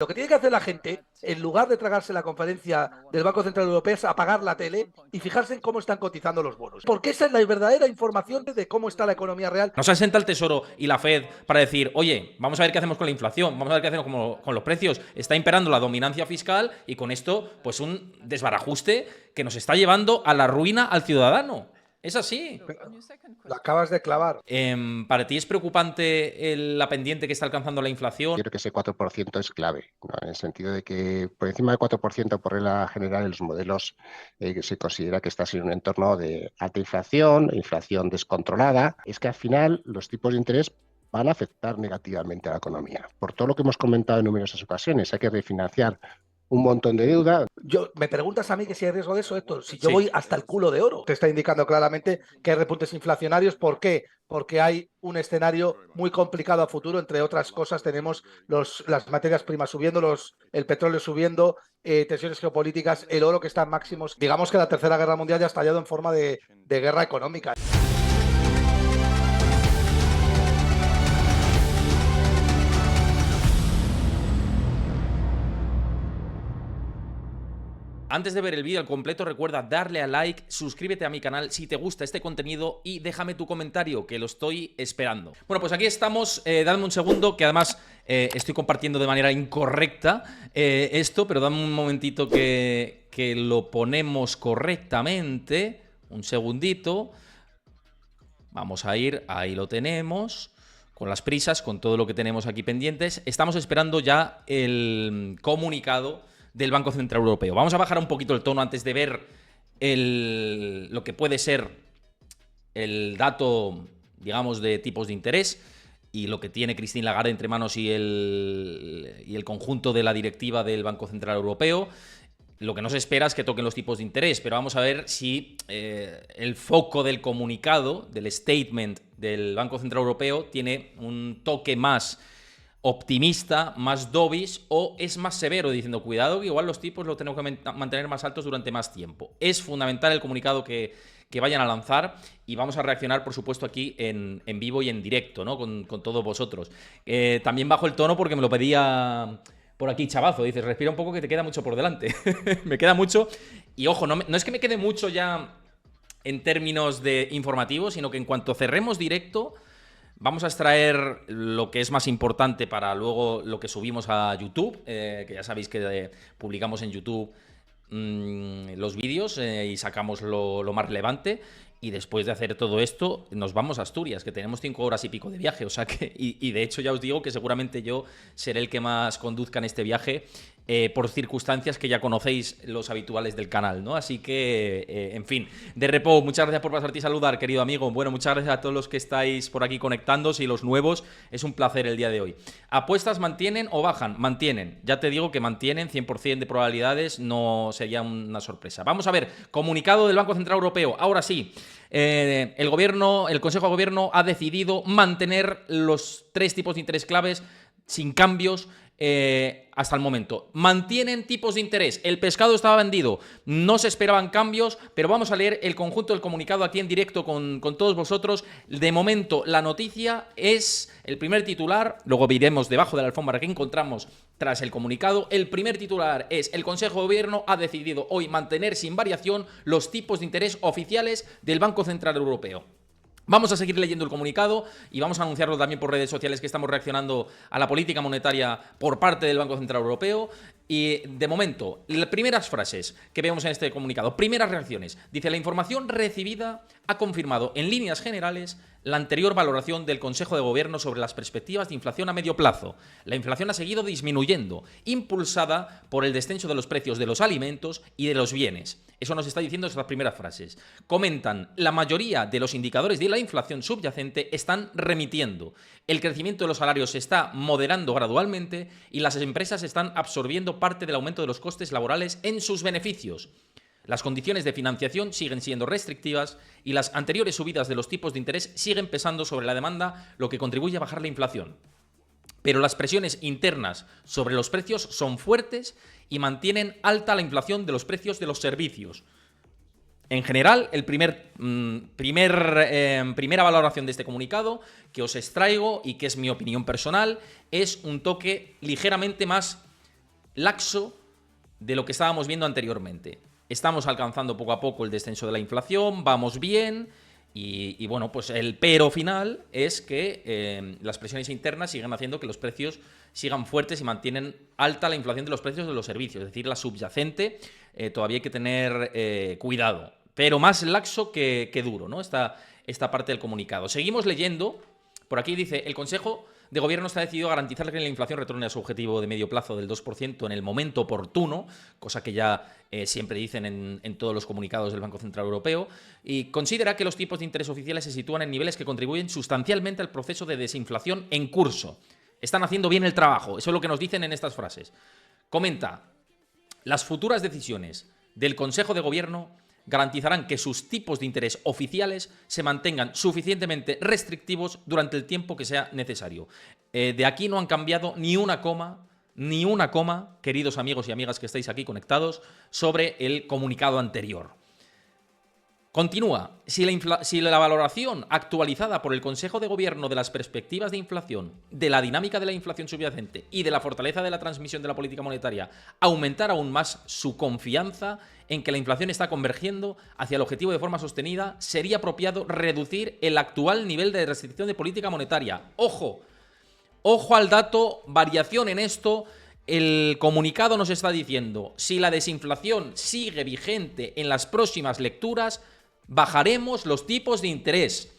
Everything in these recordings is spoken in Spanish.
Lo que tiene que hacer la gente, en lugar de tragarse la conferencia del Banco Central Europeo, es apagar la tele y fijarse en cómo están cotizando los bonos. Porque esa es la verdadera información de cómo está la economía real. No se senta el Tesoro y la Fed para decir, oye, vamos a ver qué hacemos con la inflación, vamos a ver qué hacemos con los precios. Está imperando la dominancia fiscal y con esto, pues un desbarajuste que nos está llevando a la ruina al ciudadano. Es así. Lo acabas de clavar. ¿Para ti es preocupante la pendiente que está alcanzando la inflación? Yo creo que ese 4% es clave, ¿no? En el sentido de que por encima del 4% por regla general en los modelos se considera que estás en un entorno de alta inflación, inflación descontrolada. Es que al final los tipos de interés van a afectar negativamente a la economía. Por todo lo que hemos comentado en numerosas ocasiones, hay que refinanciar un montón de deuda. Me preguntas a mí que si hay riesgo de eso, Héctor. Si yo Sí. voy hasta el culo de oro, te está indicando claramente que hay repuntes inflacionarios. ¿Por qué? Porque hay un escenario muy complicado a futuro. Entre otras cosas, tenemos las materias primas subiendo, el petróleo subiendo, tensiones geopolíticas, el oro que está en máximos. Digamos que la Tercera Guerra Mundial ya ha estallado en forma de guerra económica. Antes de ver el vídeo al completo, recuerda darle a like, suscríbete a mi canal si te gusta este contenido y déjame tu comentario, que lo estoy esperando. Bueno, pues aquí estamos, dadme un segundo, que además estoy compartiendo de manera incorrecta esto, pero dame un momentito que lo ponemos correctamente. Un segundito. Vamos a ir, ahí lo tenemos. Con las prisas, con todo lo que tenemos aquí pendientes. Estamos esperando ya el comunicado del Banco Central Europeo. Vamos a bajar un poquito el tono antes de ver lo que puede ser el dato, digamos, de tipos de interés y lo que tiene Christine Lagarde entre manos y el conjunto de la directiva del Banco Central Europeo. Lo que no se espera es que toquen los tipos de interés, pero vamos a ver si el foco del comunicado, del statement del Banco Central Europeo, tiene un toque más optimista, más dovish, o es más severo, diciendo cuidado que igual los tipos los tenemos que mantener más altos durante más tiempo. Es fundamental el comunicado que vayan a lanzar y vamos a reaccionar, por supuesto, aquí en vivo y en directo, ¿no? Con todos vosotros. También bajo el tono porque me lo pedía por aquí Chavazo, dices, respira un poco que te queda mucho por delante. Me queda mucho. Y ojo, no es que me quede mucho ya en términos de informativo, sino que en cuanto cerremos directo, vamos a extraer lo que es más importante para luego lo que subimos a YouTube, que ya sabéis que publicamos en YouTube los vídeos y sacamos lo más relevante. Y después de hacer todo esto, nos vamos a Asturias, que tenemos 5 horas y pico de viaje. O sea que, y de hecho ya os digo que seguramente yo seré el que más conduzca en este viaje, por circunstancias que ya conocéis los habituales del canal, ¿no? Así que, en fin, de repo, muchas gracias por pasarte y saludar, querido amigo. Bueno, muchas gracias a todos los que estáis por aquí conectándose y los nuevos. Es un placer el día de hoy. ¿Apuestas mantienen o bajan? Mantienen. Ya te digo que mantienen, 100% de probabilidades, no sería una sorpresa. Vamos a ver, comunicado del Banco Central Europeo. Ahora sí. El Consejo de Gobierno ha decidido mantener los 3 tipos de interés claves sin cambios hasta el momento. Mantienen tipos de interés. El pescado estaba vendido. No se esperaban cambios, pero vamos a leer el conjunto del comunicado aquí en directo con todos vosotros. De momento, la noticia es el primer titular. Luego veremos debajo de la alfombra que encontramos tras el comunicado. El primer titular es: el Consejo de Gobierno ha decidido hoy mantener sin variación los tipos de interés oficiales del Banco Central Europeo. Vamos a seguir leyendo el comunicado y vamos a anunciarlo también por redes sociales que estamos reaccionando a la política monetaria por parte del Banco Central Europeo. Y de momento, las primeras frases que vemos en este comunicado, primeras reacciones. Dice: la información recibida ha confirmado en líneas generales la anterior valoración del Consejo de Gobierno sobre las perspectivas de inflación a medio plazo. La inflación ha seguido disminuyendo, impulsada por el descenso de los precios de los alimentos y de los bienes. Eso nos está diciendo estas primeras frases. Comentan: la mayoría de los indicadores de la inflación subyacente están remitiendo. El crecimiento de los salarios se está moderando gradualmente y las empresas están absorbiendo parte del aumento de los costes laborales en sus beneficios. Las condiciones de financiación siguen siendo restrictivas y las anteriores subidas de los tipos de interés siguen pesando sobre la demanda, lo que contribuye a bajar la inflación. Pero las presiones internas sobre los precios son fuertes y mantienen alta la inflación de los precios de los servicios. En general, primera valoración de este comunicado que os extraigo y que es mi opinión personal, es un toque ligeramente más laxo de lo que estábamos viendo anteriormente. Estamos alcanzando poco a poco el descenso de la inflación, vamos bien, y bueno, pues el pero final es que las presiones internas siguen haciendo que los precios sigan fuertes y mantienen alta la inflación de los precios de los servicios, es decir, la subyacente todavía hay que tener cuidado, pero más laxo que duro, ¿no? Esta parte del comunicado. Seguimos leyendo, por aquí dice, el Consejo de Gobierno está decidido a garantizar que la inflación retorne a su objetivo de medio plazo del 2% en el momento oportuno, cosa que ya siempre dicen en todos los comunicados del Banco Central Europeo, y considera que los tipos de interés oficiales se sitúan en niveles que contribuyen sustancialmente al proceso de desinflación en curso. Están haciendo bien el trabajo, eso es lo que nos dicen en estas frases. Comenta, las futuras decisiones del Consejo de Gobierno garantizarán que sus tipos de interés oficiales se mantengan suficientemente restrictivos durante el tiempo que sea necesario. De aquí no han cambiado ni una coma, queridos amigos y amigas que estáis aquí conectados, sobre el comunicado anterior. Continúa, si la valoración actualizada por el Consejo de Gobierno de las perspectivas de inflación, de la dinámica de la inflación subyacente y de la fortaleza de la transmisión de la política monetaria aumentara aún más su confianza en que la inflación está convergiendo hacia el objetivo de forma sostenida, sería apropiado reducir el actual nivel de restricción de política monetaria. ¡Ojo! ¡Ojo al dato! Variación en esto. El comunicado nos está diciendo, si la desinflación sigue vigente en las próximas lecturas, bajaremos los tipos de interés.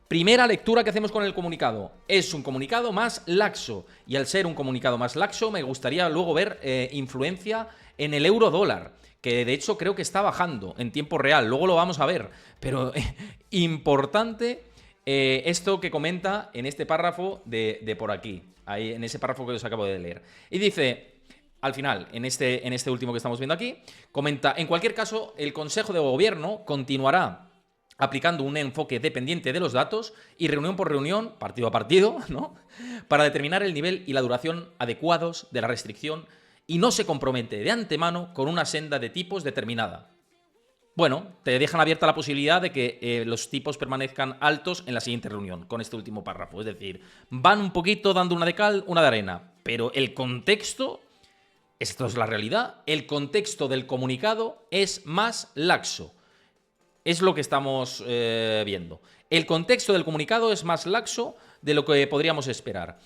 Primera lectura que hacemos con el comunicado. Es un comunicado más laxo. Y al ser un comunicado más laxo, me gustaría luego ver influencia en el euro dólar, que de hecho creo que está bajando en tiempo real. Luego lo vamos a ver. Pero importante esto que comenta en este párrafo de por aquí. Ahí, en ese párrafo que os acabo de leer. Y dice, al final, en este último que estamos viendo aquí, comenta, en cualquier caso, el Consejo de Gobierno continuará aplicando un enfoque dependiente de los datos y reunión por reunión, partido a partido, ¿no?, para determinar el nivel y la duración adecuados de la restricción y no se compromete de antemano con una senda de tipos determinada. Bueno, te dejan abierta la posibilidad de que los tipos permanezcan altos en la siguiente reunión, con este último párrafo. Es decir, van un poquito dando una de cal, una de arena, pero el contexto, esto es la realidad, el contexto del comunicado es más laxo. Es lo que estamos viendo. El contexto del comunicado es más laxo de lo que podríamos esperar.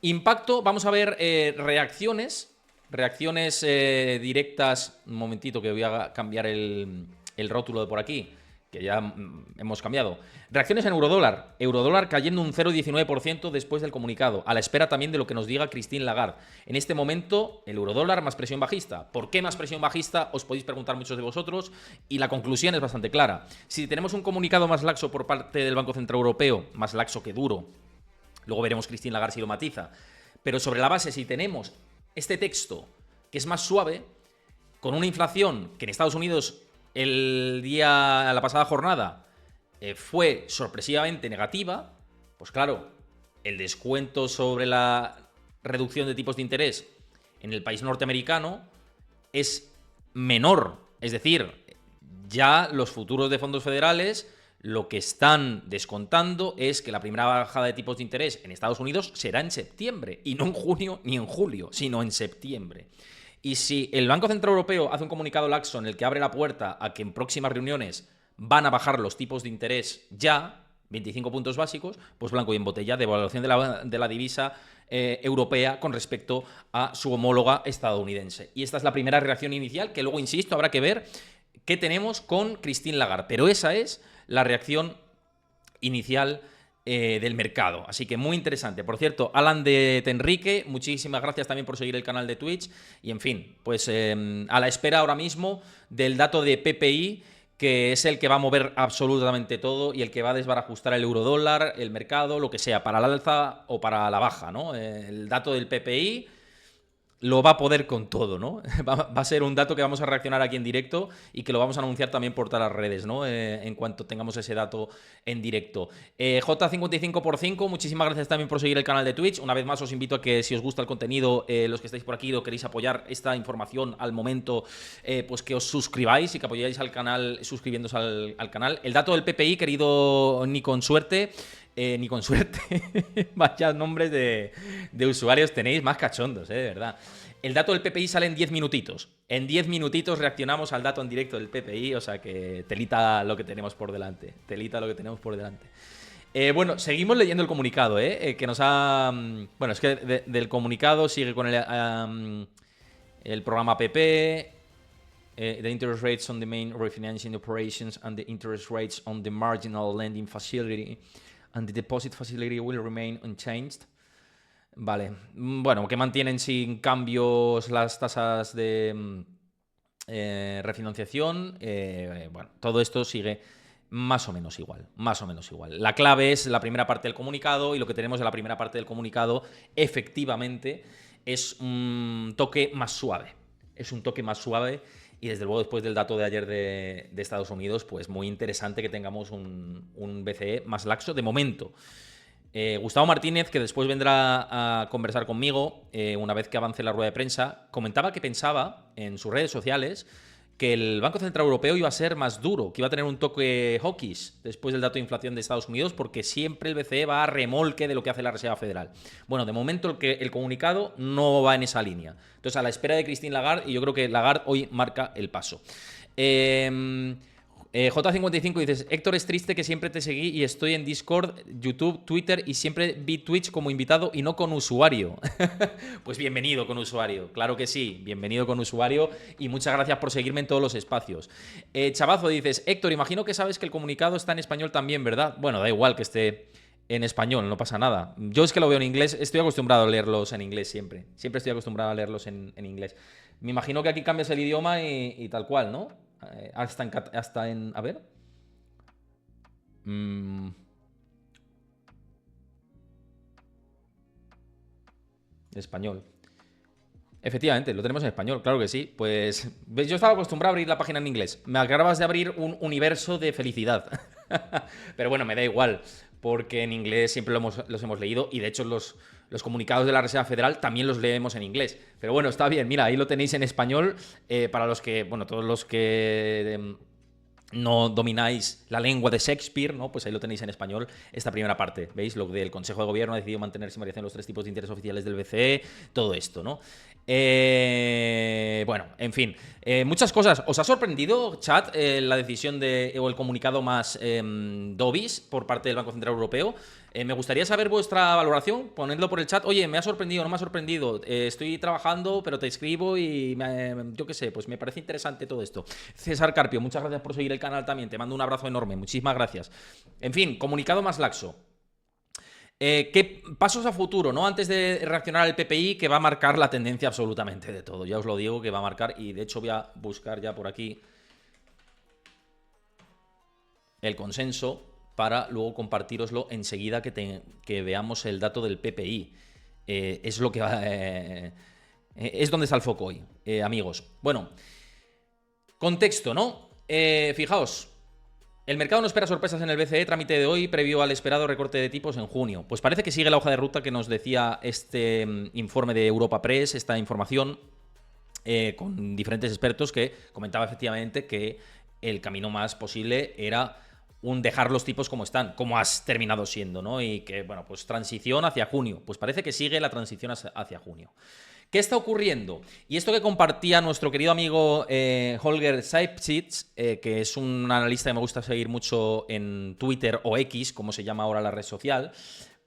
Impacto, vamos a ver reacciones directas. Un momentito que voy a cambiar el rótulo de por aquí, que ya hemos cambiado. Reacciones en eurodólar. Eurodólar cayendo un 0,19% después del comunicado, a la espera también de lo que nos diga Christine Lagarde. En este momento, el eurodólar más presión bajista. ¿Por qué más presión bajista? Os podéis preguntar muchos de vosotros, y la conclusión es bastante clara. Si tenemos un comunicado más laxo por parte del Banco Central Europeo, más laxo que duro, luego veremos Christine Lagarde si lo matiza, pero sobre la base, si tenemos este texto que es más suave, con una inflación que en Estados Unidos la pasada jornada fue sorpresivamente negativa, pues claro, el descuento sobre la reducción de tipos de interés en el país norteamericano es menor. Es decir, ya los futuros de fondos federales lo que están descontando es que la primera bajada de tipos de interés en Estados Unidos será en septiembre, y no en junio ni en julio, sino en septiembre. Y si el Banco Central Europeo hace un comunicado laxo en el que abre la puerta a que en próximas reuniones van a bajar los tipos de interés ya, 25 puntos básicos, pues blanco y en botella, devaluación de la divisa europea con respecto a su homóloga estadounidense. Y esta es la primera reacción inicial, que luego, insisto, habrá que ver qué tenemos con Christine Lagarde. Pero esa es la reacción inicial del mercado. Así que muy interesante. Por cierto, Alan de Tenrique, muchísimas gracias también por seguir el canal de Twitch. Y en fin, pues a la espera ahora mismo del dato de PPI, que es el que va a mover absolutamente todo y el que va a desbarajustar el eurodólar, el mercado, lo que sea, para la alza o para la baja, ¿no? El dato del PPI lo va a poder con todo, ¿no? Va a ser un dato que vamos a reaccionar aquí en directo y que lo vamos a anunciar también por todas las redes, ¿no? En cuanto tengamos ese dato en directo. J55x5, muchísimas gracias también por seguir el canal de Twitch. Una vez más os invito a que, si os gusta el contenido, los que estáis por aquí o queréis apoyar esta información al momento, pues que os suscribáis y que apoyáis al canal suscribiéndose al canal. El dato del PPI, querido Nikon Suerte, ni con suerte. Vaya nombres de usuarios tenéis más cachondos, de verdad. El dato del PPI sale en 10 minutitos. En 10 minutitos reaccionamos al dato en directo del PPI, o sea que telita lo que tenemos por delante. Telita lo que tenemos por delante. Bueno, seguimos leyendo el comunicado, que nos ha... Bueno, es que del comunicado sigue con el programa PP, the interest rates on the main refinancing operations and the interest rates on the marginal lending facility and the deposit facility will remain unchanged. Vale, bueno, que mantienen sin cambios las tasas de refinanciación. Bueno, todo esto sigue más o menos igual, más o menos igual. La clave es la primera parte del comunicado y lo que tenemos en la primera parte del comunicado efectivamente es un toque más suave. Es un toque más suave y desde luego después del dato de ayer de Estados Unidos, pues muy interesante que tengamos un BCE más laxo de momento. Gustavo Martínez, que después vendrá a conversar conmigo una vez que avance la rueda de prensa, comentaba que pensaba en sus redes sociales que el Banco Central Europeo iba a ser más duro, que iba a tener un toque hawkish después del dato de inflación de Estados Unidos, porque siempre el BCE va a remolque de lo que hace la Reserva Federal. Bueno, de momento el comunicado no va en esa línea. Entonces, a la espera de Christine Lagarde, y yo creo que Lagarde hoy marca el paso. J55 dices, Héctor, es triste que siempre te seguí y estoy en Discord, YouTube, Twitter y siempre vi Twitch como invitado y no con usuario. Pues bienvenido con usuario, claro que sí, bienvenido con usuario y muchas gracias por seguirme en todos los espacios. Chavazo dices, Héctor, imagino que sabes que el comunicado está en español también, ¿verdad? Bueno, da igual que esté en español, no pasa nada. Yo es que lo veo en inglés, estoy acostumbrado a leerlos en inglés siempre. Siempre estoy acostumbrado a leerlos en inglés. Me imagino que aquí cambias el idioma y tal cual, ¿no? Hasta en... A ver. Español. Efectivamente, lo tenemos en español, claro que sí. Pues yo estaba acostumbrado a abrir la página en inglés. Me acabas de abrir un universo de felicidad. Pero bueno, me da igual, porque en inglés siempre los hemos leído y de hecho los comunicados de la Reserva Federal también los leemos en inglés. Pero bueno, está bien, mira, ahí lo tenéis en español para los que, bueno, todos los que no domináis la lengua de Shakespeare, ¿no? Pues ahí lo tenéis en español, esta primera parte. ¿Veis? Lo del Consejo de Gobierno ha decidido mantener sin variación los 3 tipos de interés oficiales del BCE, todo esto, ¿no? Bueno, en fin, muchas cosas. ¿Os ha sorprendido, chat, la decisión o el comunicado más dovish por parte del Banco Central Europeo? Me gustaría saber vuestra valoración, ponedlo por el chat. Oye, ¿me ha sorprendido o no me ha sorprendido? Estoy trabajando, pero te escribo y yo qué sé, pues me parece interesante todo esto. César Carpio, muchas gracias por seguir el canal también. Te mando un abrazo enorme, muchísimas gracias. En fin, comunicado más laxo. ¿Qué pasos a futuro, ¿no? Antes de reaccionar al PPI, que va a marcar la tendencia absolutamente de todo. Ya os lo digo que va a marcar, y de hecho voy a buscar ya por aquí el consenso para luego compartiroslo enseguida que veamos el dato del PPI. Es lo que va... es donde está el foco hoy, amigos. Bueno, contexto, ¿no? Fijaos. El mercado no espera sorpresas en el BCE, trámite de hoy previo al esperado recorte de tipos en junio. Pues parece que sigue la hoja de ruta que nos decía este informe de Europa Press, esta información con diferentes expertos que comentaba efectivamente que el camino más posible era dejar los tipos como están, como has terminado siendo, ¿no? Y que, bueno, pues transición hacia junio. Pues parece que sigue la transición hacia junio. ¿Qué está ocurriendo? Y esto que compartía nuestro querido amigo Holger Seipzitz, que es un analista que me gusta seguir mucho en Twitter o X, como se llama ahora la red social,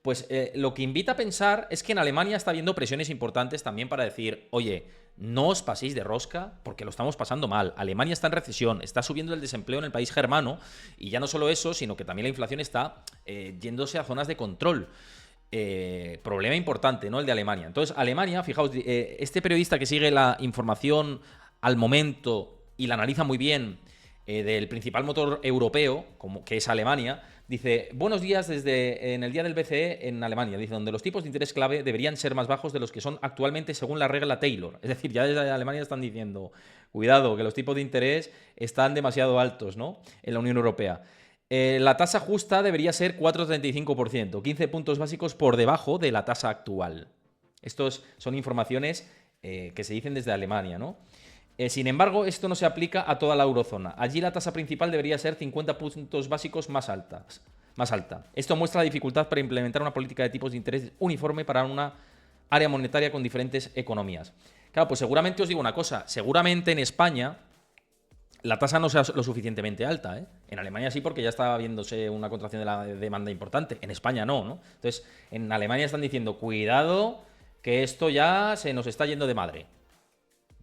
pues lo que invita a pensar es que en Alemania está habiendo presiones importantes también para decir, oye, no os paséis de rosca porque lo estamos pasando mal. Alemania está en recesión, está subiendo el desempleo en el país germano y ya no solo eso, sino que también la inflación está yéndose a zonas de control. Problema importante, ¿no? El de Alemania. Entonces, Alemania, fijaos, este periodista que sigue la información al momento y la analiza muy bien del principal motor europeo, como que es Alemania, dice, buenos días desde en el día del BCE en Alemania, dice, donde los tipos de interés clave deberían ser más bajos de los que son actualmente según la regla Taylor. Es decir, ya desde Alemania están diciendo, cuidado, que los tipos de interés están demasiado altos, ¿no? En la Unión Europea. La tasa justa debería ser 4,35%, 15 puntos básicos por debajo de la tasa actual. Estos son informaciones que se dicen desde Alemania, ¿no? Sin embargo, esto no se aplica a toda la eurozona. Allí la tasa principal debería ser 50 puntos básicos más alta. más alta. Esto muestra la dificultad para implementar una política de tipos de interés uniforme para una área monetaria con diferentes economías. Claro, pues seguramente os digo una cosa, seguramente en España la tasa no sea lo suficientemente alta, ¿eh? En Alemania sí, porque ya está viéndose una contracción de la demanda importante. En España no, ¿no? Entonces, en Alemania están diciendo, cuidado, que esto ya se nos está yendo de madre.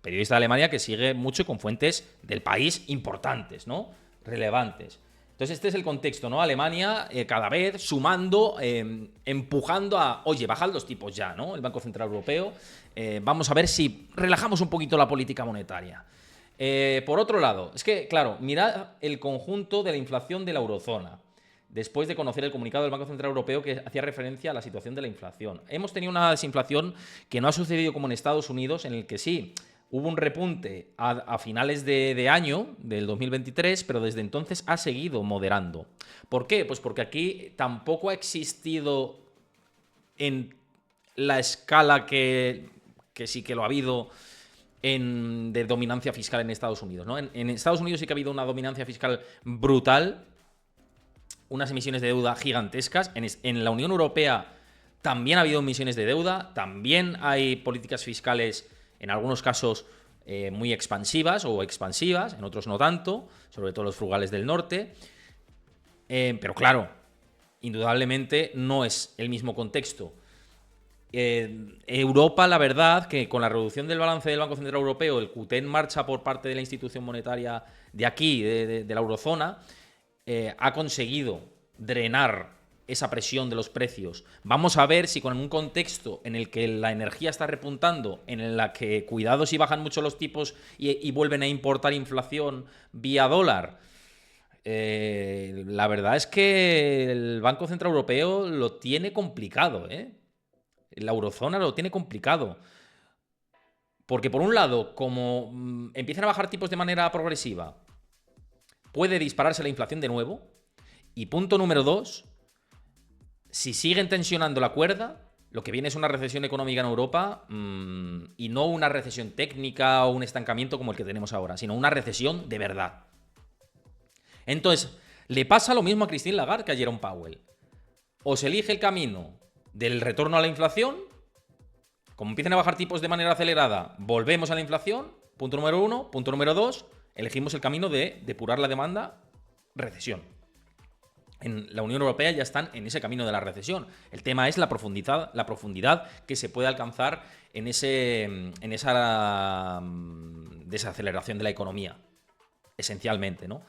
Periodista de Alemania que sigue mucho con fuentes del país importantes, ¿no? Relevantes. Entonces, este es el contexto, ¿no? Alemania cada vez sumando, empujando a, oye, bajad los tipos ya, ¿no? El Banco Central Europeo. Vamos a ver si relajamos un poquito la política monetaria. Por otro lado, es que, claro, mirad el conjunto de la inflación de la eurozona, después de conocer el comunicado del Banco Central Europeo que hacía referencia a la situación de la inflación. Hemos tenido una desinflación que no ha sucedido como en Estados Unidos, en el que sí, hubo un repunte a finales de año, del 2023, pero desde entonces ha seguido moderando. ¿Por qué? Pues porque aquí tampoco ha existido en la escala que sí que lo ha habido de dominancia fiscal en Estados Unidos, ¿no? En Estados Unidos sí que ha habido una dominancia fiscal brutal, unas emisiones de deuda gigantescas. En la Unión Europea también ha habido emisiones de deuda, también hay políticas fiscales, en algunos casos muy expansivas o expansivas, en otros no tanto, sobre todo los frugales del norte. Pero claro, indudablemente no es el mismo contexto. Europa, la verdad, que con la reducción del balance del Banco Central Europeo, el QT en marcha por parte de la institución monetaria de aquí, de la eurozona, ha conseguido drenar esa presión de los precios. Vamos a ver si con un contexto en el que la energía está repuntando, en el que cuidado si bajan mucho los tipos y vuelven a importar inflación vía dólar. La verdad es que el Banco Central Europeo lo tiene complicado, ¿eh? La eurozona lo tiene complicado. Porque por un lado, como empiezan a bajar tipos de manera progresiva, puede dispararse la inflación de nuevo. Y punto número 2, si siguen tensionando la cuerda, lo que viene es una recesión económica en Europa, y no una recesión técnica o un estancamiento como el que tenemos ahora, sino una recesión de verdad. Entonces, le pasa lo mismo a Christine Lagarde que a Jerome Powell. O se elige el camino del retorno a la inflación, como empiezan a bajar tipos de manera acelerada, volvemos a la inflación, punto número 1. Punto número 2, elegimos el camino de depurar la demanda, recesión. En la Unión Europea ya están en ese camino de la recesión. El tema es la profundidad que se puede alcanzar en esa desaceleración de la economía, esencialmente, ¿no?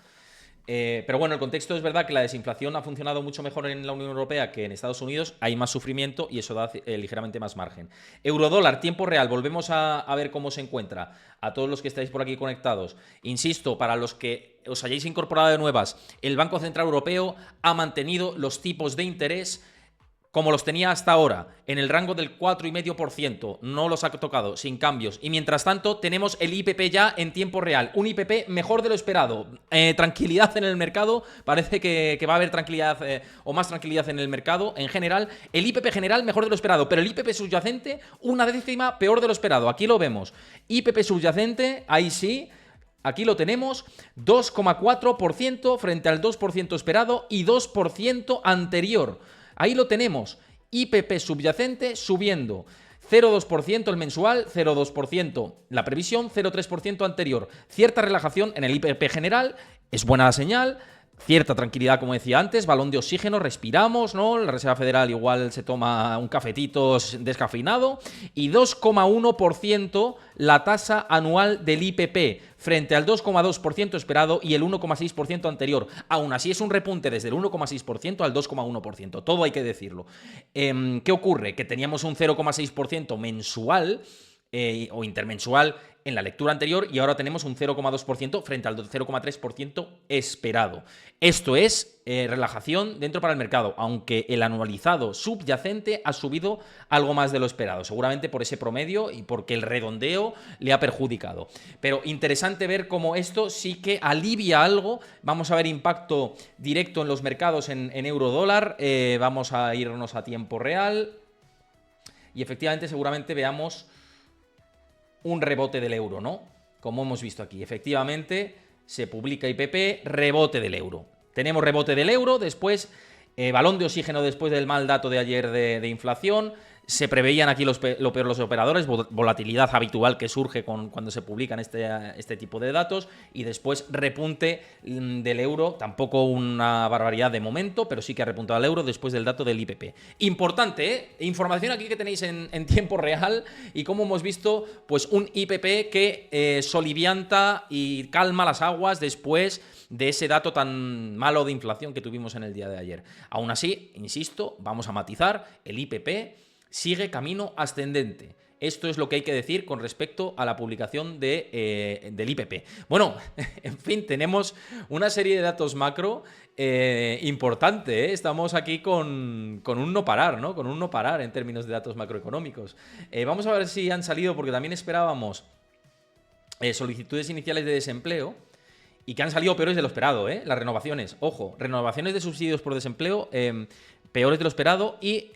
Pero bueno, el contexto es verdad que la desinflación ha funcionado mucho mejor en la Unión Europea que en Estados Unidos. Hay más sufrimiento y eso da ligeramente más margen. Eurodólar, tiempo real. Volvemos a ver cómo se encuentra. A todos los que estáis por aquí conectados. Insisto, para los que os hayáis incorporado de nuevas, el Banco Central Europeo ha mantenido los tipos de interés como los tenía hasta ahora, en el rango del 4,5%, no los ha tocado, sin cambios. Y mientras tanto, tenemos el IPP ya en tiempo real, un IPP mejor de lo esperado. Tranquilidad en el mercado, parece que va a haber tranquilidad o más tranquilidad en el mercado en general. El IPP general mejor de lo esperado, pero el IPP subyacente una décima peor de lo esperado. Aquí lo vemos. IPP subyacente, ahí sí. Aquí lo tenemos, 2,4% frente al 2% esperado y 2% anterior. Ahí lo tenemos, IPP subyacente subiendo, 0,2% el mensual, 0,2% la previsión, 0,3% anterior. Cierta relajación en el IPP general, es buena la señal, cierta tranquilidad, como decía antes, balón de oxígeno, respiramos, ¿no? La Reserva Federal igual se toma un cafetito descafeinado y 2,1% la tasa anual del IPP frente al 2,2% esperado y el 1,6% anterior. Aún así es un repunte desde el 1,6% al 2,1%, todo hay que decirlo. ¿Qué ocurre? Que teníamos un 0,6% mensual o intermensual en la lectura anterior y ahora tenemos un 0,2% frente al 0,3% esperado. Esto es relajación dentro para el mercado, aunque el anualizado subyacente ha subido algo más de lo esperado, seguramente por ese promedio y porque el redondeo le ha perjudicado. Pero interesante ver cómo esto sí que alivia algo. Vamos a ver impacto directo en los mercados en euro-dólar. Vamos a irnos a tiempo real y efectivamente seguramente veamos un rebote del euro, ¿no? Como hemos visto aquí. Efectivamente, se publica IPP, rebote del euro. Tenemos rebote del euro, después Balón de oxígeno después del mal dato de ayer de inflación. Se preveían aquí lo peor los operadores, volatilidad habitual que surge cuando se publican este tipo de datos, y después repunte del euro, tampoco una barbaridad de momento, pero sí que ha repuntado el euro después del dato del IPP. Importante, ¿eh? Información aquí que tenéis en tiempo real, y como hemos visto, pues un IPP que solivianta y calma las aguas después de ese dato tan malo de inflación que tuvimos en el día de ayer. Aún así, insisto, vamos a matizar, el IPP sigue camino ascendente. Esto es lo que hay que decir con respecto a la publicación del IPP. Bueno, en fin, tenemos una serie de datos macro importante, ¿eh? Estamos aquí con un no parar, ¿no? Con un no parar en términos de datos macroeconómicos. Vamos a ver si han salido, porque también esperábamos solicitudes iniciales de desempleo, y que han salido peores de lo esperado, ¿eh? Las renovaciones, ojo, renovaciones de subsidios por desempleo peores de lo esperado, y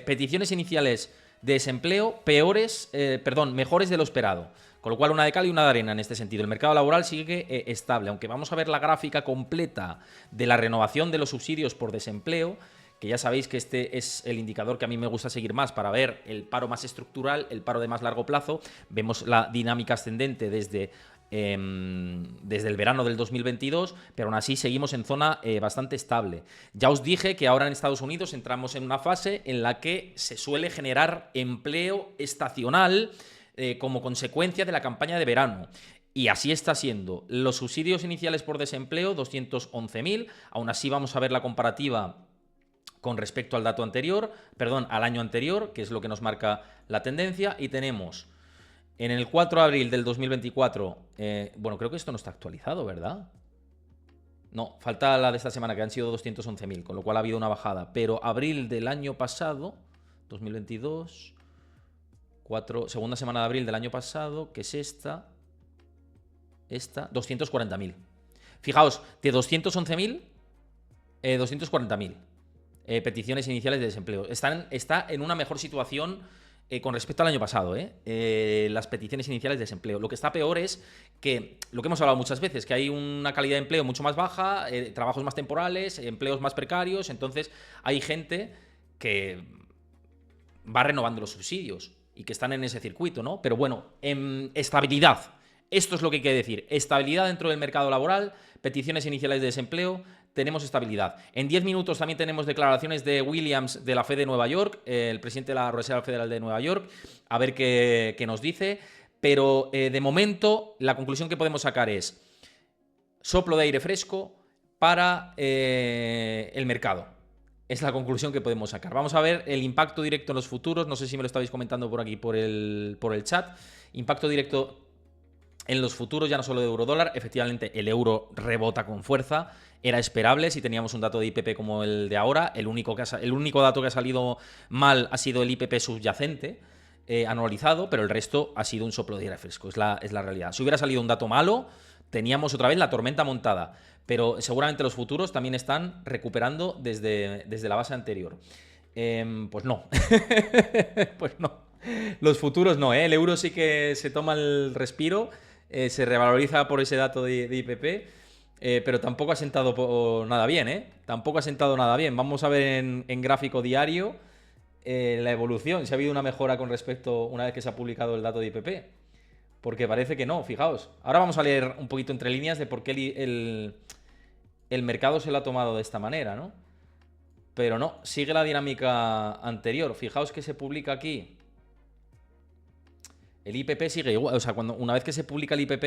peticiones iniciales de desempleo mejores de lo esperado. Con lo cual, una de cal y una de arena en este sentido. El mercado laboral sigue estable, aunque vamos a ver la gráfica completa de la renovación de los subsidios por desempleo, que ya sabéis que este es el indicador que a mí me gusta seguir más para ver el paro más estructural, el paro de más largo plazo. Vemos la dinámica ascendente desde el verano del 2022, pero aún así seguimos en zona bastante estable. Ya os dije que ahora en Estados Unidos entramos en una fase en la que se suele generar empleo estacional como consecuencia de la campaña de verano. Y así está siendo. Los subsidios iniciales por desempleo, 211.000. Aún así vamos a ver la comparativa con respecto al dato anterior, al año anterior, que es lo que nos marca la tendencia, y tenemos en el 4 de abril del 2024, bueno, creo que esto no está actualizado, ¿verdad? No, falta la de esta semana, que han sido 211.000, con lo cual ha habido una bajada. Pero abril del año pasado, 2022, segunda semana de abril del año pasado, que es esta, 240.000. Fijaos, de 211.000, 240.000 peticiones iniciales de desempleo. Está en una mejor situación con respecto al año pasado, las peticiones iniciales de desempleo. Lo que está peor es que, lo que hemos hablado muchas veces, que hay una calidad de empleo mucho más baja, trabajos más temporales, empleos más precarios. Entonces hay gente que va renovando los subsidios y que están en ese circuito, ¿no? Pero bueno, estabilidad. Esto es lo que hay que decir. Estabilidad dentro del mercado laboral, peticiones iniciales de desempleo, tenemos estabilidad. En 10 minutos también tenemos declaraciones de Williams de la Fed de Nueva York, el presidente de la Reserva Federal de Nueva York, a ver qué nos dice. Pero de momento la conclusión que podemos sacar es soplo de aire fresco para el mercado. Es la conclusión que podemos sacar. Vamos a ver el impacto directo en los futuros. No sé si me lo estabais comentando por aquí, por el chat. Impacto directo en los futuros, ya no solo de euro-dólar. Efectivamente, el euro rebota con fuerza. Era esperable si teníamos un dato de IPP como el de ahora. El único dato que ha salido mal ha sido el IPP subyacente anualizado, pero el resto ha sido un soplo de aire fresco. Es la realidad. Si hubiera salido un dato malo, teníamos otra vez la tormenta montada. Pero seguramente los futuros también están recuperando desde la base anterior. Pues no. Pues no. Los futuros no, ¿eh? El euro sí que se toma el respiro. Se revaloriza por ese dato de IPP, pero tampoco ha sentado nada bien, ¿eh? Tampoco ha sentado nada bien. Vamos a ver en gráfico diario la evolución, si ha habido una mejora con respecto una vez que se ha publicado el dato de IPP. Porque parece que no, fijaos. Ahora vamos a leer un poquito entre líneas de por qué el mercado se lo ha tomado de esta manera, ¿no? Pero no, sigue la dinámica anterior. Fijaos que se publica aquí. El IPP sigue igual, o sea, una vez que se publica el IPP,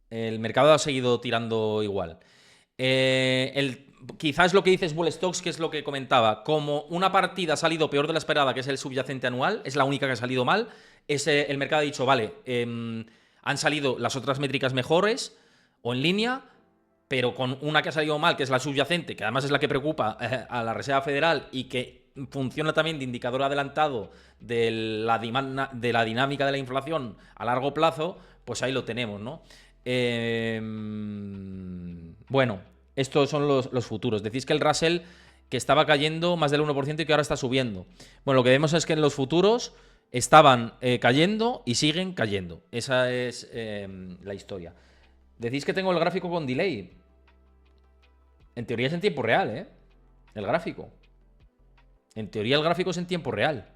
el mercado ha seguido tirando igual. Quizás lo que dice Bull Stocks, que es lo que comentaba, como una partida ha salido peor de la esperada, que es el subyacente anual, es la única que ha salido mal, el mercado ha dicho, vale, han salido las otras métricas mejores o en línea, pero con una que ha salido mal, que es la subyacente, que además es la que preocupa a la Reserva Federal y que funciona también de indicador adelantado de la dinámica de la inflación a largo plazo, pues ahí lo tenemos, ¿no? Bueno, estos son los futuros. Decís que el Russell, que estaba cayendo más del 1% y que ahora está subiendo. Bueno, lo que vemos es que en los futuros estaban cayendo y siguen cayendo. Esa es la historia. Decís que tengo el gráfico con delay. En teoría es en tiempo real, ¿eh? el gráfico. En teoría el gráfico es en tiempo real.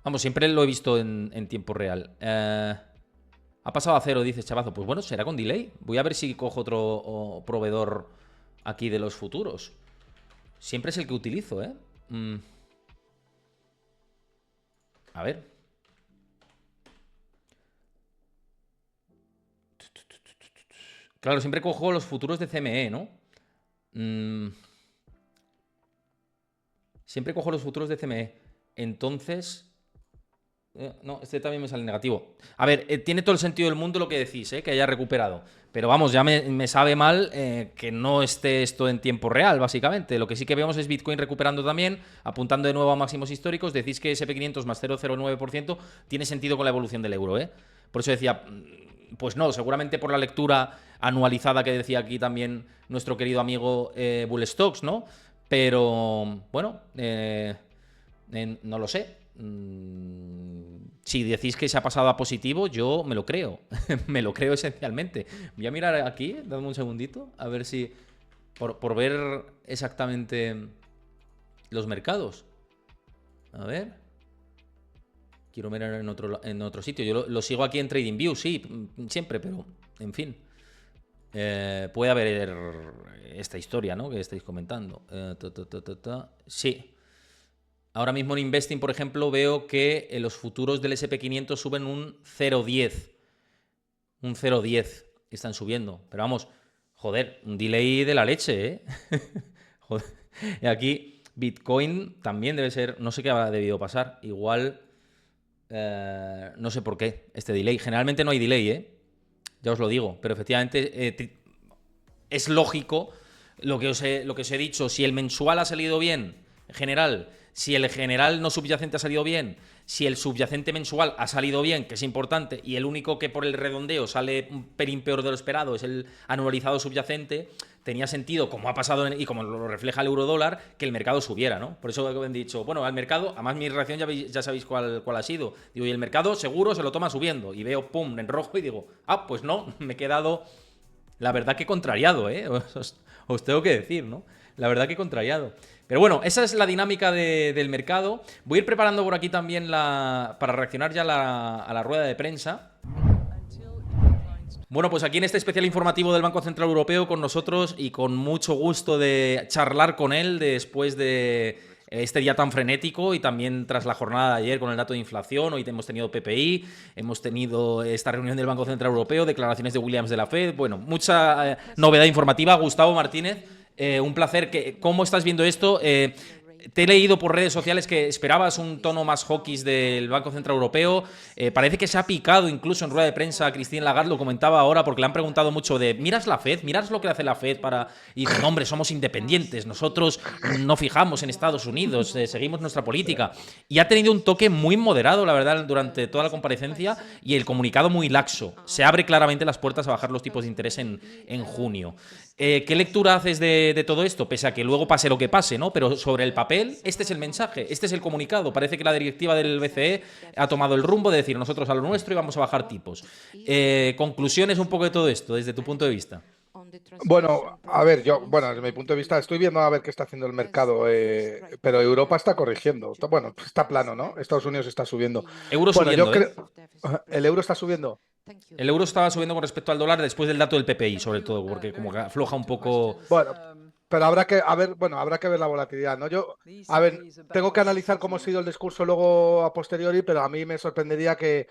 Vamos, siempre lo he visto en tiempo real. Ha pasado a 0, dice Chavazo. Pues bueno, será con delay. Voy a ver si cojo otro proveedor aquí de los futuros. Siempre es el que utilizo, ¿eh? A ver. Claro, siempre cojo los futuros de CME, ¿no? Siempre cojo los futuros de CME. Entonces... no, este también me sale negativo. A ver, tiene todo el sentido del mundo lo que decís, que haya recuperado. Pero vamos, ya me sabe mal que no esté esto en tiempo real, básicamente. Lo que sí que vemos es Bitcoin recuperando también, apuntando de nuevo a máximos históricos. Decís que SP500 más 0,09% tiene sentido con la evolución del euro, ¿eh? Por eso decía, pues no, seguramente por la lectura anualizada que decía aquí también nuestro querido amigo Bull Stocks, ¿no? Pero, bueno, no lo sé. Si decís que se ha pasado a positivo, yo me lo creo. Me lo creo esencialmente. Voy a mirar aquí, dame un segundito, a ver si... Por ver exactamente los mercados. A ver. Quiero mirar en otro sitio. Yo lo sigo aquí en TradingView, sí, siempre, pero en fin. Puede haber esta historia, ¿no? Que estáis comentando. Sí. Ahora mismo en Investing, por ejemplo, veo que los futuros del SP500 suben un 0,10. Un 0,10 están subiendo. Pero vamos, joder, un delay de la leche, ¿eh? Joder. Y aquí Bitcoin también debe ser... No sé qué habrá debido pasar. Igual... no sé por qué este delay. Generalmente no hay delay, ¿eh? Ya os lo digo. Pero efectivamente es lógico lo que os he dicho. Si el mensual ha salido bien, en general... Si el general no subyacente ha salido bien, si el subyacente mensual ha salido bien, que es importante, y el único que por el redondeo sale un pelín peor de lo esperado es el anualizado subyacente, tenía sentido, como ha pasado y como lo refleja el euro-dólar, que el mercado subiera, ¿no? Por eso han dicho, bueno, al mercado, además mi reacción ya sabéis cuál ha sido. Digo, y el mercado seguro se lo toma subiendo. Y veo, pum, en rojo y digo, pues no, me he quedado, la verdad que contrariado, ¿eh? Os tengo que decir, ¿no? La verdad que contrariado. Pero bueno, esa es la dinámica del mercado. Voy a ir preparando por aquí también para reaccionar ya a la rueda de prensa. Bueno, pues aquí en este especial informativo del Banco Central Europeo con nosotros y con mucho gusto de charlar con él después de este día tan frenético y también tras la jornada de ayer con el dato de inflación. Hoy hemos tenido PPI, hemos tenido esta reunión del Banco Central Europeo, declaraciones de Williams de la Fed. Bueno, mucha novedad informativa. Gustavo Martínez, un placer. ¿Cómo estás viendo esto? Te he leído por redes sociales que esperabas un tono más hawkish del Banco Central Europeo. Parece que se ha picado incluso en rueda de prensa. Christine Lagarde lo comentaba ahora porque le han preguntado mucho de ¿miras la Fed? ¿Miras lo que hace la Fed para...? Y dicen, hombre, somos independientes, nosotros no fijamos en Estados Unidos, seguimos nuestra política. Y ha tenido un toque muy moderado, la verdad, durante toda la comparecencia y el comunicado muy laxo. Se abre claramente las puertas a bajar los tipos de interés en junio. ¿Qué lectura haces de todo esto? Pese a que luego pase lo que pase, ¿no? Pero sobre el papel, este es el mensaje, este es el comunicado. Parece que la directiva del BCE ha tomado el rumbo de decir nosotros a lo nuestro y vamos a bajar tipos. Conclusiones un poco de todo esto, desde tu punto de vista. Bueno, a ver, desde mi punto de vista, estoy viendo a ver qué está haciendo el mercado, pero Europa está corrigiendo. Bueno, está plano, ¿no? Estados Unidos está subiendo. Euro Bueno, subiendo, yo creo... ¿El euro está subiendo? El euro estaba subiendo con respecto al dólar después del dato del PPI, sobre todo, porque como que afloja un poco... Bueno, pero habrá que ver la volatilidad, ¿no? Tengo que analizar cómo ha sido el discurso luego a posteriori, pero a mí me sorprendería que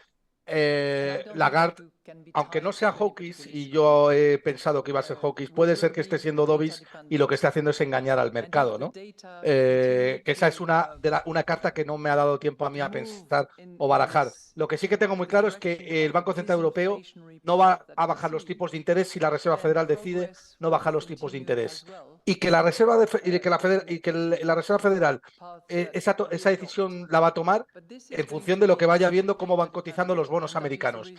Lagarde, aunque no sea hawkish, y yo he pensado que iba a ser hawkish, puede ser que esté siendo dovish y lo que esté haciendo es engañar al mercado, ¿no? Que esa es una carta que no me ha dado tiempo a mí a pensar o barajar. Lo que sí que tengo muy claro es que el Banco Central Europeo no va a bajar los tipos de interés si la Reserva Federal decide no bajar los tipos de interés. Y que la Reserva Federal esa decisión la va a tomar en función de lo que vaya viendo cómo van cotizando los bonos americanos.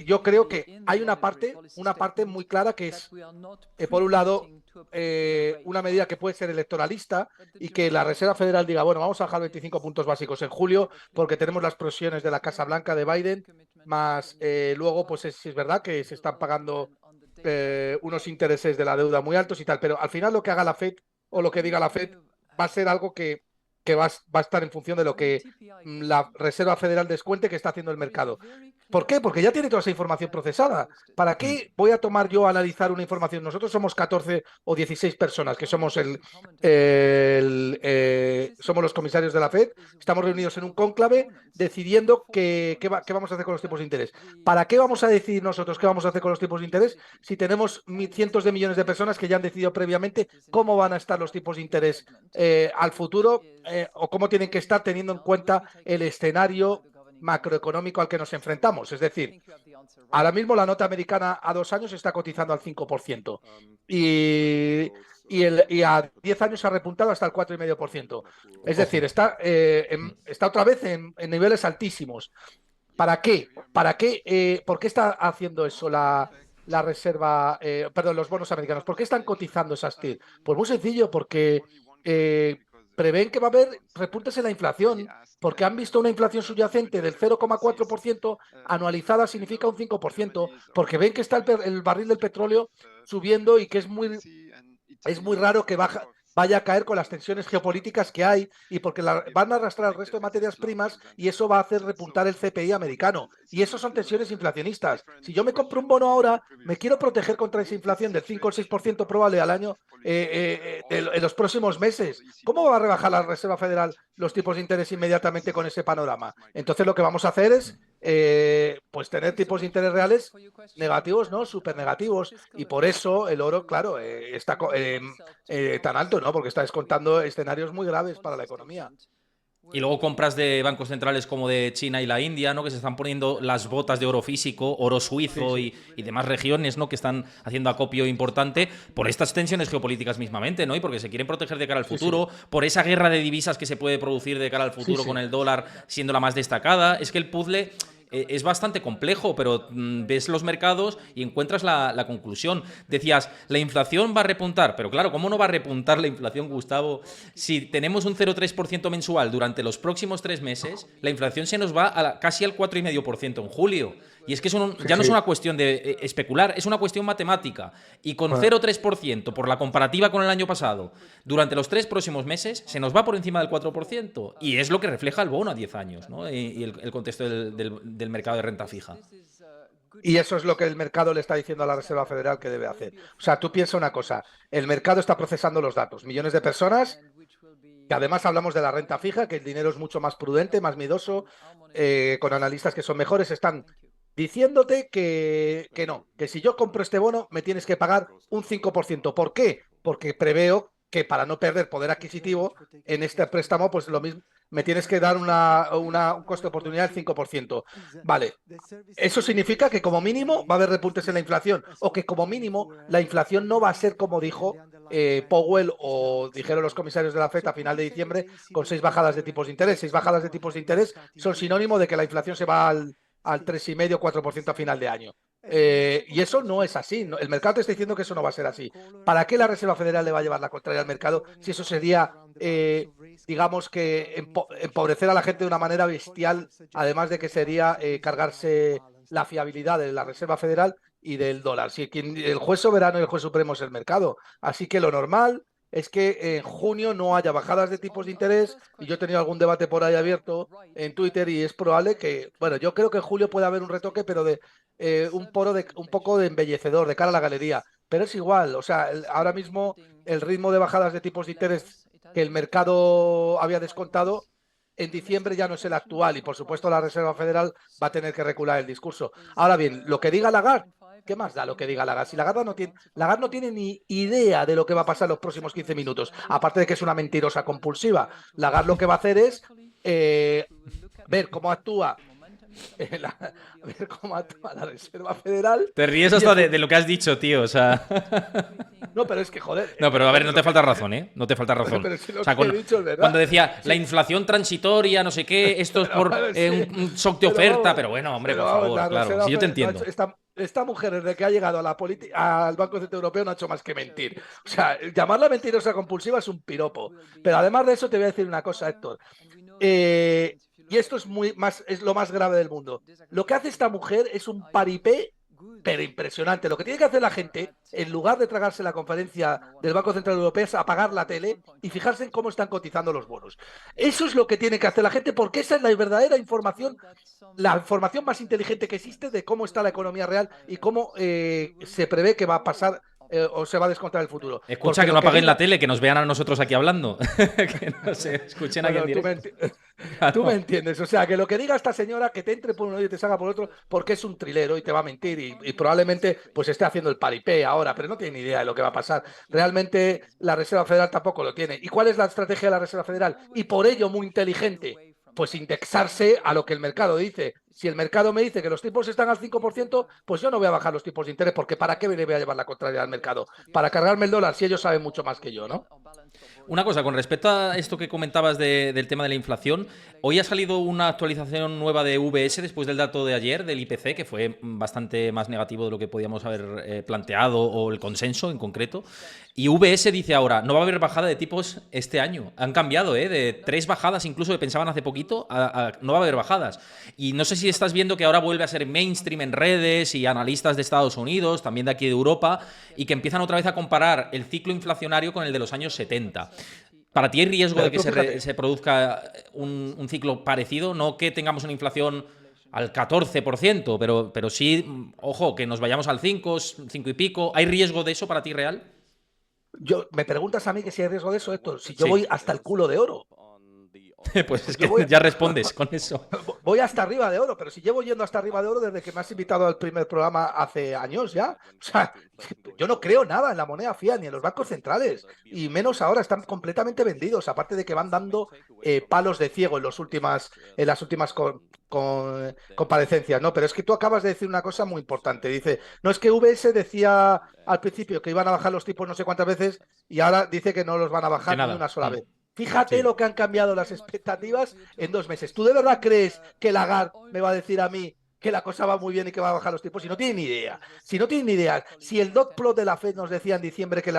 Yo creo que hay una parte muy clara que es, por un lado, una medida que puede ser electoralista y que la Reserva Federal diga, bueno, vamos a bajar 25 puntos básicos en julio porque tenemos las presiones de la Casa Blanca de Biden, más luego, pues es verdad que se están pagando unos intereses de la deuda muy altos y tal, pero al final lo que haga la Fed o lo que diga la Fed va a ser algo que va a estar en función de lo que la Reserva Federal descuente que está haciendo el mercado. ¿Por qué? Porque ya tiene toda esa información procesada. ¿Para qué voy a tomar yo a analizar una información? Nosotros somos 14 o 16 personas que somos somos los comisarios de la Fed. Estamos reunidos en un cónclave decidiendo qué vamos a hacer con los tipos de interés. ¿Para qué vamos a decidir nosotros qué vamos a hacer con los tipos de interés si tenemos cientos de millones de personas que ya han decidido previamente cómo van a estar los tipos de interés al futuro o cómo tienen que estar teniendo en cuenta el escenario macroeconómico al que nos enfrentamos? Es decir, ahora mismo la nota americana a 2 años está cotizando al 5% y a 10 años ha repuntado hasta el 4,5%. Es decir, está otra vez en niveles altísimos. ¿Para qué? ¿Por qué está haciendo eso la reserva, perdón, los bonos americanos? ¿Por qué están cotizando esas TIR? Pues muy sencillo, porque prevén que va a haber repuntes en la inflación, porque han visto una inflación subyacente del 0,4% anualizada, significa un 5%, porque ven que está el barril del petróleo subiendo y que es muy raro que vaya a caer con las tensiones geopolíticas que hay y porque van a arrastrar el resto de materias primas y eso va a hacer repuntar el CPI americano. Y eso son tensiones inflacionistas. Si yo me compro un bono ahora, me quiero proteger contra esa inflación del 5 o 6% probable al año en los próximos meses. ¿Cómo va a rebajar la Reserva Federal los tipos de interés inmediatamente con ese panorama? Entonces lo que vamos a hacer es pues tener tipos de interés reales negativos, ¿no? Súper negativos. Y por eso el oro, claro, está tan alto, ¿no? Porque está descontando escenarios muy graves para la economía. Y luego compras de bancos centrales como de China y la India, ¿no? Que se están poniendo las botas de oro físico, oro suizo Sí. y demás regiones, ¿no? Que están haciendo acopio importante por estas tensiones geopolíticas mismamente, ¿no? Y porque se quieren proteger de cara al futuro, por esa guerra de divisas que se puede producir de cara al futuro con el dólar siendo la más destacada. Es que el puzzle es bastante complejo, pero ves los mercados y encuentras la conclusión. Decías, la inflación va a repuntar, pero claro, ¿cómo no va a repuntar la inflación, Gustavo? Si tenemos un 0,3% mensual durante los próximos 3 meses, la inflación se nos va casi al 4,5% en julio. Y es que ya no es una cuestión de especular, es una cuestión matemática. Y con 0,3% por la comparativa con el año pasado, durante los 3 próximos meses, se nos va por encima del 4%. Y es lo que refleja el bono a 10 años, ¿no? Y el contexto del mercado de renta fija. Y eso es lo que el mercado le está diciendo a la Reserva Federal que debe hacer. O sea, tú piensa una cosa, el mercado está procesando los datos, millones de personas, que además hablamos de la renta fija, que el dinero es mucho más prudente, más miedoso, con analistas que son mejores, están diciéndote que no, que si yo compro este bono me tienes que pagar un 5%. ¿Por qué? Porque preveo que para no perder poder adquisitivo en este préstamo, pues lo mismo, me tienes que dar un coste de oportunidad del 5%. Vale, eso significa que como mínimo va a haber repuntes en la inflación o que como mínimo la inflación no va a ser como dijo Powell o dijeron los comisarios de la FED a final de diciembre con 6 bajadas de tipos de interés. 6 bajadas de tipos de interés son sinónimo de que la inflación se va al 3,5-4% a final de año. Y eso no es así. ¿No? El mercado te está diciendo que eso no va a ser así. ¿Para qué la Reserva Federal le va a llevar la contraria al mercado si eso sería, digamos que, empobrecer a la gente de una manera bestial, además de que sería cargarse la fiabilidad de la Reserva Federal y del dólar? Si el juez soberano y el juez supremo es el mercado. Así que lo normal es que en junio no haya bajadas de tipos de interés, y yo he tenido algún debate por ahí abierto en Twitter y es probable que, bueno, yo creo que en julio puede haber un retoque, pero de un poco de embellecedor de cara a la galería, pero es igual, o sea, ahora mismo el ritmo de bajadas de tipos de interés que el mercado había descontado en diciembre ya no es el actual y por supuesto la Reserva Federal va a tener que recular el discurso. Ahora bien, lo que diga Lagarde, ¿qué más da lo que diga Lagarde? Si Lagarde no tiene ni idea de lo que va a pasar en los próximos 15 minutos, aparte de que es una mentirosa compulsiva. Lagarde lo que va a hacer es ver cómo actúa la Reserva Federal. Te ríes hasta de lo que has dicho, tío, o sea... No, pero es que, joder... No, pero a ver, no te falta razón, ¿eh? No te falta razón. Pero si lo o sea, que he dicho es verdad. cuando decía la inflación transitoria, no sé qué, esto es por un shock de oferta, pero bueno, hombre, por favor, claro, si yo te entiendo. Esta mujer, desde que ha llegado al Banco Central Europeo, no ha hecho más que mentir. O sea, llamarla mentirosa compulsiva es un piropo. Pero además de eso, te voy a decir una cosa, Héctor. Y esto es lo más grave del mundo. Lo que hace esta mujer es un paripé pero impresionante. Lo que tiene que hacer la gente, en lugar de tragarse la conferencia del Banco Central Europeo, es apagar la tele y fijarse en cómo están cotizando los bonos. Eso es lo que tiene que hacer la gente, porque esa es la verdadera información, la información más inteligente que existe de cómo está la economía real y cómo se prevé que va a pasar o se va a descontar el futuro. Escucha, que no apaguen la tele, que nos vean a nosotros aquí hablando. Que no se escuchen aquí en directo. Tú me entiendes, o sea, que lo que diga esta señora, que te entre por un oído y te salga por otro, porque es un trilero y te va a mentir y probablemente pues esté haciendo el paripé ahora, pero no tiene ni idea de lo que va a pasar. Realmente la Reserva Federal tampoco lo tiene. ¿Y cuál es la estrategia de la Reserva Federal? Y por ello muy inteligente, pues indexarse a lo que el mercado dice. Si el mercado me dice que los tipos están al 5%, pues yo no voy a bajar los tipos de interés, porque ¿para qué me le voy a llevar la contraria al mercado? Para cargarme el dólar, si ellos saben mucho más que yo, ¿no? Una cosa, con respecto a esto que comentabas del tema de la inflación, hoy ha salido una actualización nueva de VS después del dato de ayer, del IPC, que fue bastante más negativo de lo que podíamos haber planteado, o el consenso en concreto. Y VS dice ahora, no va a haber bajada de tipos este año. Han cambiado, de 3 bajadas incluso que pensaban hace poquito, a no va a haber bajadas. Y no sé si estás viendo que ahora vuelve a ser mainstream en redes y analistas de Estados Unidos, también de aquí de Europa, y que empiezan otra vez a comparar el ciclo inflacionario con el de los años 70. ¿Para ti hay riesgo de que se produzca un ciclo parecido? No que tengamos una inflación al 14%, pero sí, ojo, que nos vayamos al 5, 5 y pico. ¿Hay riesgo de eso para ti real? Me preguntas a mí que si hay riesgo de eso, Héctor, si yo voy hasta el culo de oro. Pues es que ya respondes con eso. Voy hasta arriba de oro, pero si llevo yendo hasta arriba de oro desde que me has invitado al primer programa hace años ya. O sea, yo no creo nada en la moneda fiat ni en los bancos centrales, y menos ahora, están completamente vendidos, aparte de que van dando palos de ciego en las últimas comparecencias, ¿no? Pero es que tú acabas de decir una cosa muy importante. Dice, no, es que VS decía al principio que iban a bajar los tipos no sé cuántas veces y ahora dice que no los van a bajar ni una sola vez. Fíjate lo que han cambiado las expectativas en 2 meses. ¿Tú de verdad crees que Lagarde me va a decir a mí que la cosa va muy bien y que va a bajar los tipos? Si no tiene ni idea. Si no tiene ni idea. Si el dot plot de la Fed nos decía en diciembre que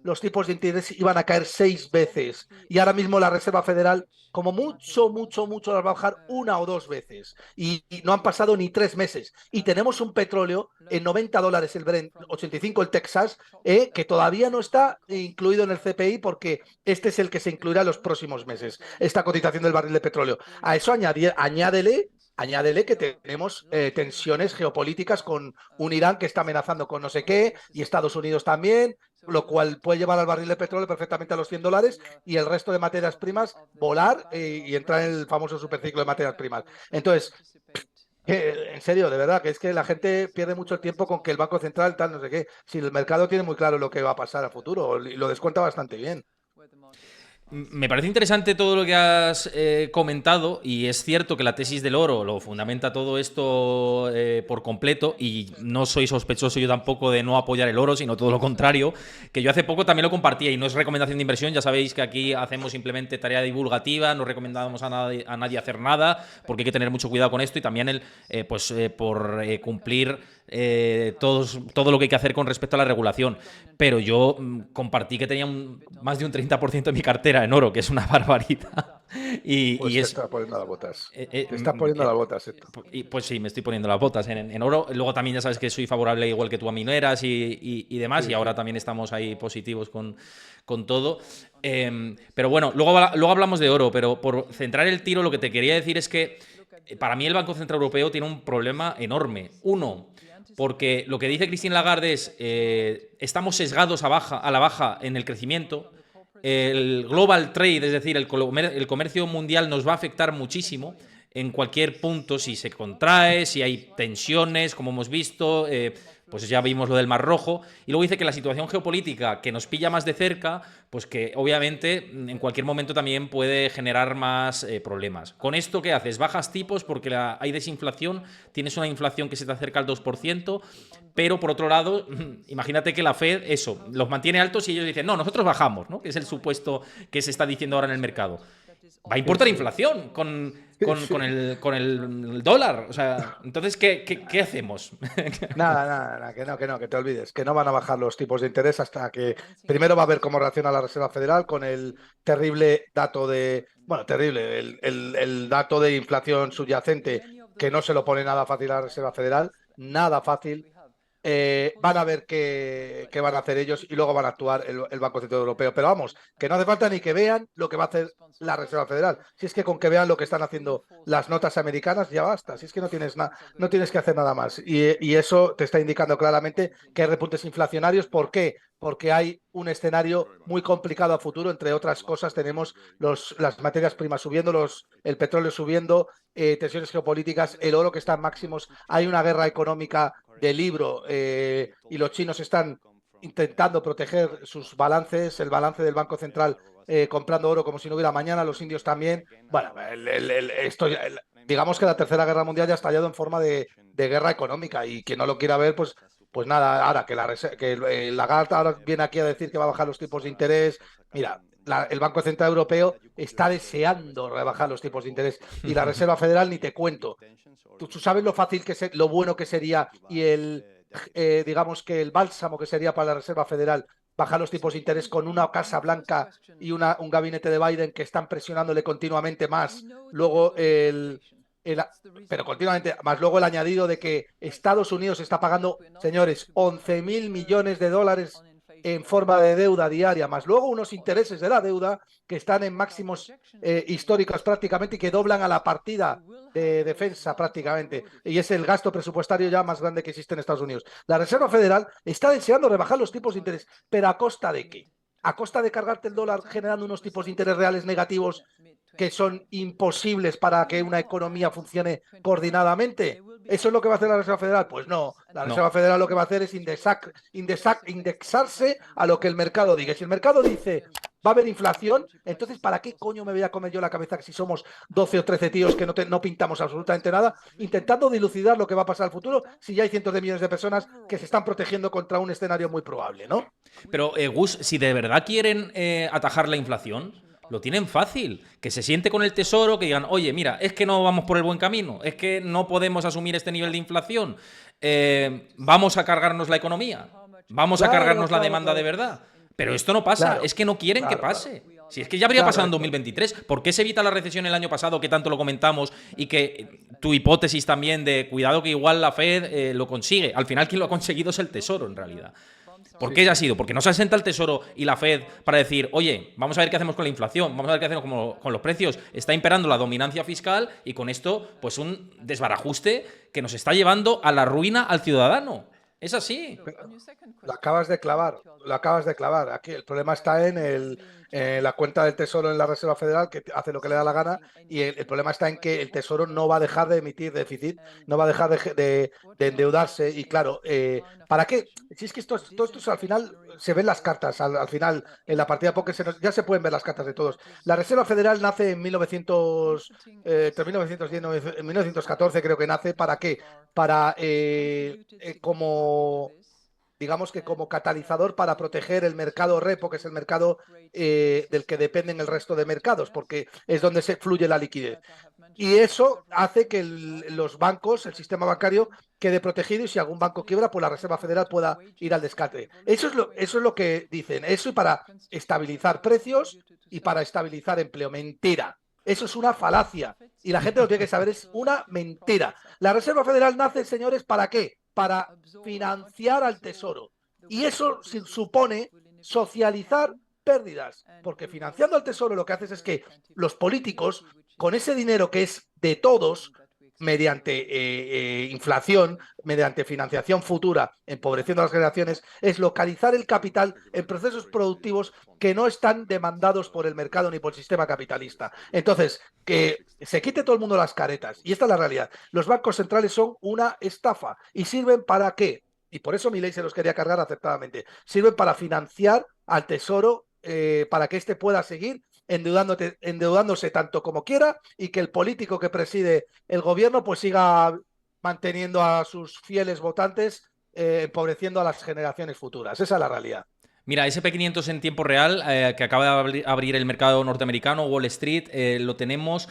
los tipos de interés iban a caer 6 veces y ahora mismo la Reserva Federal, como mucho, las va a bajar 1 o 2 veces. Y no han pasado ni 3 meses. Y tenemos un petróleo en $90 el Brent, 85 el Texas, que todavía no está incluido en el CPI, porque este es el que se incluirá en los próximos meses, esta cotización del barril de petróleo. A eso añádele que tenemos tensiones geopolíticas con un Irán que está amenazando con no sé qué, y Estados Unidos también, lo cual puede llevar al barril de petróleo perfectamente a los $100 y el resto de materias primas volar y entrar en el famoso superciclo de materias primas. Entonces, en serio, de verdad, que es que la gente pierde mucho el tiempo con que el Banco Central tal, no sé qué. Si el mercado tiene muy claro lo que va a pasar a futuro y lo descuenta bastante bien. Me parece interesante todo lo que has comentado, y es cierto que la tesis del oro lo fundamenta todo esto por completo, y no soy sospechoso yo tampoco de no apoyar el oro, sino todo lo contrario, que yo hace poco también lo compartía, y no es recomendación de inversión. Ya sabéis que aquí hacemos simplemente tarea divulgativa, no recomendamos a nadie hacer nada, porque hay que tener mucho cuidado con esto, y también por cumplir todo lo que hay que hacer con respecto a la regulación. Pero yo compartí que tenía más de un 30% de mi cartera en oro, que es una barbaridad. Pues te está poniendo las botas. Te estás poniendo las botas. Pues sí, me estoy poniendo las botas en oro. Luego también ya sabes que soy favorable, igual que tú, a mineras y demás, sí, y ahora también estamos ahí positivos con todo. Pero bueno, luego hablamos de oro, pero por centrar el tiro, lo que te quería decir es que para mí el Banco Central Europeo tiene un problema enorme. Uno, porque lo que dice Christine Lagarde es estamos sesgados a la baja en el crecimiento. El global trade, es decir, el comercio mundial, nos va a afectar muchísimo en cualquier punto, si se contrae, si hay tensiones, como hemos visto, pues ya vimos lo del Mar Rojo. Y luego dice que la situación geopolítica, que nos pilla más de cerca, pues que obviamente en cualquier momento también puede generar más problemas. ¿Con esto qué haces? Bajas tipos porque hay desinflación, tienes una inflación que se te acerca al 2%, pero por otro lado, imagínate que la Fed los mantiene altos y ellos dicen, no, nosotros bajamos, ¿no? Que es el supuesto que se está diciendo ahora en el mercado. Va a importar inflación con el dólar. O sea, entonces, ¿qué hacemos? Nada, que te olvides, que no van a bajar los tipos de interés hasta que primero va a ver cómo reacciona la Reserva Federal con el terrible dato el dato de inflación subyacente, que no se lo pone nada fácil a la Reserva Federal, nada fácil. van a ver qué van a hacer ellos y luego van a actuar el Banco Central Europeo. Pero vamos, que no hace falta ni que vean lo que va a hacer la Reserva Federal. Si es que con que vean lo que están haciendo las notas americanas ya basta. Si es que no tienes que hacer nada más. Y eso te está indicando claramente que hay repuntes inflacionarios. ¿Por qué? Porque hay un escenario muy complicado a futuro. Entre otras cosas, tenemos las materias primas subiendo, el petróleo subiendo, tensiones geopolíticas, el oro que está en máximos. Hay una guerra económica de libro y los chinos están intentando proteger sus balances, el balance del Banco Central comprando oro como si no hubiera mañana, los indios también. Bueno, digamos que la Tercera Guerra Mundial ya ha estallado en forma de guerra económica y quien no lo quiera ver, pues nada, ahora que Lagarde ahora viene aquí a decir que va a bajar los tipos de interés. Mira, el Banco Central Europeo está deseando rebajar los tipos de interés y la Reserva Federal ni te cuento. Tú sabes lo fácil lo bueno que sería y digamos que el bálsamo que sería para la Reserva Federal bajar los tipos de interés con una Casa Blanca y un gabinete de Biden que están presionándole continuamente más. Luego pero continuamente, más luego el añadido de que Estados Unidos está pagando, señores, 11.000 millones de dólares en forma de deuda diaria, más luego unos intereses de la deuda que están en máximos históricos prácticamente y que doblan a la partida de defensa prácticamente. Y es el gasto presupuestario ya más grande que existe en Estados Unidos. La Reserva Federal está deseando rebajar los tipos de interés, pero ¿a costa de qué? ¿A costa de cargarte el dólar generando unos tipos de interés reales negativos que son imposibles para que una economía funcione coordinadamente? ¿Eso es lo que va a hacer la Reserva Federal? Pues no. La Reserva Federal lo que va a hacer es indexarse a lo que el mercado diga. Si el mercado dice va a haber inflación, entonces ¿para qué coño me voy a comer yo la cabeza que si somos 12 o 13 tíos que no pintamos absolutamente nada, intentando dilucidar lo que va a pasar al futuro si ya hay cientos de millones de personas que se están protegiendo contra un escenario muy probable, ¿no? Pero, Gus, si de verdad quieren atajar la inflación, lo tienen fácil. Que se siente con el Tesoro, que digan, oye, mira, es que no vamos por el buen camino, es que no podemos asumir este nivel de inflación, vamos a cargarnos la economía, vamos a cargarnos la demanda de verdad. Pero esto no pasa, es que no quieren que pase. Si es que ya habría pasado en 2023, ¿por qué se evita la recesión el año pasado, que tanto lo comentamos, y que tu hipótesis también de cuidado que igual la Fed lo consigue? Al final quien lo ha conseguido es el Tesoro, en realidad. ¿Por qué ha sido? Porque no se asenta el Tesoro y la Fed para decir, oye, vamos a ver qué hacemos con la inflación, vamos a ver qué hacemos con los precios. Está imperando la dominancia fiscal y con esto, pues un desbarajuste que nos está llevando a la ruina al ciudadano. Es así. Lo acabas de clavar, lo acabas de clavar. Aquí el problema está en la cuenta del Tesoro en la Reserva Federal, que hace lo que le da la gana, y el problema está en que el Tesoro no va a dejar de emitir déficit, no va a dejar de endeudarse. Y claro, ¿para qué? Si es que todo esto al final se ven las cartas, al final en la partida póker ya se pueden ver las cartas de todos. La Reserva Federal nace en entre 1910 y 1914, creo que nace. ¿Para qué? Para digamos que como catalizador para proteger el mercado repo, que es el mercado del que dependen el resto de mercados, porque es donde se fluye la liquidez. Y eso hace que los bancos, el sistema bancario, quede protegido y si algún banco quiebra, pues la Reserva Federal pueda ir al descarte. Eso es lo que dicen. Eso y para estabilizar precios y para estabilizar empleo. Mentira. Eso es una falacia. Y la gente lo tiene que saber, es una mentira. La Reserva Federal nace, señores, ¿para qué? Para financiar al Tesoro. Y eso supone socializar pérdidas, porque financiando al Tesoro lo que haces es que los políticos, con ese dinero que es de todos, mediante inflación, mediante financiación futura, empobreciendo a las generaciones, es localizar el capital en procesos productivos que no están demandados por el mercado ni por el sistema capitalista. Entonces, que se quite todo el mundo las caretas. Y esta es la realidad. Los bancos centrales son una estafa. ¿Y sirven para qué? Y por eso Milei se los quería cargar aceptadamente. Sirven para financiar al Tesoro para que éste pueda seguir endeudándose tanto como quiera y que el político que preside el gobierno pues siga manteniendo a sus fieles votantes empobreciendo a las generaciones futuras. Esa es la realidad. Mira, SP500 en tiempo real, que acaba de abrir el mercado norteamericano, Wall Street, lo tenemos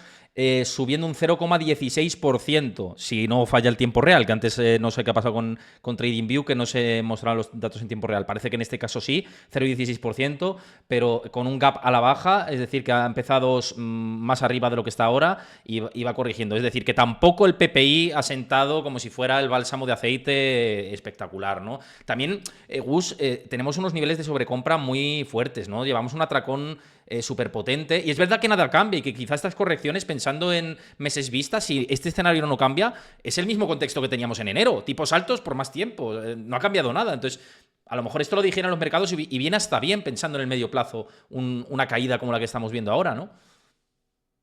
subiendo un 0,16%, si no falla el tiempo real, que antes no sé qué ha pasado con TradingView, que no se mostraron los datos en tiempo real. Parece que en este caso sí, 0,16%, pero con un gap a la baja, es decir, que ha empezado más arriba de lo que está ahora y va corrigiendo. Es decir, que tampoco el PPI ha sentado como si fuera el bálsamo de aceite espectacular, ¿no? También, Gus, tenemos unos niveles de sobrecompra muy fuertes, ¿no? Llevamos un atracón súper potente. Y es verdad que nada cambia y que quizá estas correcciones, pensando en meses vistas, si este escenario no cambia, es el mismo contexto que teníamos en enero. Tipos altos por más tiempo. No ha cambiado nada. Entonces, a lo mejor esto lo dijeron los mercados y viene hasta bien pensando en el medio plazo una caída como la que estamos viendo ahora, ¿no?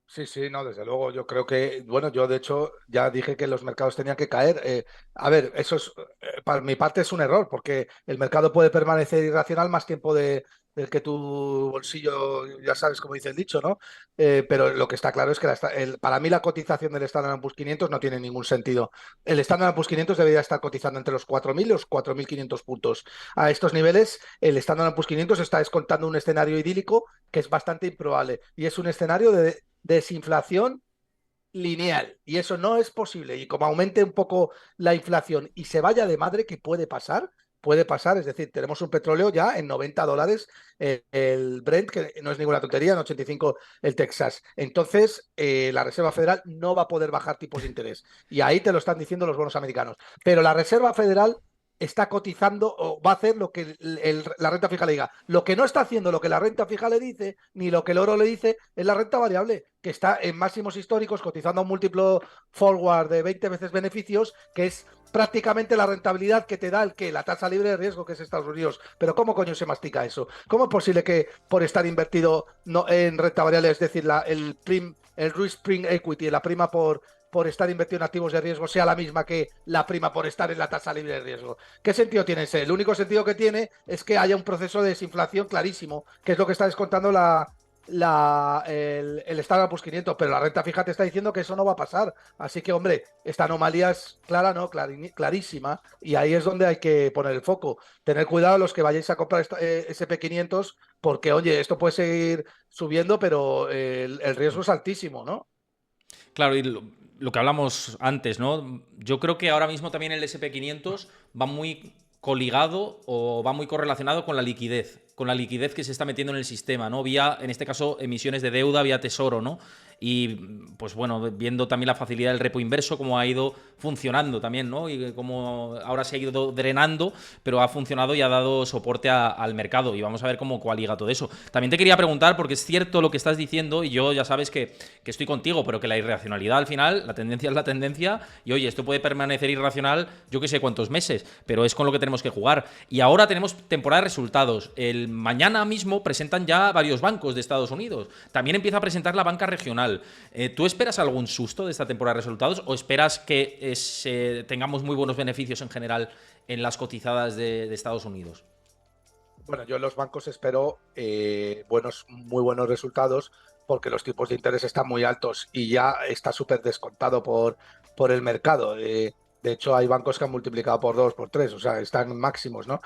Sí, sí, no, desde luego. Yo creo que, bueno, yo de hecho ya dije que los mercados tenían que caer. A ver, eso es, para mi parte es un error, porque el mercado puede permanecer irracional más tiempo del que tu bolsillo, ya sabes cómo dice el dicho, ¿no? Pero lo que está claro es que para mí la cotización del Standard Poor's 500 no tiene ningún sentido. El Standard Poor's 500 debería estar cotizando entre los 4.000 y los 4.500 puntos. A estos niveles, el Standard Poor's 500 está descontando un escenario idílico que es bastante improbable y es un escenario de desinflación lineal y eso no es posible y como aumente un poco la inflación y se vaya de madre, que puede pasar, es decir, tenemos un petróleo ya en $90 el Brent, que no es ninguna tontería, en 85 el Texas. Entonces, la Reserva Federal no va a poder bajar tipos de interés y ahí te lo están diciendo los bonos americanos. Pero la Reserva Federal está cotizando o va a hacer lo que la renta fija le diga. Lo que no está haciendo lo que la renta fija le dice, ni lo que el oro le dice, es la renta variable, que está en máximos históricos, cotizando a un múltiplo forward de 20 veces beneficios, que es prácticamente la rentabilidad que te da la tasa libre de riesgo, que es Estados Unidos. Pero ¿cómo coño se mastica eso? ¿Cómo es posible que por estar invertido en renta variable, es decir, el risk prime equity, la prima por estar invertido en activos de riesgo, sea la misma que la prima por estar en la tasa libre de riesgo? ¿Qué sentido tiene ese? El único sentido que tiene es que haya un proceso de desinflación clarísimo, que es lo que está descontando el Standard Poor's 500, pero la renta fija te está diciendo que eso no va a pasar. Así que, hombre, esta anomalía es clara, ¿no? Clarísima, y ahí es donde hay que poner el foco. Tener cuidado los que vayáis a comprar SP500, porque, oye, esto puede seguir subiendo, pero el riesgo es altísimo, ¿no? Claro, y lo que hablamos antes, ¿no? Yo creo que ahora mismo también el SP500 va muy coligado o va muy correlacionado con la liquidez que se está metiendo en el sistema, ¿no? Vía, en este caso, emisiones de deuda vía tesoro, ¿no? Y, pues bueno, viendo también la facilidad del repo inverso, cómo ha ido funcionando también, ¿no? Y cómo ahora se ha ido drenando, pero ha funcionado y ha dado soporte al mercado. Y vamos a ver cómo coaliga todo eso. También te quería preguntar, porque es cierto lo que estás diciendo, y yo ya sabes que estoy contigo, pero que la irracionalidad al final, la tendencia es la tendencia, y oye, esto puede permanecer irracional yo que sé cuántos meses, pero es con lo que tenemos que jugar. Y ahora tenemos temporada de resultados. El mañana mismo presentan ya varios bancos de Estados Unidos. También empieza a presentar la banca regional. ¿Tú esperas algún susto de esta temporada de resultados o esperas que tengamos muy buenos beneficios en general en las cotizadas de Estados Unidos? Bueno, yo en los bancos espero muy buenos resultados, porque los tipos de interés están muy altos y ya está súper descontado por el mercado. De hecho, hay bancos que han multiplicado por 2, por 3, o sea, están máximos, ¿no?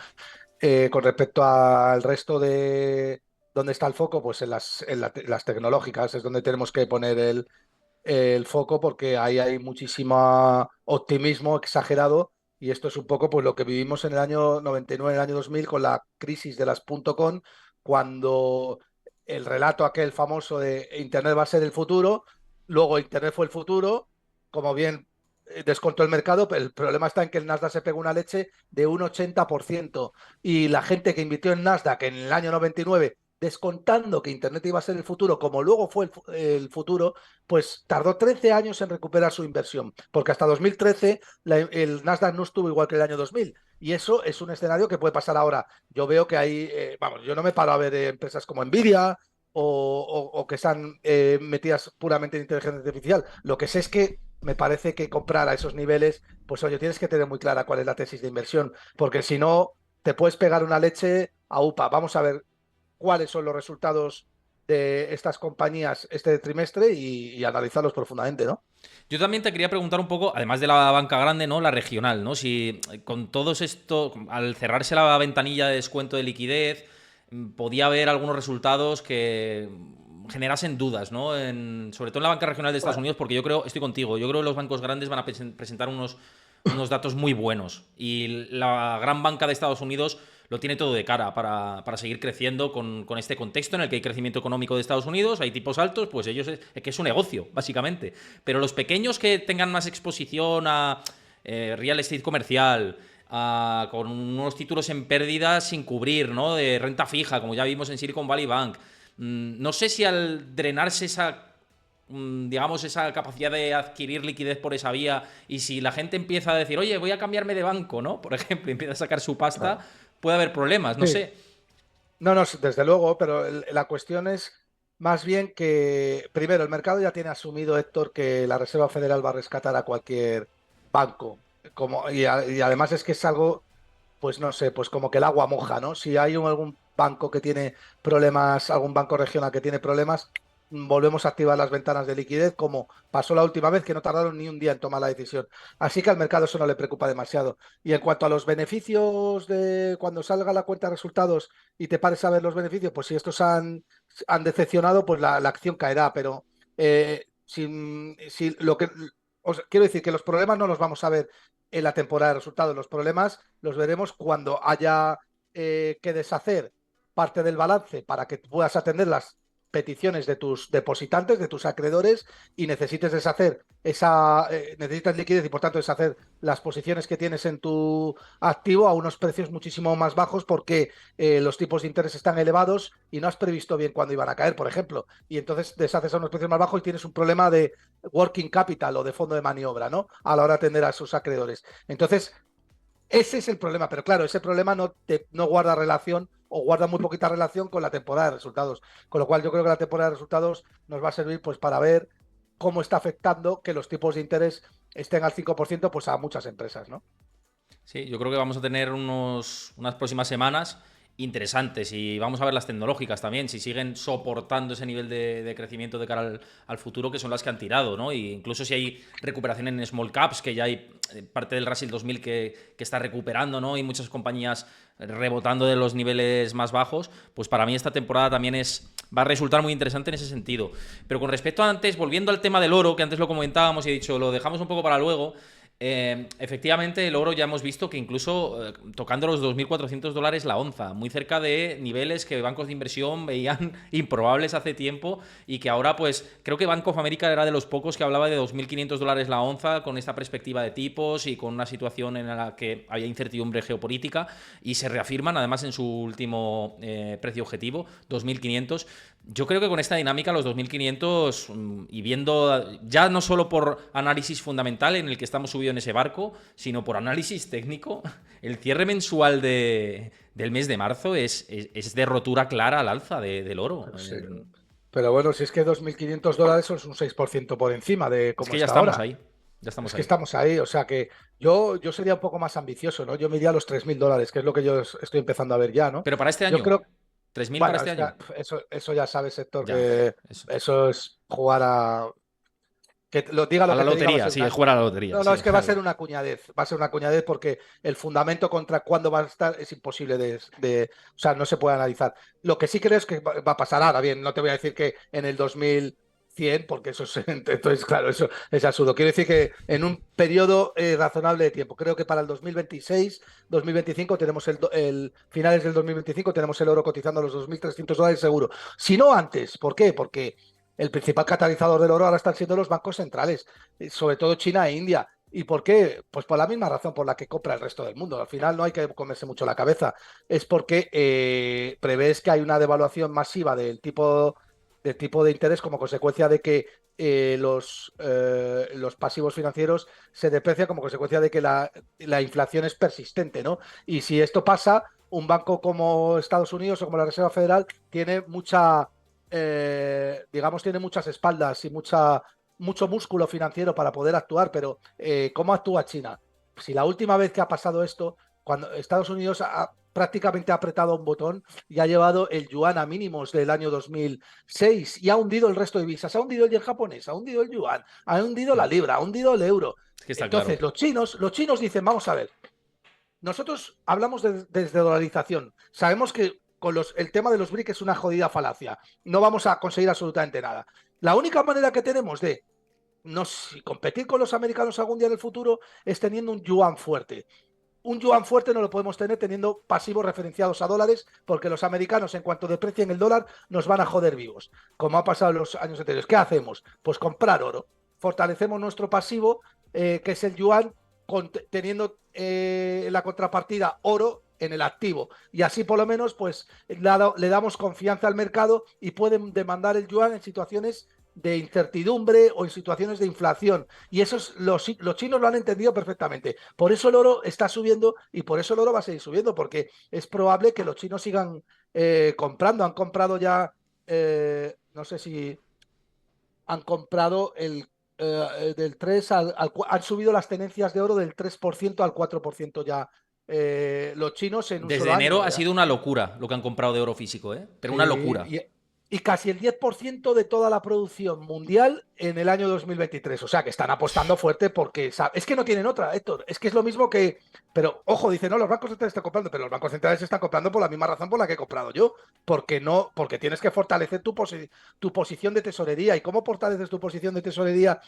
Con respecto al resto de dónde está el foco, pues en las tecnológicas es donde tenemos que poner el foco, porque ahí hay muchísimo optimismo exagerado, y esto es un poco pues lo que vivimos en el año 99, en el año 2000, con la crisis de las .com, cuando el relato aquel famoso de Internet va a ser el futuro, luego Internet fue el futuro, como bien descontó el mercado, pero el problema está en que el Nasdaq se pegó una leche de un 80%, y la gente que invirtió en Nasdaq en el año 99, descontando que Internet iba a ser el futuro, como luego fue el futuro, pues tardó 13 años en recuperar su inversión, porque hasta 2013 el Nasdaq no estuvo igual que el año 2000. Y eso es un escenario que puede pasar ahora. Yo veo que hay, vamos, yo no me paro a ver empresas como Nvidia o que están metidas puramente en inteligencia artificial. Lo que sé es que me parece que comprar a esos niveles, pues oye, tienes que tener muy clara cuál es la tesis de inversión, porque si no, te puedes pegar una leche a UPA. Vamos a ver cuáles son los resultados de estas compañías este trimestre y analizarlos profundamente, ¿no? Yo también te quería preguntar un poco, además de la banca grande, ¿no? La regional, ¿no? Si con todos esto, al cerrarse la ventanilla de descuento de liquidez, podía haber algunos resultados que, generasen dudas, ¿no? Sobre todo en la banca regional de Estados Unidos, porque yo creo, estoy contigo, yo creo que los bancos grandes van a presentar unos datos muy buenos. Y la gran banca de Estados Unidos lo tiene todo de cara para seguir creciendo con este contexto en el que hay crecimiento económico de Estados Unidos, hay tipos altos, pues ellos es que es un negocio, básicamente. Pero los pequeños que tengan más exposición a real estate comercial, con unos títulos en pérdida sin cubrir, ¿no? De renta fija, como ya vimos en Silicon Valley Bank. No sé si al drenarse digamos, esa capacidad de adquirir liquidez por esa vía, y si la gente empieza a decir, oye, voy a cambiarme de banco, ¿no? Por ejemplo, empieza a sacar su pasta, puede haber problemas, no Sí. sé. No, no, desde luego, pero la cuestión es más bien que, primero, el mercado ya tiene asumido, Héctor, que la Reserva Federal va a rescatar a cualquier banco. Y además es que es algo, pues no sé, pues como que el agua moja, ¿no? Si hay algún banco que tiene problemas, algún banco regional que tiene problemas, volvemos a activar las ventanas de liquidez, como pasó la última vez, que no tardaron ni un día en tomar la decisión. Así que al mercado eso no le preocupa demasiado. Y en cuanto a los beneficios de cuando salga la cuenta de resultados y te pares a ver los beneficios, pues si estos han decepcionado, pues la acción caerá. Pero si lo que quiero decir que los problemas no los vamos a ver en la temporada de resultados. Los problemas los veremos cuando haya que deshacer parte del balance para que puedas atender las peticiones de tus depositantes, de tus acreedores, y necesites deshacer necesitas liquidez y por tanto deshacer las posiciones que tienes en tu activo a unos precios muchísimo más bajos porque los tipos de interés están elevados y no has previsto bien cuándo iban a caer, por ejemplo, y entonces deshaces a unos precios más bajos y tienes un problema de working capital o de fondo de maniobra, ¿no? A la hora de atender a sus acreedores. Entonces, ese es el problema, pero claro, ese problema no guarda relación o guarda muy poquita relación con la temporada de resultados. Con lo cual yo creo que la temporada de resultados nos va a servir pues para ver cómo está afectando que los tipos de interés estén al 5% pues a muchas empresas, ¿no? Sí, yo creo que vamos a tener unas próximas semanas interesantes, y vamos a ver las tecnológicas también, si siguen soportando ese nivel de crecimiento de cara al futuro, que son las que han tirado, ¿no? Y incluso si hay recuperación en small caps, que ya hay parte del Russell 2000 que está recuperando, ¿no? Y muchas compañías rebotando de los niveles más bajos, pues para mí esta temporada también va a resultar muy interesante en ese sentido. Pero con respecto a antes, volviendo al tema del oro, que antes lo comentábamos y he dicho, lo dejamos un poco para luego. Efectivamente, el oro ya hemos visto que incluso tocando los $2.400 la onza, muy cerca de niveles que bancos de inversión veían improbables hace tiempo, y que ahora pues creo que Bank of America era de los pocos que hablaba de $2.500 la onza con esta perspectiva de tipos y con una situación en la que había incertidumbre geopolítica, y se reafirman además en su último precio objetivo, 2.500. Yo creo que con esta dinámica, los 2.500, y viendo ya no solo por análisis fundamental en el que estamos subidos en ese barco, sino por análisis técnico, el cierre mensual del mes de marzo es de rotura clara al alza del oro. Sí. Pero bueno, si es que $2.500 son un 6% por encima de Es cómo que ya está estamos ahora. ahí. Ya estamos Es que ahí. estamos ahí, o sea que yo sería un poco más ambicioso, ¿no? Yo me iría a los $3.000, que es lo que yo estoy empezando a ver ya, ¿no? Pero para este Yo año, creo, 3.000 para bueno, este año. eso ya sabes, sector, Ya, que eso. eso es jugar a... Que diga A lo la que te diga, va a lotería, ser sí, una... es jugar a la lotería, No, no, sí. es que va a ser una cuñadez, va a ser una cuñadez porque el fundamento contra cuándo va a estar es imposible o sea, no se puede analizar. Lo que sí creo es que va a pasar ahora, bien, no te voy a decir que en el 2100, porque eso es, entonces, claro, eso es absurdo. Quiero decir que en un periodo razonable de tiempo, creo que para el 2026, 2025 tenemos finales del 2025 tenemos el oro cotizando a los $2.300 seguro. Si no antes, ¿por qué? Porque el principal catalizador del oro ahora están siendo los bancos centrales, sobre todo China e India. ¿Y por qué? Pues por la misma razón por la que compra el resto del mundo. Al final no hay que comerse mucho la cabeza. Es porque prevés que hay una devaluación masiva del tipo de interés como consecuencia de que los pasivos financieros se deprecian como consecuencia de que la inflación es persistente, ¿no? Y si esto pasa, un banco como Estados Unidos o como la Reserva Federal tiene digamos, tiene muchas espaldas y mucho músculo financiero para poder actuar, pero ¿cómo actúa China? Si la última vez que ha pasado esto, cuando Estados Unidos prácticamente ha apretado un botón y ha llevado el yuan a mínimos del año 2006 y ha hundido el resto de divisas, ha hundido el yen japonés, ha hundido el yuan, ha hundido la libra, ha hundido el euro. Es que está claro. Entonces, los chinos dicen, vamos a ver, nosotros hablamos de desdolarización. Sabemos que el tema de los BRIC es una jodida falacia. No vamos a conseguir absolutamente nada. La única manera que tenemos de si competir con los americanos algún día en el futuro es teniendo un yuan fuerte. Un yuan fuerte no lo podemos tener teniendo pasivos referenciados a dólares, porque los americanos, en cuanto deprecien el dólar, nos van a joder vivos, como ha pasado en los años anteriores. ¿Qué hacemos? Pues comprar oro. Fortalecemos nuestro pasivo, que es el yuan, teniendo la contrapartida oro en el activo. Y así, por lo menos, pues le damos confianza al mercado y pueden demandar el yuan en situaciones de incertidumbre o en situaciones de inflación. Y eso los chinos lo han entendido perfectamente. Por eso el oro está subiendo y por eso el oro va a seguir subiendo, porque es probable que los chinos sigan comprando. Han comprado ya, no sé si han comprado del 3 han subido las tenencias de oro del 3% al 4% ya. Los chinos en un Desde solo año. enero ha sido una locura lo que han comprado de oro físico, ¿eh? Pero una locura. Y casi el 10% de toda la producción mundial en el año 2023. O sea, que están apostando fuerte porque es que no tienen otra, Héctor. Es que es lo mismo que... Pero, ojo, dicen, no, los bancos centrales están comprando, pero los bancos centrales están comprando por la misma razón por la que he comprado yo. Porque tienes que fortalecer tu posición de tesorería. ¿Y cómo fortaleces tu posición de tesorería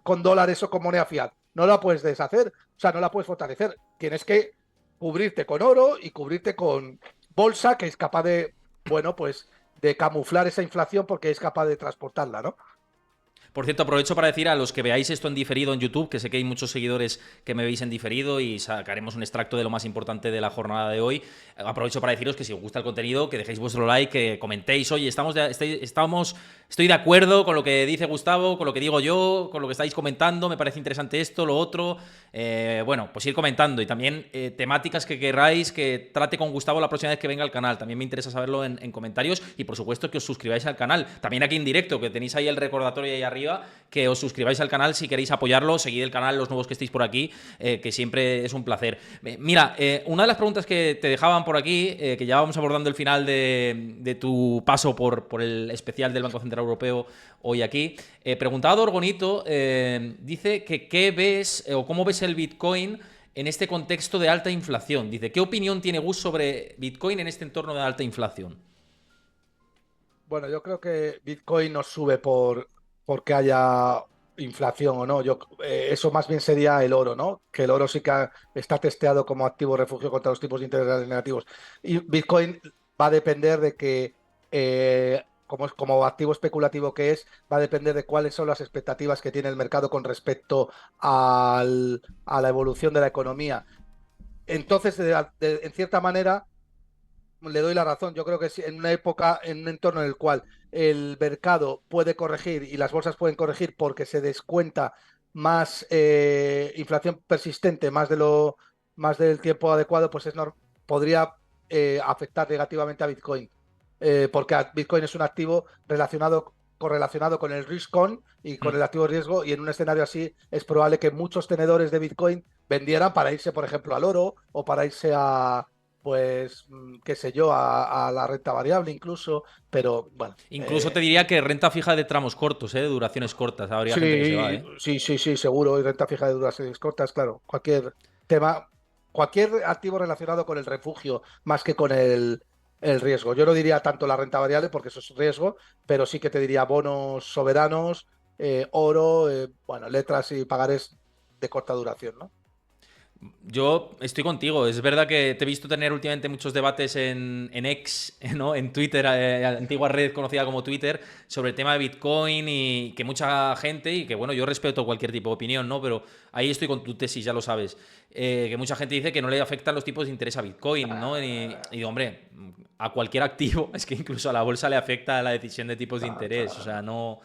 con dólares o con moneda fiat? No la puedes deshacer, o sea, no la puedes fortalecer. Tienes que cubrirte con oro y cubrirte con bolsa, que es capaz de, bueno, pues de camuflar esa inflación porque es capaz de transportarla, ¿no? Por cierto, aprovecho para decir a los que veáis esto en diferido en YouTube, que sé que hay muchos seguidores que me veis en diferido y sacaremos un extracto de lo más importante de la jornada de hoy. Aprovecho para deciros que si os gusta el contenido, que dejéis vuestro like, que comentéis, oye, estoy de acuerdo con lo que dice Gustavo, con lo que digo yo, con lo que estáis comentando, me parece interesante esto, lo otro. Bueno, pues ir comentando y también temáticas que queráis que trate con Gustavo la próxima vez que venga al canal. También me interesa saberlo en comentarios y por supuesto que os suscribáis al canal. También aquí en directo, que tenéis ahí el recordatorio ahí arriba, que os suscribáis al canal si queréis apoyarlo, seguid el canal, los nuevos que estéis por aquí, que siempre es un placer. Mira, una de las preguntas que te dejaban por aquí, que ya vamos abordando el final de tu paso por el especial del Banco Central Europeo hoy aquí, preguntaba Dorgonito, dice que qué ves o cómo ves el Bitcoin en este contexto de alta inflación. Dice, ¿qué opinión tiene Gus sobre Bitcoin en este entorno de alta inflación? Bueno, yo creo que Bitcoin no sube porque haya inflación o no. Eso más bien sería el oro, ¿no? Que el oro sí que está testeado como activo refugio contra los tipos de interés negativos. Y Bitcoin va a depender de que, como activo especulativo que es, va a depender de cuáles son las expectativas que tiene el mercado con respecto a la evolución de la economía. Entonces, en cierta manera le doy la razón. Yo creo que en una época, en un entorno en el cual el mercado puede corregir y las bolsas pueden corregir porque se descuenta más inflación persistente, más del tiempo adecuado, pues podría afectar negativamente a Bitcoin. Porque Bitcoin es un activo correlacionado con el risk on y con el activo riesgo, y en un escenario así es probable que muchos tenedores de Bitcoin vendieran para irse, por ejemplo, al oro o para irse pues, qué sé yo, a la renta variable incluso, pero bueno. Incluso te diría que renta fija de tramos cortos, de duraciones cortas. Habría gente que se va, Sí, seguro. Y renta fija de duraciones cortas, claro. Cualquier tema, cualquier activo relacionado con el refugio, más que con el riesgo. Yo no diría tanto la renta variable porque eso es riesgo, pero sí que te diría bonos soberanos, oro, bueno, letras y pagarés de corta duración, ¿no? Yo estoy contigo. Es verdad que te he visto tener últimamente muchos debates en X, ¿no? En Twitter, antigua red conocida como Twitter, sobre el tema de Bitcoin y que mucha gente, y que bueno, yo respeto cualquier tipo de opinión, ¿no? Pero ahí estoy con tu tesis, ya lo sabes. Que mucha gente dice que no le afectan los tipos de interés a Bitcoin, ¿no? Y hombre, a cualquier activo, es que incluso a la bolsa le afecta la decisión de tipos de interés. O sea, no...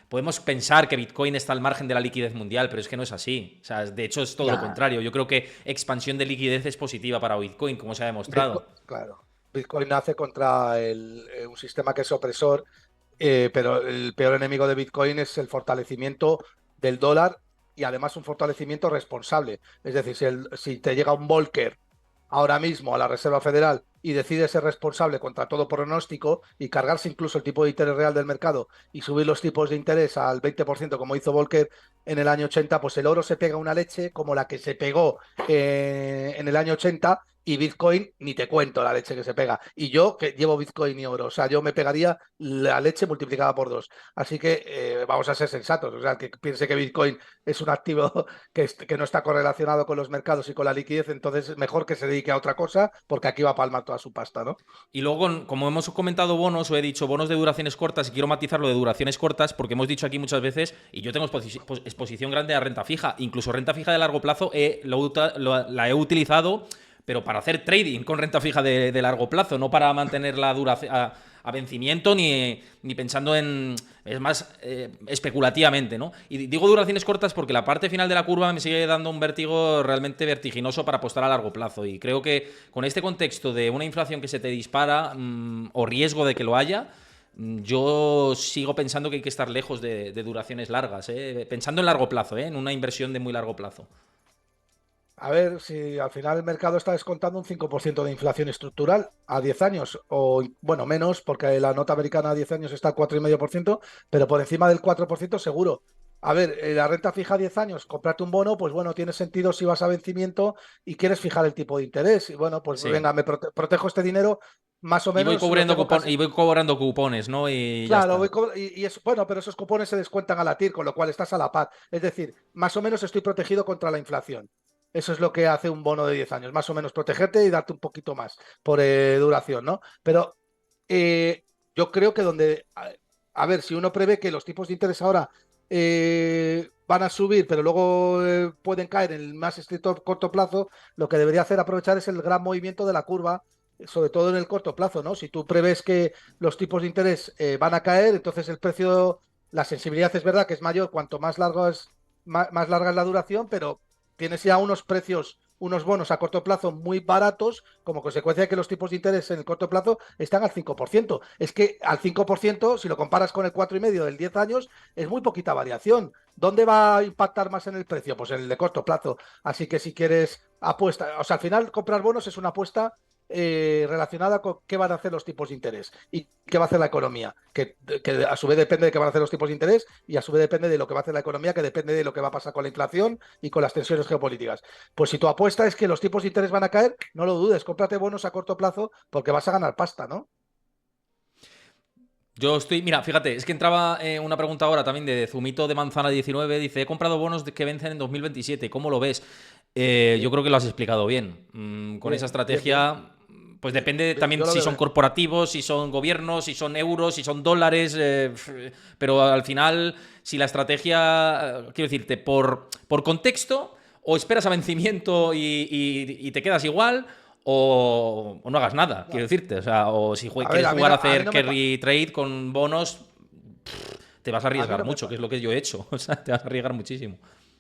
podemos pensar que Bitcoin está al margen de la liquidez mundial, pero es que no es así. O sea, de hecho es todo lo contrario. Yo creo que expansión de liquidez es positiva para Bitcoin, como se ha demostrado. Claro. Bitcoin nace contra un sistema que es opresor, pero el peor enemigo de Bitcoin es el fortalecimiento del dólar y además un fortalecimiento responsable. Es decir, si te llega un Volcker ahora mismo a la Reserva Federal y decide ser responsable contra todo pronóstico y cargarse incluso el tipo de interés real del mercado y subir los tipos de interés al 20% como hizo Volcker en el año 80, pues el oro se pega una leche como la que se pegó en el año 80, Y Bitcoin, ni te cuento la leche que se pega. Y yo, que llevo Bitcoin y oro, o sea, yo me pegaría la leche multiplicada por 2. Así que vamos a ser sensatos. O sea, que piense que Bitcoin es un activo que no está correlacionado con los mercados y con la liquidez, entonces mejor que se dedique a otra cosa, porque aquí va a palmar toda su pasta, ¿no? Y luego, como hemos comentado bonos, o he dicho bonos de duraciones cortas, y quiero matizarlo de duraciones cortas, porque hemos dicho aquí muchas veces, y yo tengo exposición grande a renta fija, incluso renta fija de largo plazo, la he utilizado, pero para hacer trading con renta fija de largo plazo, no para mantener la duración a vencimiento ni pensando en. Es más especulativamente, ¿no? Y digo duraciones cortas porque la parte final de la curva me sigue dando un vértigo realmente vertiginoso para apostar a largo plazo. Y creo que con este contexto de una inflación que se te dispara o riesgo de que lo haya, yo sigo pensando que hay que estar lejos de duraciones largas, pensando en largo plazo, en una inversión de muy largo plazo. A ver si al final el mercado está descontando un 5% de inflación estructural a 10 años, o bueno, menos, porque la nota americana a 10 años está al 4,5%, pero por encima del 4% seguro. A ver, la renta fija a 10 años, comprarte un bono, pues bueno, tiene sentido si vas a vencimiento y quieres fijar el tipo de interés. Y bueno, pues Sí. venga, protejo este dinero, más o Y voy menos lo cubriendo tengo casi. y voy cobrando cupones, ¿no? Y ya Claro, está. y es, bueno, pero esos cupones se descuentan a la TIR, con lo cual estás a la par. Es decir, más o menos estoy protegido contra la inflación. Eso es lo que hace un bono de 10 años, más o menos protegerte y darte un poquito más por duración, ¿no? Pero yo creo que a ver, si uno prevé que los tipos de interés ahora van a subir, pero luego pueden caer en el más estricto corto plazo, lo que debería hacer aprovechar es el gran movimiento de la curva, sobre todo en el corto plazo, ¿no? Si tú prevés que los tipos de interés van a caer, entonces el precio, la sensibilidad es verdad que es mayor cuanto más largo es, más larga es la duración, pero tienes ya unos precios, unos bonos a corto plazo muy baratos, como consecuencia de que los tipos de interés en el corto plazo están al 5%. Es que al 5%, si lo comparas con el 4,5% del 10 años, es muy poquita variación. ¿Dónde va a impactar más en el precio? Pues en el de corto plazo. Así que si quieres apuesta, o sea, al final comprar bonos es una apuesta relacionada con qué van a hacer los tipos de interés y qué va a hacer la economía, que a su vez depende de qué van a hacer los tipos de interés y a su vez depende de lo que va a hacer la economía, que depende de lo que va a pasar con la inflación y con las tensiones geopolíticas. Pues si tu apuesta es que los tipos de interés van a caer, no lo dudes, cómprate bonos a corto plazo porque vas a ganar pasta, ¿no? Yo estoy, mira, fíjate, es que entraba una pregunta ahora también de Zumito de Manzana 19, dice, he comprado bonos que vencen en 2027, ¿cómo lo ves? Yo Bien, creo que lo has explicado bien. Con esa bien, bien, bien, estrategia, pues depende bien, también yo lo si veo son bien. corporativos, si son gobiernos, si son euros, si son dólares, pero al final, si la estrategia, quiero decirte, por contexto, o esperas a vencimiento y te quedas igual, o no hagas nada, quiero No. decirte. O sea, o si A ver, quieres jugar a a mí hacer no me, carry trade con bonos, te vas a a mí arriesgar no me, mucho, que es lo que yo he hecho. O sea, te vas a arriesgar muchísimo.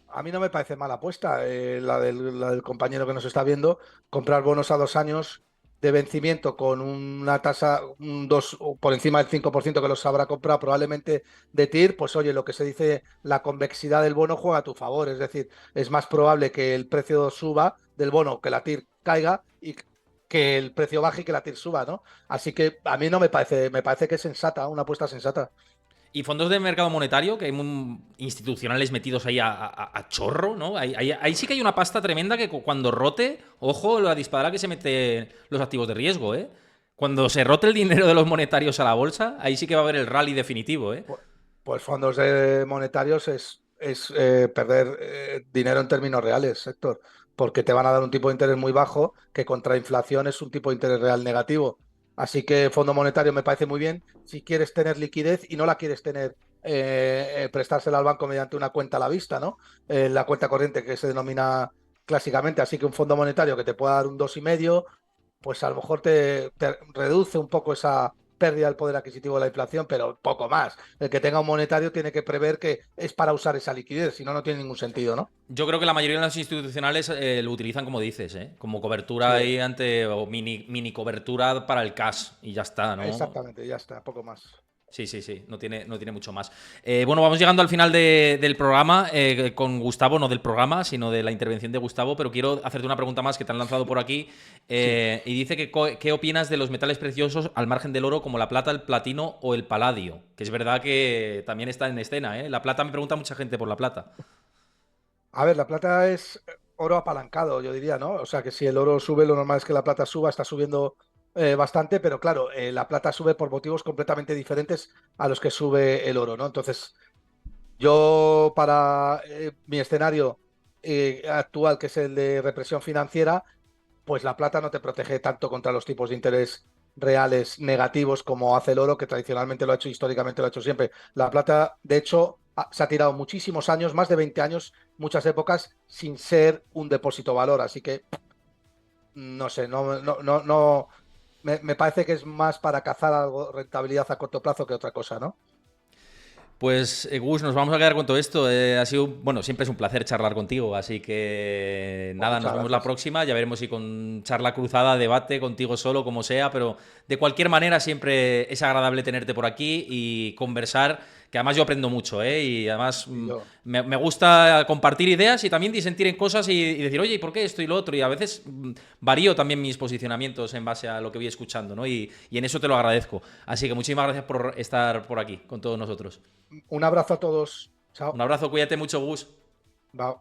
A mí no me parece mala apuesta, la del compañero que nos está viendo, comprar bonos a 2 años de vencimiento con una tasa un 2, o por encima del 5% que los habrá comprado probablemente de TIR, pues oye, lo que se dice, la convexidad del bono juega a tu favor, es decir, es más probable que el precio suba del bono, que la TIR caiga y que el precio baje y que la TIR suba, ¿no? Así que a mí no me parece, me parece que es sensata, una apuesta sensata. Y fondos de mercado monetario, que hay institucionales metidos ahí a chorro, ¿no? Ahí sí que hay una pasta tremenda que cuando rote, ojo, la disparada que se mete los activos de riesgo, ¿eh? Cuando se rote el dinero de los monetarios a la bolsa, ahí sí que va a haber el rally definitivo, ¿eh? Pu- Pues fondos monetarios es perder dinero en términos reales, Héctor, porque te van a dar un tipo de interés muy bajo que contra inflación es un tipo de interés real negativo. Así que fondo monetario me parece muy bien si quieres tener liquidez y no la quieres tener prestársela al banco mediante una cuenta a la vista, ¿no? La cuenta corriente que se denomina clásicamente. Así que un fondo monetario que te pueda dar un 2,5, pues a lo mejor te reduce un poco esa pérdida del poder adquisitivo de la inflación, pero poco más. El que tenga un monetario tiene que prever que es para usar esa liquidez, si no, no tiene ningún sentido, ¿no? Yo creo que la mayoría de las institucionales lo utilizan como dices, ¿eh? Como cobertura Sí, ahí o mini cobertura para el cash y ya está, ¿no? exactamente, ya está, poco más. Sí, sí, sí, no tiene mucho más. Bueno, vamos llegando al final del programa, con Gustavo, no del programa, sino de la intervención de Gustavo, pero quiero hacerte una pregunta más que te han lanzado por aquí. Sí. Y dice que ¿qué opinas de los metales preciosos al margen del oro, como la plata, el platino o el paladio? Que es verdad que también está en escena, ¿eh? La plata, me pregunta mucha gente por la plata. A ver, la plata oro apalancado, yo diría, ¿no? O sea, que si el oro sube, lo normal es que la plata suba, está subiendo bastante, pero claro, la plata sube por motivos completamente diferentes a los que sube el oro, ¿no? Entonces, yo para mi escenario actual, que es el de represión financiera, pues la plata no te protege tanto contra los tipos de interés reales negativos como hace el oro, que tradicionalmente lo ha hecho, históricamente lo ha hecho siempre. La plata, de hecho, se ha tirado muchísimos años, más de 20 años, muchas épocas, sin ser un depósito valor. Así que, no sé, no, me parece que es más para cazar algo, rentabilidad a corto plazo que otra cosa, ¿no? Pues, Gus, nos vamos a quedar con todo esto. Ha sido, bueno, siempre es un placer charlar contigo, así que Pues nada, nos muchas vemos la gracias. próxima. Ya veremos si con charla cruzada, debate, contigo solo, como sea, pero de cualquier manera siempre es agradable tenerte por aquí y conversar, que además yo aprendo mucho, ¿eh? Y además Y yo, me gusta compartir ideas y también disentir en cosas y decir, oye, ¿y por qué esto y lo otro? Y a veces varío también mis posicionamientos en base a lo que voy escuchando, ¿no? Y en eso te lo agradezco. Así que muchísimas gracias por estar por aquí con todos nosotros. un abrazo a todos. Un Chao. abrazo, cuídate mucho, Gus. Bye.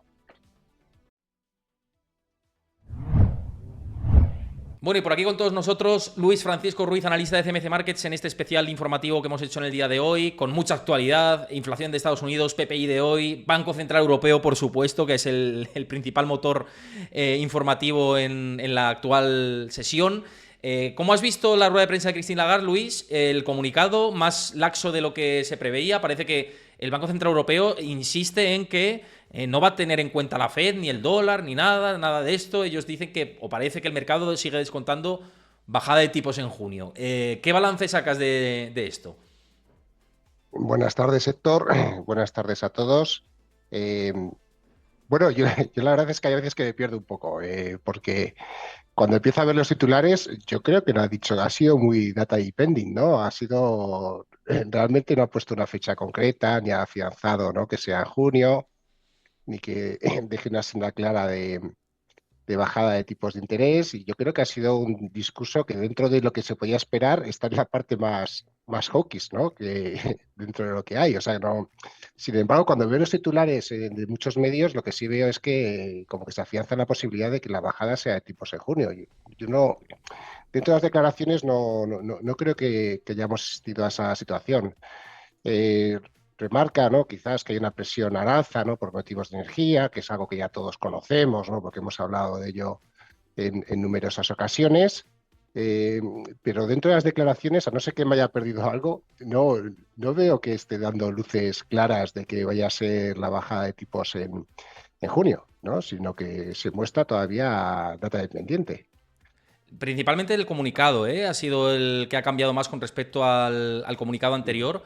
Bueno, y por aquí con todos nosotros, Luis Francisco Ruiz, analista de CMC Markets, en este especial informativo que hemos hecho en el día de hoy, con mucha actualidad, inflación de Estados Unidos, PPI de hoy, Banco Central Europeo, por supuesto, que es el principal motor informativo en la actual sesión. ¿Cómo has visto la rueda de prensa de Christine Lagarde, Luis? El comunicado más laxo de lo que se preveía. Parece que el Banco Central Europeo insiste en que no va a tener en cuenta la Fed, ni el dólar, ni nada, nada de esto. Ellos dicen que, o parece que el mercado sigue descontando bajada de tipos en junio. ¿Qué balance sacas de esto? Buenas tardes, Héctor. Buenas tardes a todos. Eh, bueno, yo la verdad es que hay veces que me pierdo un poco, porque cuando empiezo a ver los titulares, yo creo que no ha dicho, ha sido muy data depending, ¿no? Ha sido, realmente no ha puesto una fecha concreta, ni ha afianzado, ¿no? Que sea en junio, ni que deje una senda clara de bajada de tipos de interés, y yo creo que ha sido un discurso que dentro de lo que se podía esperar está en la parte más hawkish, ¿no? Que dentro de lo que hay. O sea, no. Sin embargo, cuando veo los titulares de muchos medios, lo que sí veo es que como que se afianza la posibilidad de que la bajada sea de tipos en junio. Yo no, dentro de las declaraciones no creo que hayamos asistido a esa situación. Eh, Remarca, ¿no? Quizás que hay una presión al alza, ¿no? Por motivos de energía, que es algo que ya todos conocemos, ¿no? Porque hemos hablado de ello en numerosas ocasiones. Eh, pero dentro de las declaraciones, a no ser que me haya perdido algo, no veo que esté dando luces claras de que vaya a ser la bajada de tipos en junio, ¿no? Sino que se muestra todavía data dependiente. Principalmente el comunicado, ¿eh? Ha sido el que ha cambiado más con respecto al comunicado anterior.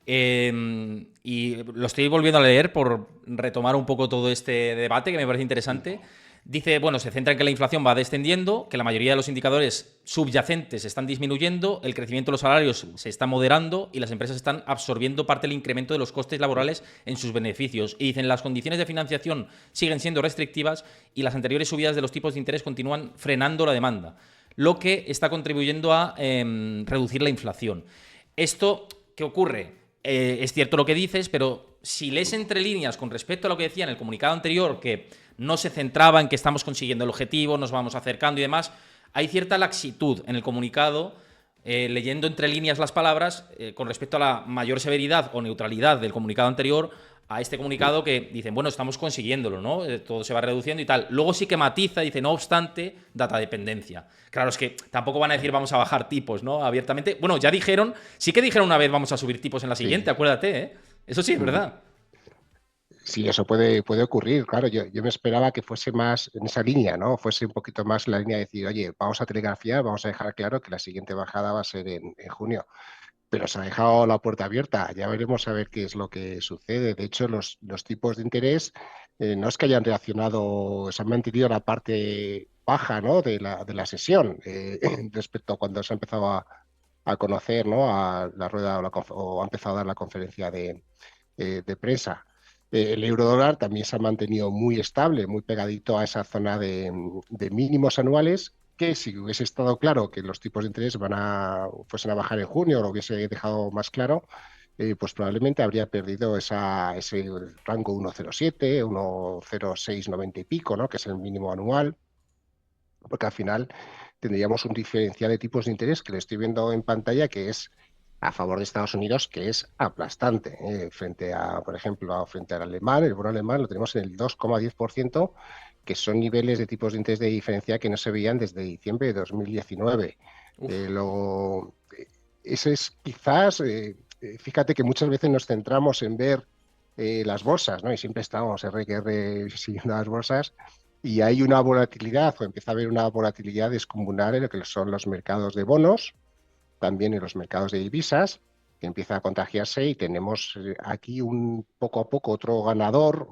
Y lo estoy volviendo a leer por retomar un poco todo este debate que me parece interesante. Dice, bueno, se centra en que la inflación va descendiendo, que la mayoría de los indicadores subyacentes están disminuyendo, el crecimiento de los salarios se está moderando y las empresas están absorbiendo parte del incremento de los costes laborales en sus beneficios. Y dicen, las condiciones de financiación siguen siendo restrictivas y las anteriores subidas de los tipos de interés continúan frenando la demanda, lo que está contribuyendo a reducir la inflación. ¿Esto qué ocurre? Es cierto lo que dices, pero si lees entre líneas con respecto a lo que decía en el comunicado anterior, que no se centraba en que estamos consiguiendo el objetivo, nos vamos acercando y demás, hay cierta laxitud en el comunicado, leyendo entre líneas las palabras, con respecto a la mayor severidad o neutralidad del comunicado anterior, a este comunicado que dicen, bueno, estamos consiguiéndolo, ¿no? Todo se va reduciendo y tal. Luego sí que matiza, dice, no obstante, data dependencia. Claro, es que tampoco van a decir vamos a bajar tipos, ¿no? Abiertamente. Bueno, ya dijeron, sí que dijeron una vez vamos a subir tipos en la siguiente, Sí. acuérdate, ¿eh? Eso sí es verdad. Sí, eso puede ocurrir, claro. Yo me esperaba que fuese más en esa línea, ¿no? Fuese un poquito más la línea de decir, oye, vamos a telegrafiar, vamos a dejar claro que la siguiente bajada va a ser en junio. Pero se ha dejado la puerta abierta. Ya veremos a ver qué es lo que sucede. De hecho, los tipos de interés no es que hayan reaccionado, se han mantenido la parte baja, ¿no? de la sesión respecto a cuando se ha empezado a conocer, ¿no? A la rueda o ha empezado a dar la conferencia de prensa. El euro dólar también se ha mantenido muy estable, muy pegadito a esa zona de mínimos anuales, que si hubiese estado claro que los tipos de interés fuesen a bajar en junio, lo hubiese dejado más claro, pues probablemente habría perdido ese rango 1,07, 1,0690 y pico, ¿no? Que es el mínimo anual, porque al final tendríamos un diferencial de tipos de interés que le estoy viendo en pantalla que es a favor de Estados Unidos, que es aplastante, frente a, por ejemplo, frente al alemán, el bono alemán lo tenemos en el 2,10%, que son niveles de tipos de interés de diferencia que no se veían desde diciembre de 2019. Uf. Ese es quizás, fíjate que muchas veces nos centramos en ver las bolsas, ¿no? Y siempre estamos R que R siguiendo las bolsas, y hay una volatilidad, o empieza a haber una volatilidad descomunal en lo que son los mercados de bonos, también en los mercados de divisas, que empieza a contagiarse, y tenemos aquí un poco a poco otro ganador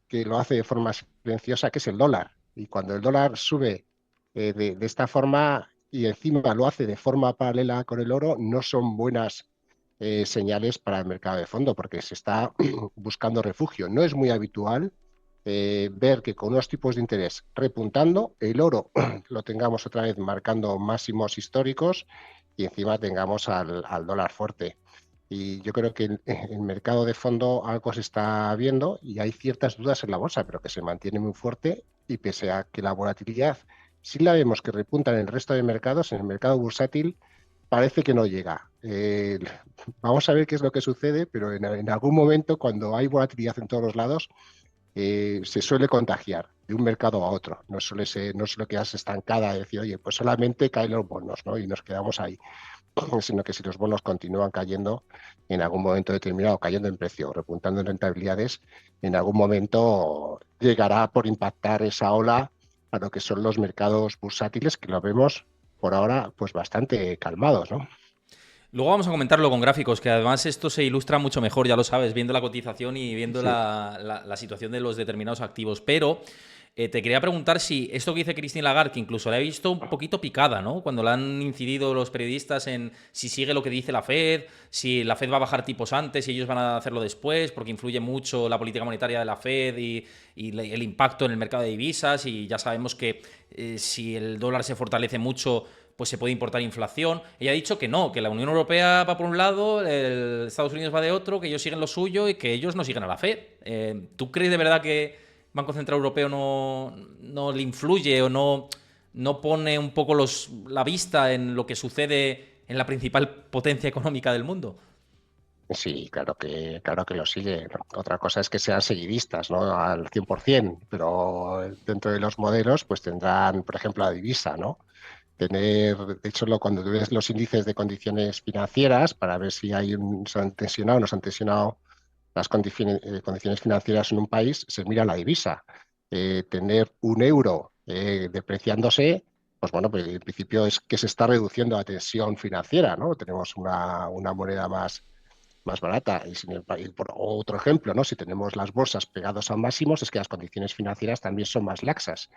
que lo hace de forma silenciosa, que es el dólar. Y cuando el dólar sube de esta forma y encima lo hace de forma paralela con el oro, no son buenas señales para el mercado de fondo, porque se está buscando refugio. No es muy habitual ver que con unos tipos de interés repuntando, el oro lo tengamos otra vez marcando máximos históricos y encima tengamos al dólar fuerte. Y yo creo que el mercado de fondo algo se está viendo y hay ciertas dudas en la bolsa, pero que se mantiene muy fuerte, y pese a que la volatilidad sí la vemos que repunta en el resto de mercados, en el mercado bursátil parece que no llega. Vamos a ver qué es lo que sucede, pero en algún momento, cuando hay volatilidad en todos los lados, se suele contagiar de un mercado a otro. No suele quedarse estancada y decir, oye, pues solamente caen los bonos, ¿no? Y nos quedamos ahí, sino que si los bonos continúan cayendo en algún momento determinado, cayendo en precio, repuntando en rentabilidades, en algún momento llegará por impactar esa ola a lo que son los mercados bursátiles, que lo vemos por ahora pues bastante calmados, ¿no? Luego vamos a comentarlo con gráficos, que además esto se ilustra mucho mejor, ya lo sabes, viendo la cotización y viendo Sí. la situación de los determinados activos. Pero te quería preguntar si esto que dice Christine Lagarde, que incluso la he visto un poquito picada, ¿no? Cuando la han incidido los periodistas en si sigue lo que dice la Fed, si la Fed va a bajar tipos antes y ellos van a hacerlo después, porque influye mucho la política monetaria de la Fed y el impacto en el mercado de divisas, y ya sabemos que si el dólar se fortalece mucho, pues se puede importar inflación. Ella ha dicho que no, que la Unión Europea va por un lado, el Estados Unidos va de otro, que ellos siguen lo suyo y que ellos no siguen a la Fed. ¿Tú crees de verdad que Banco Central Europeo no le influye o no pone un poco la vista en lo que sucede en la principal potencia económica del mundo? Sí, claro que lo sigue. Otra cosa es que sean seguidistas, ¿no? Al 100%, pero dentro de los modelos pues tendrán, por ejemplo, la divisa, ¿no? De hecho, cuando tú ves los índices de condiciones financieras para ver si se han tensionado o no se han tensionado las condiciones financieras en un país, se mira la divisa. Tener un euro depreciándose, pues bueno, pues en principio es que se está reduciendo la tensión financiera, ¿no? Tenemos una moneda más barata. Y por otro ejemplo, ¿no? Si tenemos las bolsas pegados a máximos, es que las condiciones financieras también son más laxas,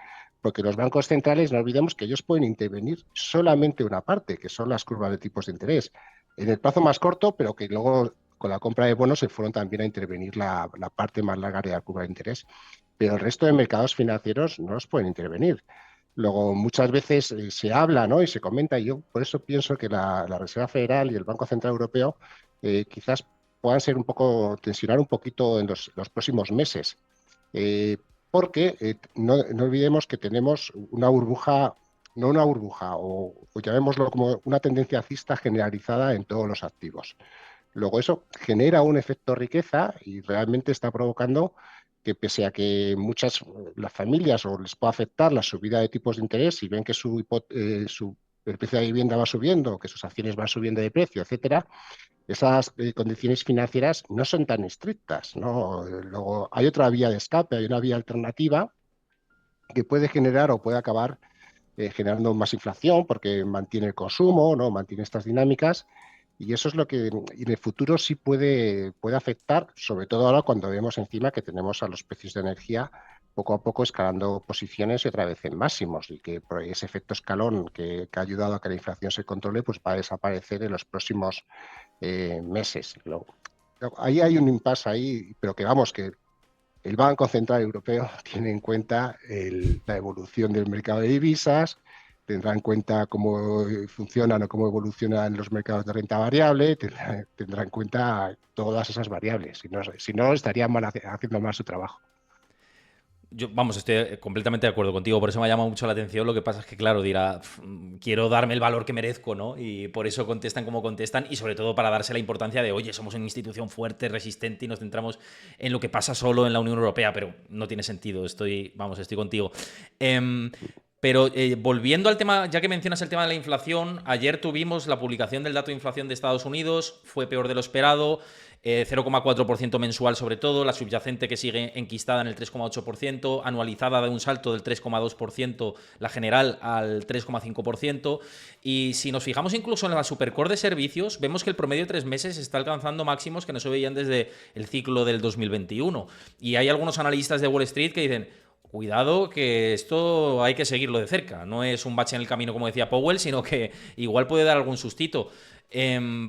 porque los bancos centrales, no olvidemos que ellos pueden intervenir solamente una parte, que son las curvas de tipos de interés, en el plazo más corto, pero que luego con la compra de bonos se fueron también a intervenir la parte más larga de la curva de interés, pero el resto de mercados financieros no los pueden intervenir. Luego, muchas veces se habla, ¿no? Y se comenta, y yo por eso pienso que la Reserva Federal y el Banco Central Europeo quizás puedan ser tensionar un poquito en los próximos meses, eh, porque no olvidemos que tenemos una burbuja, no una burbuja, o llamémoslo como una tendencia alcista generalizada en todos los activos. Luego eso genera un efecto riqueza y realmente está provocando que, pese a que las familias o les puede afectar la subida de tipos de interés, si ven que el precio de la vivienda va subiendo, que sus acciones van subiendo de precio, etcétera, esas condiciones financieras no son tan estrictas, ¿no? Luego hay otra vía de escape, hay una vía alternativa que puede generar o puede acabar generando más inflación porque mantiene el consumo, ¿no? Mantiene estas dinámicas, y eso es lo que en el futuro sí puede afectar, sobre todo ahora cuando vemos encima que tenemos a los precios de energía poco a poco escalando posiciones y otra vez en máximos, y que por ese efecto escalón que ha ayudado a que la inflación se controle, pues va a desaparecer en los próximos meses. Ahí hay un impasse ahí, pero que vamos, que el Banco Central Europeo tiene en cuenta la evolución del mercado de divisas, tendrá en cuenta cómo funcionan o cómo evolucionan los mercados de renta variable, tendrá en cuenta todas esas variables. Si no estaría haciendo mal su trabajo. Yo, vamos, estoy completamente de acuerdo contigo, por eso me ha llamado mucho la atención. Lo que pasa es que, claro, dirá, quiero darme el valor que merezco, ¿no? Y por eso contestan como contestan y sobre todo para darse la importancia de, oye, somos una institución fuerte, resistente y nos centramos en lo que pasa solo en la Unión Europea, pero no tiene sentido, estoy contigo. Pero volviendo al tema, ya que mencionas el tema de la inflación, ayer tuvimos la publicación del dato de inflación de Estados Unidos, fue peor de lo esperado, 0,4% mensual sobre todo, la subyacente que sigue enquistada en el 3,8%, anualizada de un salto del 3,2%, la general al 3,5%, y si nos fijamos incluso en la supercore de servicios, vemos que el promedio de 3 meses está alcanzando máximos que no se veían desde el ciclo del 2021, y hay algunos analistas de Wall Street que dicen, cuidado que esto hay que seguirlo de cerca. No es un bache en el camino, como decía Powell, sino que igual puede dar algún sustito.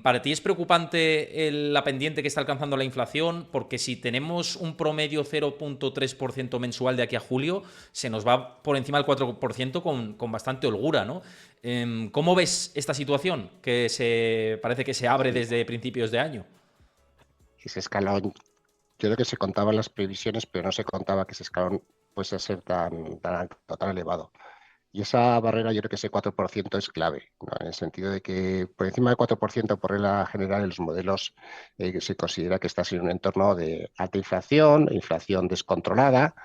¿Para ti es preocupante la pendiente que está alcanzando la inflación? Porque si tenemos un promedio 0,3% mensual de aquí a julio, se nos va por encima del 4% con bastante holgura, ¿no? ¿Cómo ves esta situación que parece que se abre desde principios de año? Ese escalón, yo creo que se contaban las previsiones, pero no se contaba que ese escalón fuese a ser tan alto, tan elevado. Y esa barrera, yo creo que ese 4% es clave, ¿no? En el sentido de que por encima del 4% por regla general en los modelos se considera que estás en un entorno de alta inflación, inflación descontrolada,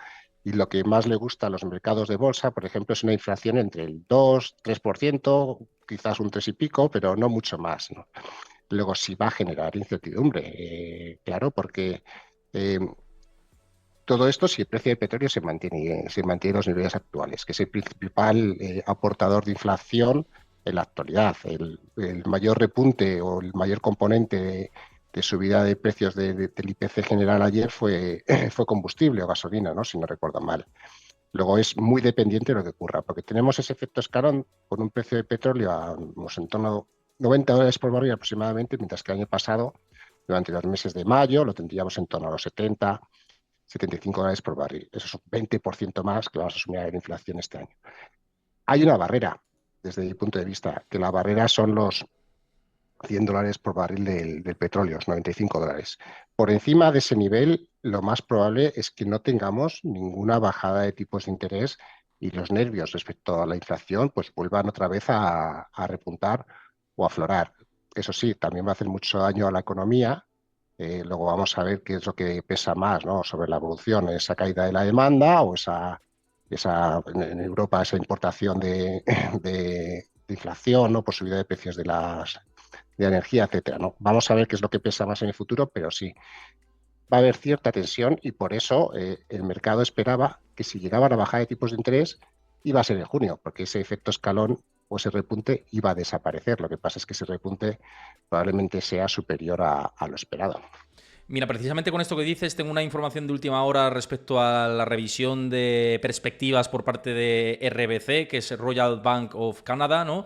y lo que más le gusta a los mercados de bolsa, por ejemplo, es una inflación entre el 2-3%, quizás un 3 y pico, pero no mucho más, ¿no? Luego sí va a generar incertidumbre, claro, porque eh, todo esto si el precio del petróleo se mantiene en los niveles actuales, que es el principal aportador de inflación en la actualidad. El mayor repunte o el mayor componente de subida de precios del IPC general ayer fue combustible o gasolina, ¿no? Si no recuerdo mal. Luego es muy dependiente de lo que ocurra, porque tenemos ese efecto escalón con un precio de petróleo a en torno a $90 por barril aproximadamente, mientras que el año pasado, durante los meses de mayo, lo tendríamos en torno a los $75 por barril. Eso es un 20% más que vamos a asumir de la inflación este año. Hay una barrera, desde mi punto de vista, que la barrera son los $100 por barril del petróleo, los $95. Por encima de ese nivel, lo más probable es que no tengamos ninguna bajada de tipos de interés y los nervios respecto a la inflación pues vuelvan otra vez a repuntar o aflorar. Eso sí, también va a hacer mucho daño a la economía. Luego vamos a ver qué es lo que pesa más, ¿no? Sobre la evolución, esa caída de la demanda o en Europa esa importación de inflación, ¿no? Por subida de precios de energía, etcétera, ¿no? Vamos a ver qué es lo que pesa más en el futuro, pero sí, va a haber cierta tensión y por eso el mercado esperaba que si llegaban a bajar de tipos de interés iba a ser en junio, porque ese efecto escalón o ese repunte iba a desaparecer. Lo que pasa es que ese repunte probablemente sea superior a lo esperado. Mira, precisamente con esto que dices, tengo una información de última hora respecto a la revisión de perspectivas por parte de RBC, que es Royal Bank of Canada, ¿no?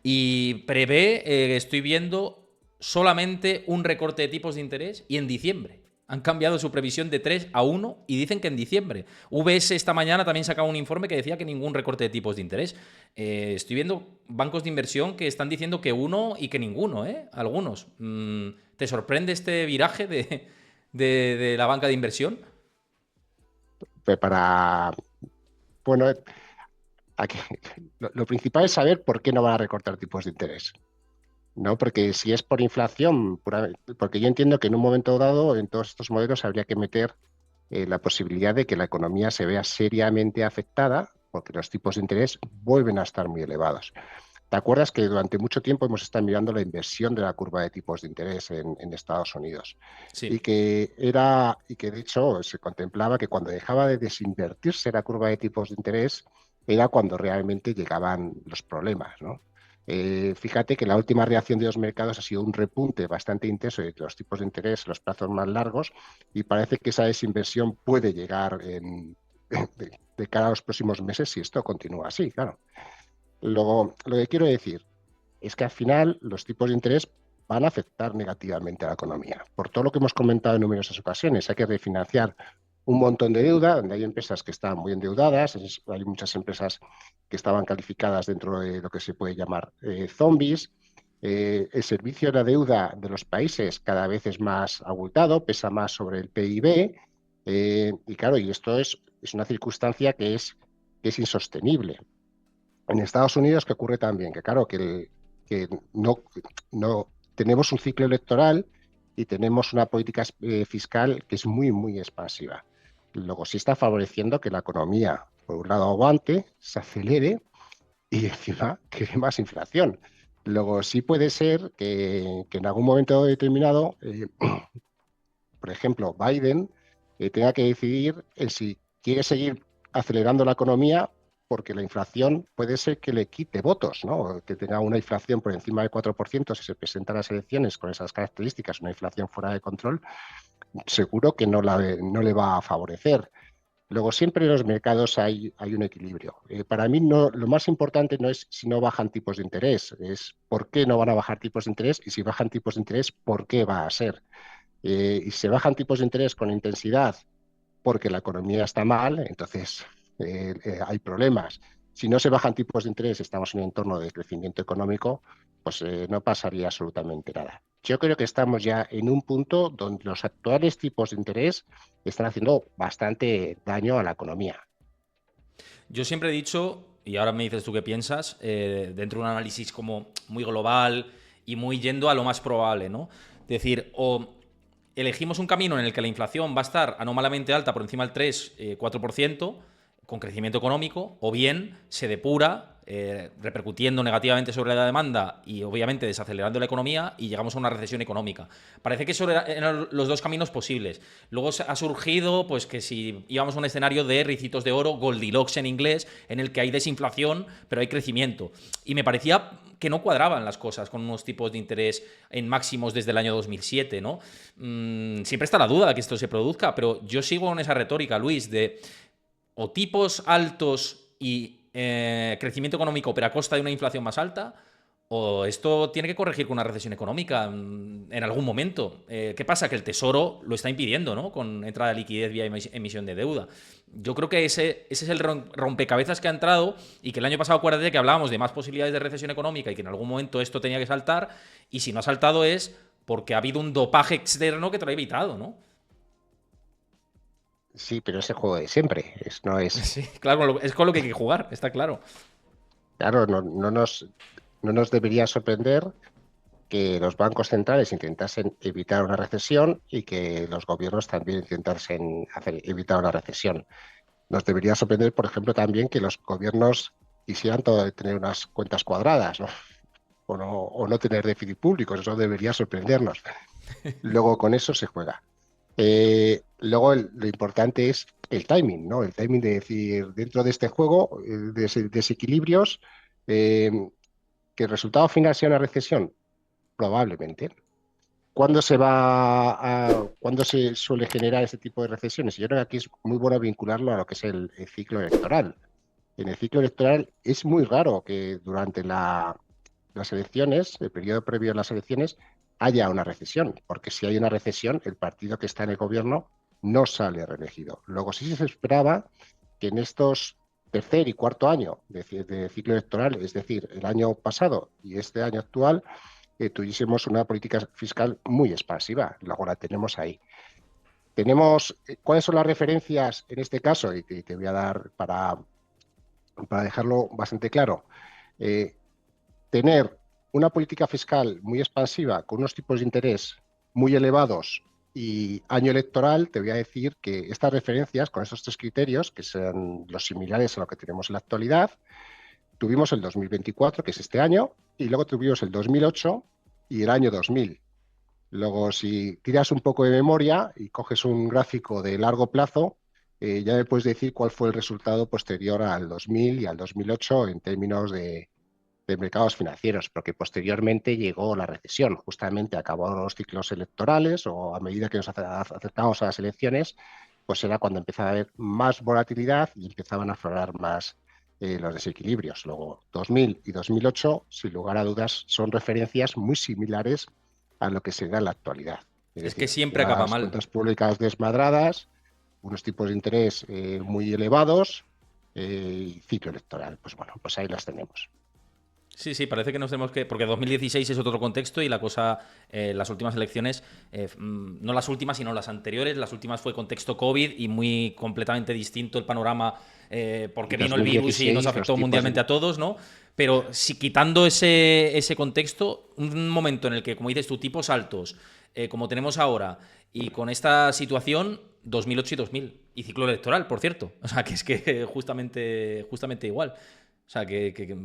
Y prevé, estoy viendo, solamente un recorte de tipos de interés y en diciembre. Han cambiado su previsión de 3 a 1 y dicen que en diciembre. VS esta mañana también sacaba un informe que decía que ningún recorte de tipos de interés. Estoy viendo bancos de inversión que están diciendo que uno y que ninguno, ¿eh? Algunos. ¿Te sorprende este viraje de la banca de inversión? Pues bueno, aquí, lo principal es saber por qué no van a recortar tipos de interés. No, porque si es por inflación, porque yo entiendo que en un momento dado en todos estos modelos habría que meter la posibilidad de que la economía se vea seriamente afectada porque los tipos de interés vuelven a estar muy elevados. ¿Te acuerdas que durante mucho tiempo hemos estado mirando la inversión de la curva de tipos de interés en Estados Unidos? Sí. Y que de hecho se contemplaba que cuando dejaba de desinvertirse la curva de tipos de interés era cuando realmente llegaban los problemas, ¿no? Fíjate que la última reacción de los mercados ha sido un repunte bastante intenso de los tipos de interés, los plazos más largos, y parece que esa desinversión puede llegar de cara a los próximos meses si esto continúa así, claro. Luego, lo que quiero decir es que al final los tipos de interés van a afectar negativamente a la economía. Por todo lo que hemos comentado en numerosas ocasiones, hay que refinanciar un montón de deuda, donde hay empresas que están muy endeudadas, hay muchas empresas que estaban calificadas dentro de lo que se puede llamar zombies. El servicio de la deuda de los países cada vez es más abultado, pesa más sobre el PIB, y claro, y esto es una circunstancia que es insostenible. En Estados Unidos, ¿qué ocurre también? Que claro, que no tenemos un ciclo electoral y tenemos una política fiscal que es muy, muy expansiva. Luego sí está favoreciendo que la economía, por un lado, aguante, se acelere y encima que haya más inflación. Luego sí puede ser que en algún momento determinado, por ejemplo, Biden tenga que decidir si quiere seguir acelerando la economía porque la inflación puede ser que le quite votos, ¿no? Que tenga una inflación por encima del 4% si se presentan las elecciones con esas características, una inflación fuera de control, seguro que no le va a favorecer. Luego, siempre en los mercados hay un equilibrio. Para mí, lo más importante no es si no bajan tipos de interés, es por qué no van a bajar tipos de interés y si bajan tipos de interés, por qué va a ser. Y se bajan tipos de interés con intensidad porque la economía está mal, entonces hay problemas. Si no se bajan tipos de interés, estamos en un entorno de crecimiento económico, pues no pasaría absolutamente nada. Yo creo que estamos ya en un punto donde los actuales tipos de interés están haciendo bastante daño a la economía. Yo siempre he dicho, y ahora me dices tú qué piensas, dentro de un análisis como muy global y muy yendo a lo más probable, ¿no? Es decir, o elegimos un camino en el que la inflación va a estar anómalamente alta por encima del 3, 4%, con crecimiento económico, o bien se depura, repercutiendo negativamente sobre la demanda y obviamente desacelerando la economía y llegamos a una recesión económica. Parece que esos eran los dos caminos posibles. Luego ha surgido pues que si íbamos a un escenario de ricitos de oro, Goldilocks en inglés, en el que hay desinflación pero hay crecimiento. Y me parecía que no cuadraban las cosas con unos tipos de interés en máximos desde el año 2007, ¿no? Siempre está la duda de que esto se produzca, pero yo sigo en esa retórica, Luis, de o tipos altos y crecimiento económico pero a costa de una inflación más alta, o esto tiene que corregir con una recesión económica en algún momento. ¿Qué pasa? Que el Tesoro lo está impidiendo, ¿no? Con entrada de liquidez vía emisión de deuda. Yo creo que ese es el rompecabezas que ha entrado y que el año pasado, acuérdate que hablábamos de más posibilidades de recesión económica y que en algún momento esto tenía que saltar, y si no ha saltado es porque ha habido un dopaje externo que te lo ha evitado, ¿no? Sí, pero es el juego de siempre. No es, Sí, claro, es con lo que hay que jugar, está claro. claro, no nos debería sorprender que los bancos centrales intentasen evitar una recesión y que los gobiernos también intentasen evitar una recesión. Nos debería sorprender, por ejemplo, también que los gobiernos quisieran tener unas cuentas cuadradas, ¿no? O no tener déficit público, eso debería sorprendernos. Luego con eso se juega. Luego lo importante es el timing, ¿no? El timing de decir, dentro de este juego, de desequilibrios, eh, que el resultado final sea una recesión, probablemente. ¿Cuándo se suele generar este tipo de recesiones? Yo creo que aquí es muy bueno vincularlo a lo que es el ciclo electoral. En el ciclo electoral es muy raro que durante las elecciones, el periodo previo a las elecciones, haya una recesión, porque si hay una recesión, el partido que está en el gobierno no sale reelegido. Luego sí se esperaba que en estos tercer y cuarto año de ciclo electoral, es decir, el año pasado y este año actual, tuviésemos una política fiscal muy expansiva. Luego la tenemos ahí. ¿Cuáles son las referencias en este caso? Y te voy a dar para dejarlo bastante claro. Eh, Tener una política fiscal muy expansiva con unos tipos de interés muy elevados y año electoral, te voy a decir que estas referencias con estos tres criterios, que sean los similares a lo que tenemos en la actualidad, tuvimos el 2024, que es este año, y luego tuvimos el 2008 y el año 2000. Luego, si tiras un poco de memoria y coges un gráfico de largo plazo, ya me puedes decir cuál fue el resultado posterior al 2000 y al 2008 en términos de mercados financieros, porque posteriormente llegó la recesión, justamente acabaron los ciclos electorales o a medida que nos acercamos a las elecciones, pues era cuando empezaba a haber más volatilidad y empezaban a aflorar más los desequilibrios. Luego, 2000 y 2008, sin lugar a dudas, son referencias muy similares a lo que se da en la actualidad. Es Es que decir, siempre acaba unas mal. cuentas públicas desmadradas, unos tipos de interés muy elevados y ciclo electoral. Pues bueno, pues ahí las tenemos. Sí, sí, parece que nos tenemos que... Porque 2016 es otro contexto y la cosa, las últimas elecciones, no las últimas, sino las anteriores, las últimas fue contexto COVID y muy completamente distinto el panorama porque vino el virus y nos 2016, los afectó tipos mundialmente de... a todos, ¿no? Pero si quitando ese contexto, un momento en el que, como dices tú, tipos altos, como tenemos ahora, y con esta situación, 2008 y 2000, y ciclo electoral, por cierto. O sea, que es que justamente igual. O sea, que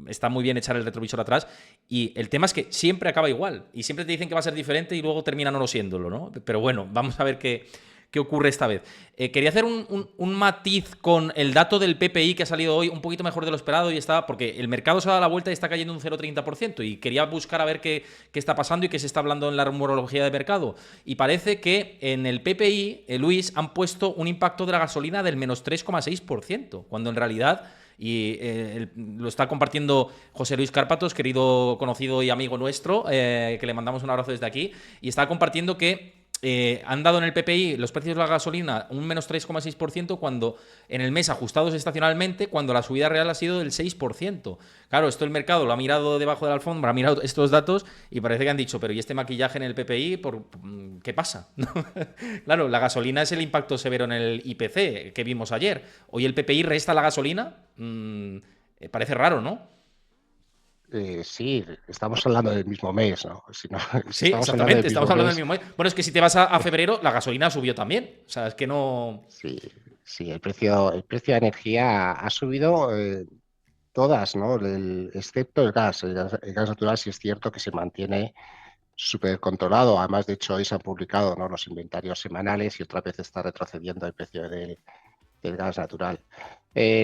está muy bien echar el retrovisor atrás. Y el tema es que siempre acaba igual. Y siempre te dicen que va a ser diferente y luego termina no siéndolo, ¿no? Pero bueno, vamos a ver qué ocurre esta vez. Quería hacer un matiz con el dato del PPI que ha salido hoy un poquito mejor de lo esperado y está, porque el mercado se ha dado la vuelta y está cayendo un 0,30%. Y quería buscar a ver qué está pasando y qué se está hablando en la rumorología de mercado. Y parece que en el PPI, Luis, han puesto un impacto de la gasolina del menos 3,6%, cuando en realidad... Y lo está compartiendo José Luis Cárpatos, querido conocido y amigo nuestro, que le mandamos un abrazo desde aquí, y está compartiendo que han dado en el PPI los precios de la gasolina un menos 3,6% cuando en el mes ajustados estacionalmente, cuando la subida real ha sido del 6%. Claro, esto el mercado lo ha mirado debajo de la alfombra, ha mirado estos datos y parece que han dicho, pero ¿y este maquillaje en el PPI? ¿Qué pasa? Claro, la gasolina es el impacto severo en el IPC que vimos ayer. Hoy el PPI resta la gasolina. Parece raro, ¿no? Sí, estamos hablando del mismo mes, ¿no? Si Sí, estamos hablando del exactamente, estamos mismo hablando del mes, mismo mes. Bueno, es que si te vas a febrero, la gasolina subió también. O sea, es que no... sí, sí, el precio de energía ha subido todas, ¿no? Excepto el gas. El gas natural sí es cierto que se mantiene súper controlado. Además, de hecho, hoy se han publicado, ¿no?, los inventarios semanales y otra vez está retrocediendo el precio del gas natural.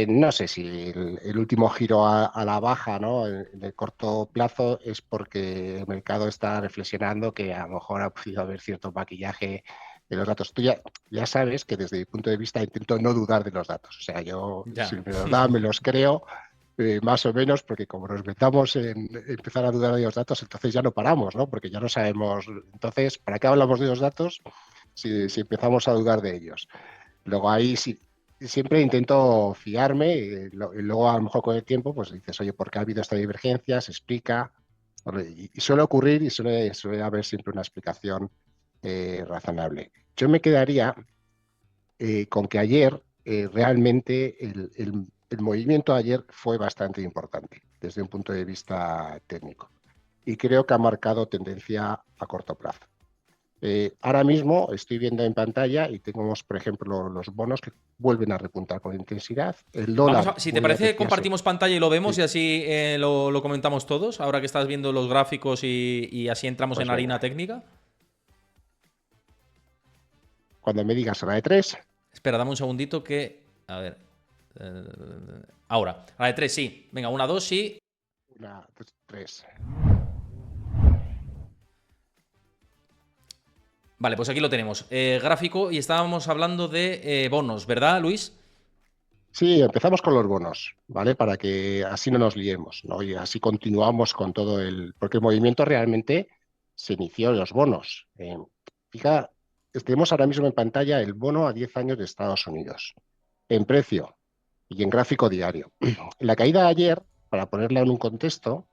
No sé si el último giro a la baja, ¿no?, en el corto plazo es porque el mercado está reflexionando que a lo mejor ha podido haber cierto maquillaje de los datos. Tú ya sabes que desde mi punto de vista intento no dudar de los datos. O sea, yo si Ya. me los dan, me los creo, más o menos, porque como nos metamos en empezar a dudar de los datos, entonces ya no paramos, ¿no? Porque ya no sabemos. Entonces, ¿para qué hablamos de los datos si empezamos a dudar de ellos? Luego ahí sí, siempre intento fiarme y luego a lo mejor con el tiempo pues dices, oye, ¿por qué ha habido esta divergencia? Se explica. Y suele ocurrir y suele haber siempre una explicación razonable. Yo me quedaría con que ayer realmente el movimiento ayer fue bastante importante desde un punto de vista técnico y creo que ha marcado tendencia a corto plazo. Ahora mismo estoy viendo en pantalla y tenemos, por ejemplo, los bonos que vuelven a repuntar con intensidad. El dólar Si te vuelve a parece, apreciarse. compartimos pantalla y lo vemos Sí, y así lo comentamos todos, ahora que estás viendo los gráficos y así entramos pues en harina venga. técnica. Cuando me digas hora de tres, Espera, dame un segundito que... A ver. Ahora. A la de 3, sí. Venga, 1, 2, sí. una, dos, tres. Vale, pues aquí lo tenemos. Gráfico y estábamos hablando de bonos, ¿verdad, Luis? Sí, empezamos con los bonos, ¿vale? Para que así no nos liemos, ¿no? Y así continuamos con todo porque el movimiento realmente se inició en los bonos. Fija, tenemos ahora mismo en pantalla el bono a 10 años de Estados Unidos, en precio y en gráfico diario. La caída de ayer, para ponerla en un contexto,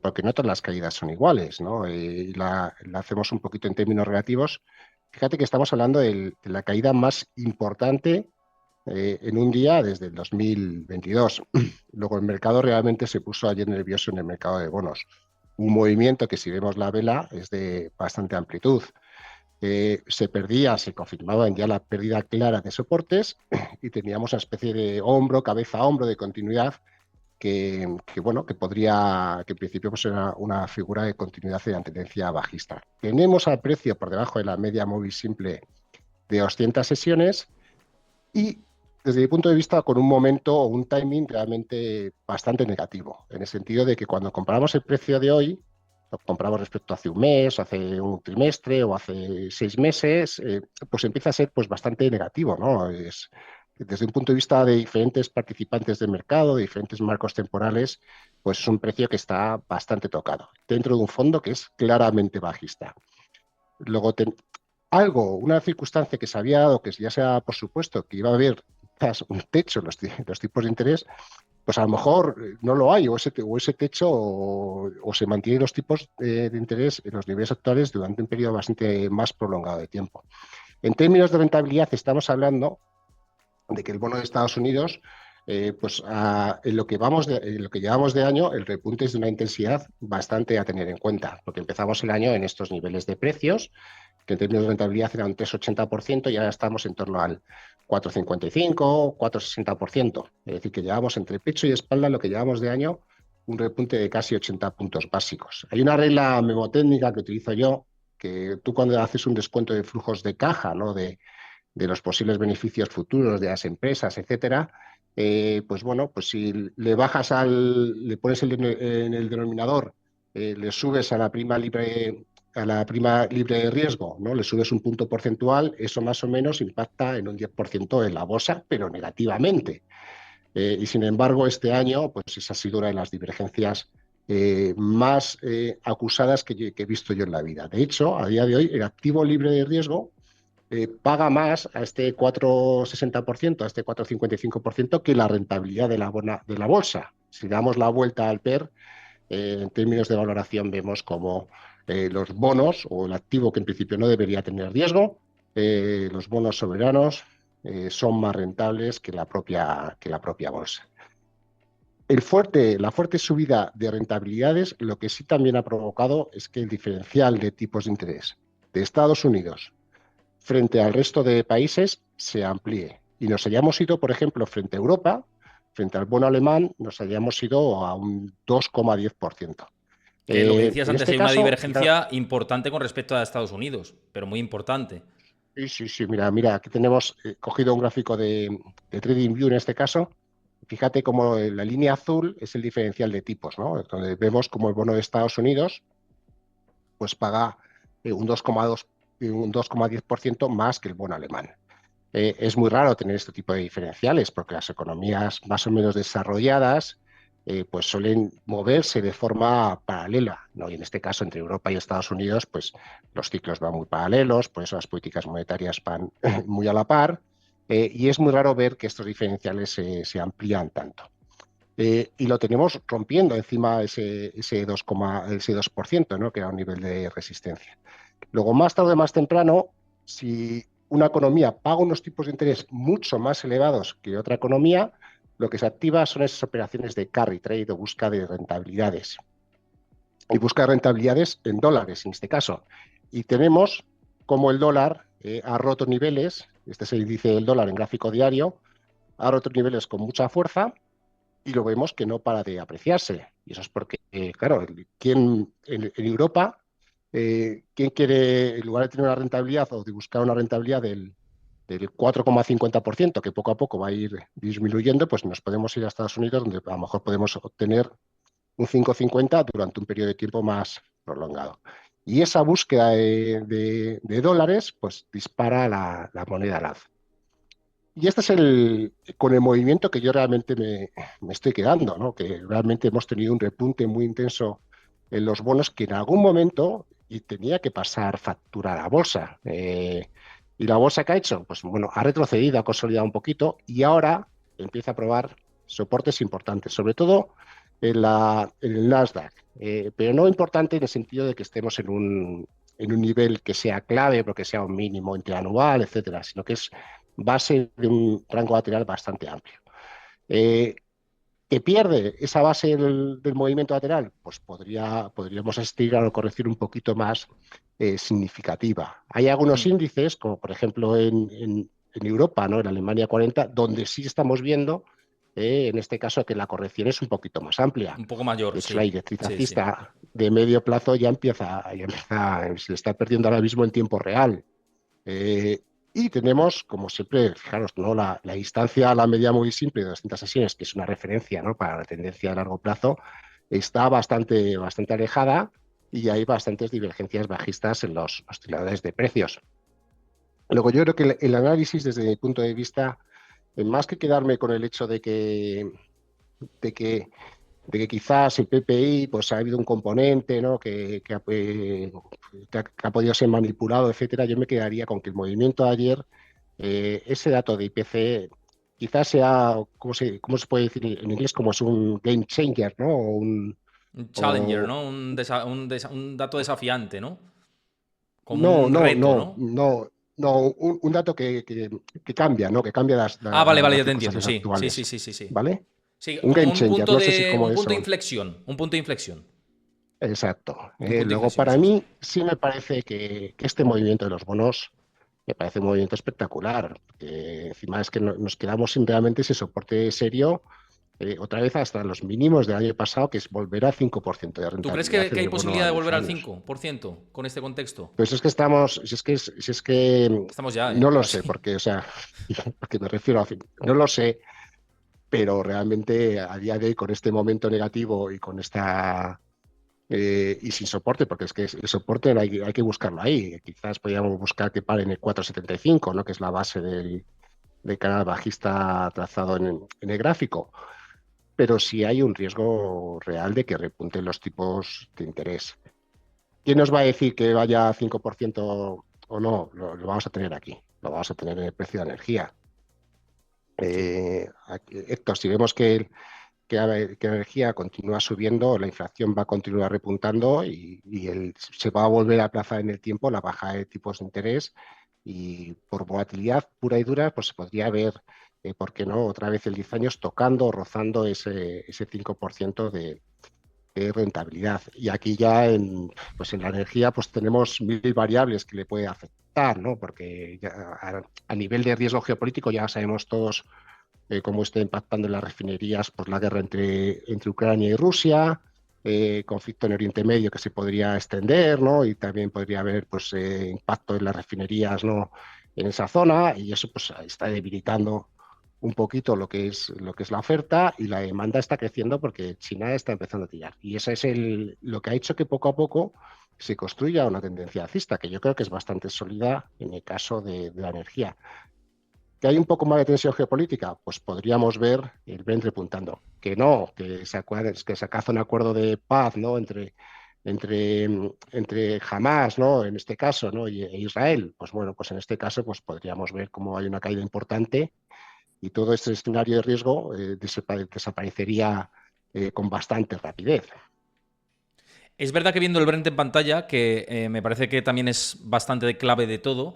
porque no todas las caídas son iguales, ¿no? La hacemos un poquito en términos relativos. Fíjate que estamos hablando de la caída más importante en un día desde el 2022. Luego el mercado realmente se puso ayer nervioso en el mercado de bonos. Un movimiento que si vemos la vela es de bastante amplitud. Se confirmaba ya la pérdida clara de soportes y teníamos una especie de hombro, cabeza, hombro de continuidad bueno, que en principio pues era una figura de continuidad de la tendencia bajista. Tenemos al precio por debajo de la media móvil simple de 200 sesiones y desde mi punto de vista con un momento o un timing realmente bastante negativo, en el sentido de que cuando comparamos el precio de hoy, lo comparamos respecto a hace un mes, hace un trimestre o hace 6 meses, pues empieza a ser pues bastante negativo, ¿no? Desde un punto de vista de diferentes participantes del mercado, de diferentes marcos temporales, pues es un precio que está bastante tocado, dentro de un fondo que es claramente bajista. Luego una circunstancia que se había dado, que ya se ha por supuesto que iba a haber quizás un techo en los tipos de interés, pues a lo mejor no lo hay, o ese techo, o se mantienen los tipos de interés en los niveles actuales durante un periodo bastante más prolongado de tiempo. En términos de rentabilidad, estamos hablando de que el bono de Estados Unidos, en lo que llevamos de año, el repunte es de una intensidad bastante a tener en cuenta, porque empezamos el año en estos niveles de precios, que en términos de rentabilidad era un 3,80%, y ahora estamos en torno al 4,55, 4,60%. Es decir, que llevamos entre pecho y espalda, lo que llevamos de año, un repunte de casi 80 puntos básicos. Hay una regla memotécnica que utilizo yo, que tú cuando haces un descuento de flujos de caja, ¿no?, de los posibles beneficios futuros de las empresas, etcétera, pues bueno, pues si le pones en el denominador, le subes a la prima libre de riesgo, ¿no?, le subes un punto porcentual, eso más o menos impacta en un 10% en la bolsa, pero negativamente. Y sin embargo, este año, pues esa ha sido una de las divergencias más acusadas que he visto yo en la vida. De hecho, a día de hoy, el activo libre de riesgo paga más a este 4,60%, a este 4,55%, que la rentabilidad de la bolsa. Si damos la vuelta al PER, en términos de valoración vemos como los bonos, o el activo que en principio no debería tener riesgo, los bonos soberanos son más rentables que la propia bolsa. La fuerte subida de rentabilidades, lo que sí también ha provocado es que el diferencial de tipos de interés de Estados Unidos frente al resto de países se amplíe y nos hayamos ido, por ejemplo, frente a Europa, frente al bono alemán, nos hayamos ido a un 2,10%. Que lo que decías En antes, este hay una caso, divergencia importante con respecto a Estados Unidos, pero muy importante. sí, mira, aquí tenemos cogido un gráfico de TradingView en este caso. Fíjate cómo la línea azul es el diferencial de tipos, ¿no?, donde vemos como el bono de Estados Unidos pues paga un 2,10% más que el bono alemán. Es muy raro tener este tipo de diferenciales, porque las economías más o menos desarrolladas pues suelen moverse de forma paralela, ¿no? Y en este caso, entre Europa y Estados Unidos, pues los ciclos van muy paralelos, por eso las políticas monetarias van muy a la par, y es muy raro ver que estos diferenciales se amplían tanto. Y lo tenemos rompiendo encima ese 2%, ¿no?, que era un nivel de resistencia. Luego, más tarde o más temprano, si una economía paga unos tipos de interés mucho más elevados que otra economía, lo que se activa son esas operaciones de carry trade, o busca de rentabilidades. Y busca rentabilidades en dólares, en este caso. Y tenemos como el dólar ha roto niveles, este es el índice del dólar en gráfico diario, ha roto niveles con mucha fuerza, y lo vemos que no para de apreciarse. Y eso es porque, claro, en Europa, ¿quién quiere, en lugar de tener una rentabilidad o de buscar una rentabilidad del 4,50%, que poco a poco va a ir disminuyendo, pues nos podemos ir a Estados Unidos, donde a lo mejor podemos obtener un 5,50 durante un periodo de tiempo más prolongado? Y esa búsqueda de dólares, pues dispara la moneda al alza. Y este es con el movimiento que yo realmente me estoy quedando, ¿no?, que realmente hemos tenido un repunte muy intenso en los bonos, que en algún momento y tenía que pasar factura a la bolsa. ¿Y la bolsa qué ha hecho? Pues bueno, ha retrocedido, ha consolidado un poquito, y ahora empieza a probar soportes importantes, sobre todo en el Nasdaq, pero no importante en el sentido de que estemos en un nivel que sea clave, porque sea un mínimo interanual, etcétera, sino que es base de un rango lateral bastante amplio. ¿Que pierde esa base del movimiento lateral? Pues podríamos asistir a una corrección un poquito más significativa. Hay algunos índices, como por ejemplo en Europa, ¿no?, en Alemania 40, donde sí estamos viendo, en este caso, que la corrección es un poquito más amplia. Un poco mayor, De hecho, la sí. directriz Sí, sí. alcista de medio plazo ya empieza, se está perdiendo ahora mismo en tiempo real. Y tenemos, como siempre, fijaros, ¿no?, la distancia a la media móvil simple de 200 sesiones, que es una referencia, ¿no?, para la tendencia a largo plazo, está bastante alejada, y hay bastantes divergencias bajistas en los osciladores de precios. Luego, yo creo que el análisis, desde mi punto de vista, más que quedarme con el hecho de que de que quizás el PPI pues ha habido un componente, ¿no? que ha podido ser manipulado, etcétera. Yo me quedaría con que el movimiento de ayer, ese dato de IPC, quizás sea, ¿cómo se puede decir en inglés? Como es un game changer, ¿no? Un challenger, O- ¿no? Un dato desafiante, ¿no? Como no, un no, reto, no, ¿no? no, no, un dato que cambia, ¿no? Que cambia Ah, vale, vale, las ya te entiendo. circunstancias Sí, sí, sí, actuales, sí, sí, sí. ¿vale? Sí, Un como game changer, no sé si como un punto de eso. inflexión. Un punto de inflexión. Exacto. Un punto de Luego, inflexión, para sí, sí. mí, sí me parece que este movimiento de los bonos me parece un movimiento espectacular. Encima es que nos quedamos sin realmente ese soporte serio, otra vez hasta los mínimos del año pasado, que es volver al 5% de ¿Tú crees rentabilidad en que hay el bono posibilidad a de 10 volver al años. 5% con este contexto? Pues es que estamos, si es que Estamos ya, no lo sé, casi. porque, o sea, porque me refiero a, no lo sé, pero realmente a día de hoy, con este momento negativo y con esta y sin soporte, porque es que el soporte hay que buscarlo ahí. Quizás podríamos buscar que pare en el 4,75, ¿no? Que es la base del canal bajista trazado en el gráfico. Pero sí hay un riesgo real de que repunten los tipos de interés. ¿Quién nos va a decir que vaya a 5% o no? Lo vamos a tener aquí. Lo vamos a tener en el precio de la energía. Sí. Héctor, si vemos que la energía continúa subiendo, la inflación va a continuar repuntando y se va a volver a aplazar en el tiempo la baja de tipos de interés y por volatilidad pura y dura, pues se podría ver, ¿por qué no?, otra vez el 10 años tocando, rozando ese 5% de rentabilidad. Y aquí ya pues en la energía pues tenemos mil variables que le puede afectar, ¿no? Porque a nivel de riesgo geopolítico ya sabemos todos cómo está impactando en las refinerías por la guerra entre Ucrania y Rusia, conflicto en Oriente Medio que se podría extender, ¿no? Y también podría haber pues, impacto en las refinerías, ¿no? En esa zona, y eso pues, está debilitando un poquito lo que es la oferta, y la demanda está creciendo porque China está empezando a tirar. Y eso es lo que ha hecho que poco a poco se construya una tendencia alcista, que yo creo que es bastante sólida en el caso de la energía. ¿Que hay un poco más de tensión geopolítica? Pues podríamos ver el Brent repuntando. Que no, que se alcanza un acuerdo de paz, ¿no? Entre Hamas, ¿no? En este caso, ¿no? E Israel. Pues bueno, pues en este caso pues podríamos ver cómo hay una caída importante y todo este escenario de riesgo desaparecería con bastante rapidez. Es verdad que viendo el Brent en pantalla, que me parece que también es bastante clave de todo,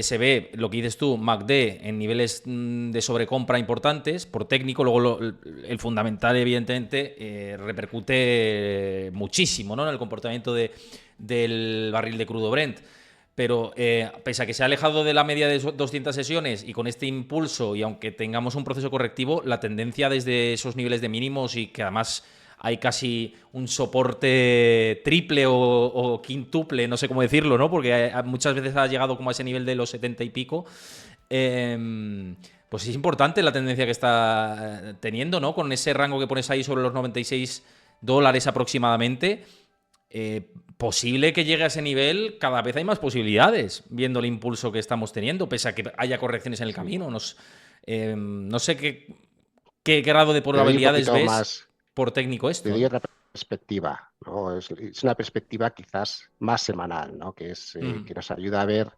se ve lo que dices tú, MACD en niveles de sobrecompra importantes por técnico, luego el fundamental evidentemente repercute muchísimo, ¿no?, en el comportamiento del barril de crudo Brent. Pero pese a que se ha alejado de la media de 200 sesiones y con este impulso, y aunque tengamos un proceso correctivo, la tendencia desde esos niveles de mínimos, y que además hay casi un soporte triple o quintuple, no sé cómo decirlo, ¿no? Porque muchas veces ha llegado como a ese nivel de los 70 y pico. Pues es importante la tendencia que está teniendo, ¿no? Con ese rango que pones ahí sobre los $96 aproximadamente. Posible que llegue a ese nivel, cada vez hay más posibilidades, viendo el impulso que estamos teniendo, pese a que haya correcciones en el Sí. camino. No sé qué grado de Te doy un probabilidades poquito ves más, por técnico te esto, doy ¿no? otra perspectiva, ¿no? Es una perspectiva quizás más semanal, ¿no? Que nos ayuda a ver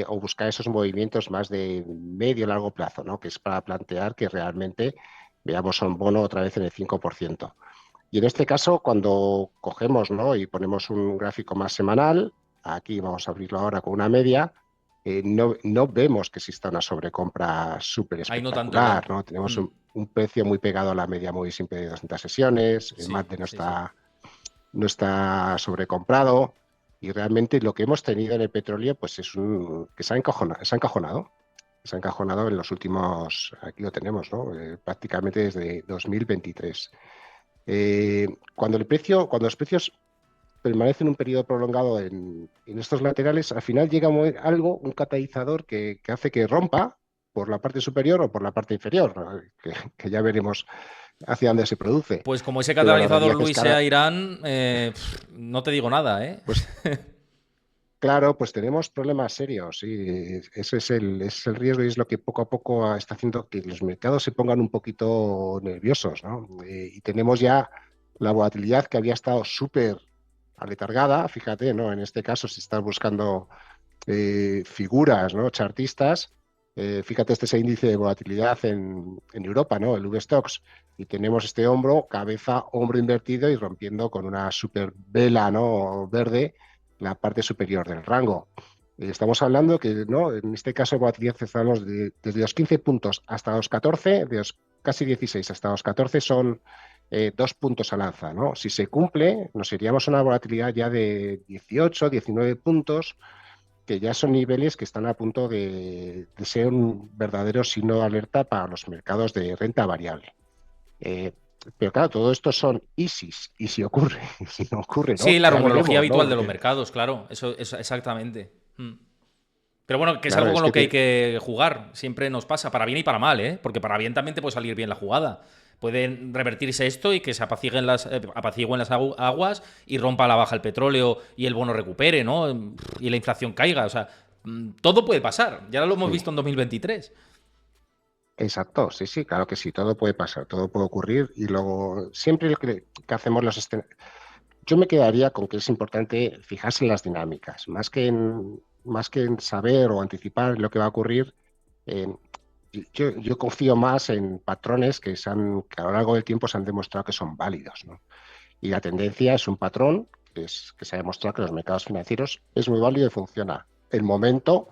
o buscar esos movimientos más de medio largo plazo, ¿no? Que es para plantear que realmente veamos a un bono otra vez en el 5%. Y en este caso, cuando cogemos, ¿no?, y ponemos un gráfico más semanal, aquí vamos a abrirlo ahora con una media, no vemos que exista una sobrecompra súper Ahí no tanto, ¿no? espectacular, ¿no? Tenemos un precio muy pegado a la media móvil simple de 200 sesiones, el Sí, MACD no sí, sí. está, no está sobrecomprado, y realmente lo que hemos tenido en el petróleo pues que se ha encajonado en los últimos, aquí lo tenemos, ¿no? Prácticamente desde 2023. Cuando los precios permanecen un periodo prolongado en estos laterales, al final llega un catalizador que hace que rompa por la parte superior o por la parte inferior, ¿no? Que ya veremos hacia dónde se produce. Pues como ese Pero la catalizador realidad es Luis que sea ahora, Irán, no te digo nada, ¿eh? pues Claro, pues tenemos problemas serios, sí. Ese es el riesgo y es lo que poco a poco está haciendo que los mercados se pongan un poquito nerviosos, ¿no? Y tenemos ya la volatilidad que había estado súper aletargada, fíjate, ¿no? En este caso, si estás buscando figuras, ¿no? Chartistas, fíjate, este es el índice de volatilidad en Europa, ¿no? El V-Stoxx, y tenemos este hombro, cabeza, hombro invertido y rompiendo con una super vela, ¿no? Verde la parte superior del rango. Estamos hablando que, ¿no? En este caso de volatilidad estamos desde los 15 puntos hasta los 14, de los casi 16 hasta los 14 son 2 puntos al alza, ¿no? Si se cumple, nos iríamos a una volatilidad ya de 18, 19 puntos, que ya son niveles que están a punto de ser un verdadero signo de alerta para los mercados de renta variable. Eh, pero claro, todo esto son ISIS, y si ocurre, si no ocurre, Sí, ¿no? la Ya rumorología veremos, ¿no? habitual de los Porque, mercados, claro, eso exactamente. Pero bueno, que es claro, algo es con lo que que hay que jugar. Siempre nos pasa, para bien y para mal, ¿eh? Porque para bien también te puede salir bien la jugada. Puede revertirse esto y que se apaciguen las aguas y rompa a la baja el petróleo y el bono recupere, ¿no? Y la inflación caiga. O sea, todo puede pasar. Ya lo hemos sí, visto en 2023. exacto, sí, sí, claro que sí, todo puede pasar, todo puede ocurrir y luego siempre lo que hacemos yo me quedaría con que es importante fijarse en las dinámicas, más que en saber o anticipar lo que va a ocurrir. eh, yo confío más en patrones que a lo largo del tiempo se han demostrado que son válidos, ¿no? Y la tendencia es un patrón que se ha demostrado que los mercados financieros es muy válido y funciona. El momento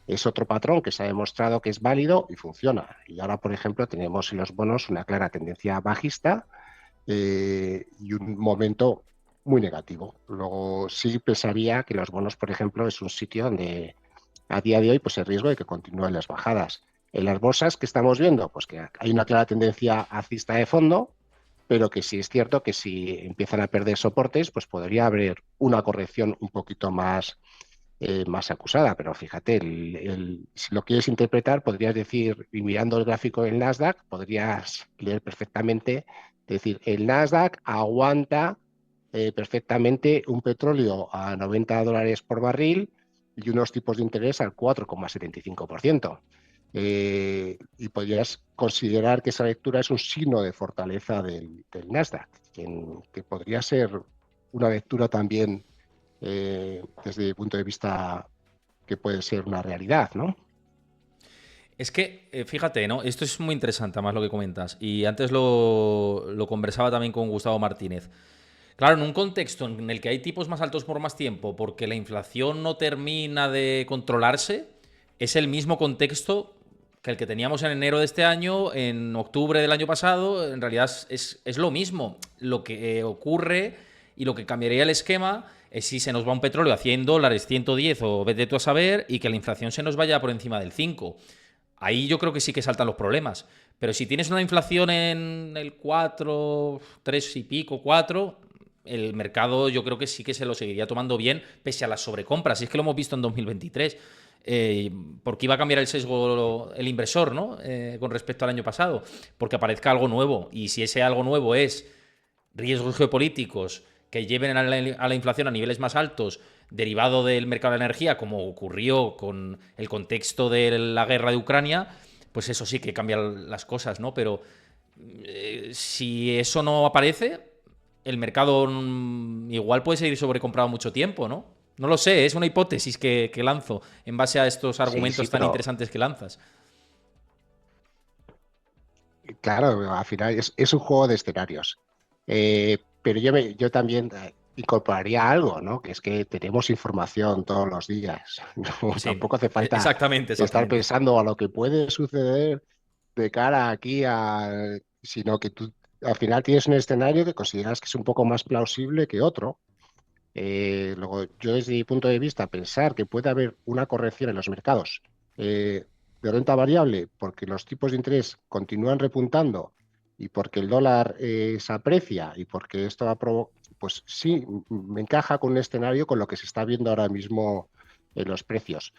es otro patrón que se ha demostrado que es válido y funciona. Y ahora, por ejemplo, tenemos en los bonos una clara tendencia bajista y un momento muy negativo. Luego sí pensaría que los bonos, por ejemplo, es un sitio donde a día de hoy pues el riesgo de que continúen las bajadas. En las bolsas que estamos viendo, pues que hay una clara tendencia alcista de fondo, pero que sí es cierto que si empiezan a perder soportes, pues podría haber una corrección un poquito más acusada. Pero fíjate, si lo quieres interpretar, podrías decir, y mirando el gráfico del Nasdaq, podrías leer perfectamente, decir, el Nasdaq aguanta perfectamente un petróleo a $90 por barril y unos tipos de interés al 4,75%. Y podrías considerar que esa lectura es un signo de fortaleza del Nasdaq, que podría ser una lectura también desde el punto de vista que puede ser una realidad, ¿no? Es que, fíjate, ¿no? Esto es muy interesante, además, lo que comentas. Y antes lo conversaba también con Gustavo Martínez. Claro, en un contexto en el que hay tipos más altos por más tiempo, porque la inflación no termina de controlarse, es el mismo contexto que el que teníamos en enero de este año, en octubre del año pasado. En realidad es lo mismo. Lo que ocurre y lo que cambiaría el esquema es si se nos va un petróleo a $100, 110 o vete tú a saber, y que la inflación se nos vaya por encima del 5. Ahí yo creo que sí que saltan los problemas. Pero si tienes una inflación en el 4, 3 y pico, 4, el mercado yo creo que sí que se lo seguiría tomando bien, pese a las sobrecompras. Y es que lo hemos visto en 2023. Porque iba a cambiar el sesgo el inversor, ¿no? Con respecto al año pasado. Porque aparezca algo nuevo. Y si ese algo nuevo es riesgos geopolíticos que lleven a la inflación a niveles más altos, derivado del mercado de la energía, como ocurrió con el contexto de la guerra de Ucrania, pues eso sí que cambia las cosas, ¿no? Pero si eso no aparece, el mercado igual puede seguir sobrecomprado mucho tiempo, ¿no? No lo sé, es una hipótesis que lanzo en base a estos Sí, sí, argumentos tan pero interesantes que lanzas. claro, al final es un juego de escenarios. Pero yo también incorporaría algo, ¿no? Que es que tenemos información todos los días. No, Sí, tampoco hace falta exactamente, estar exactamente. pensando a lo que puede suceder de cara aquí sino que tú al final tienes un escenario que consideras que es un poco más plausible que otro. Luego, yo desde mi punto de vista, pensar que puede haber una corrección en los mercados de renta variable porque los tipos de interés continúan repuntando y porque el dólar se aprecia y porque esto pues sí, me encaja con un escenario con lo que se está viendo ahora mismo en los precios.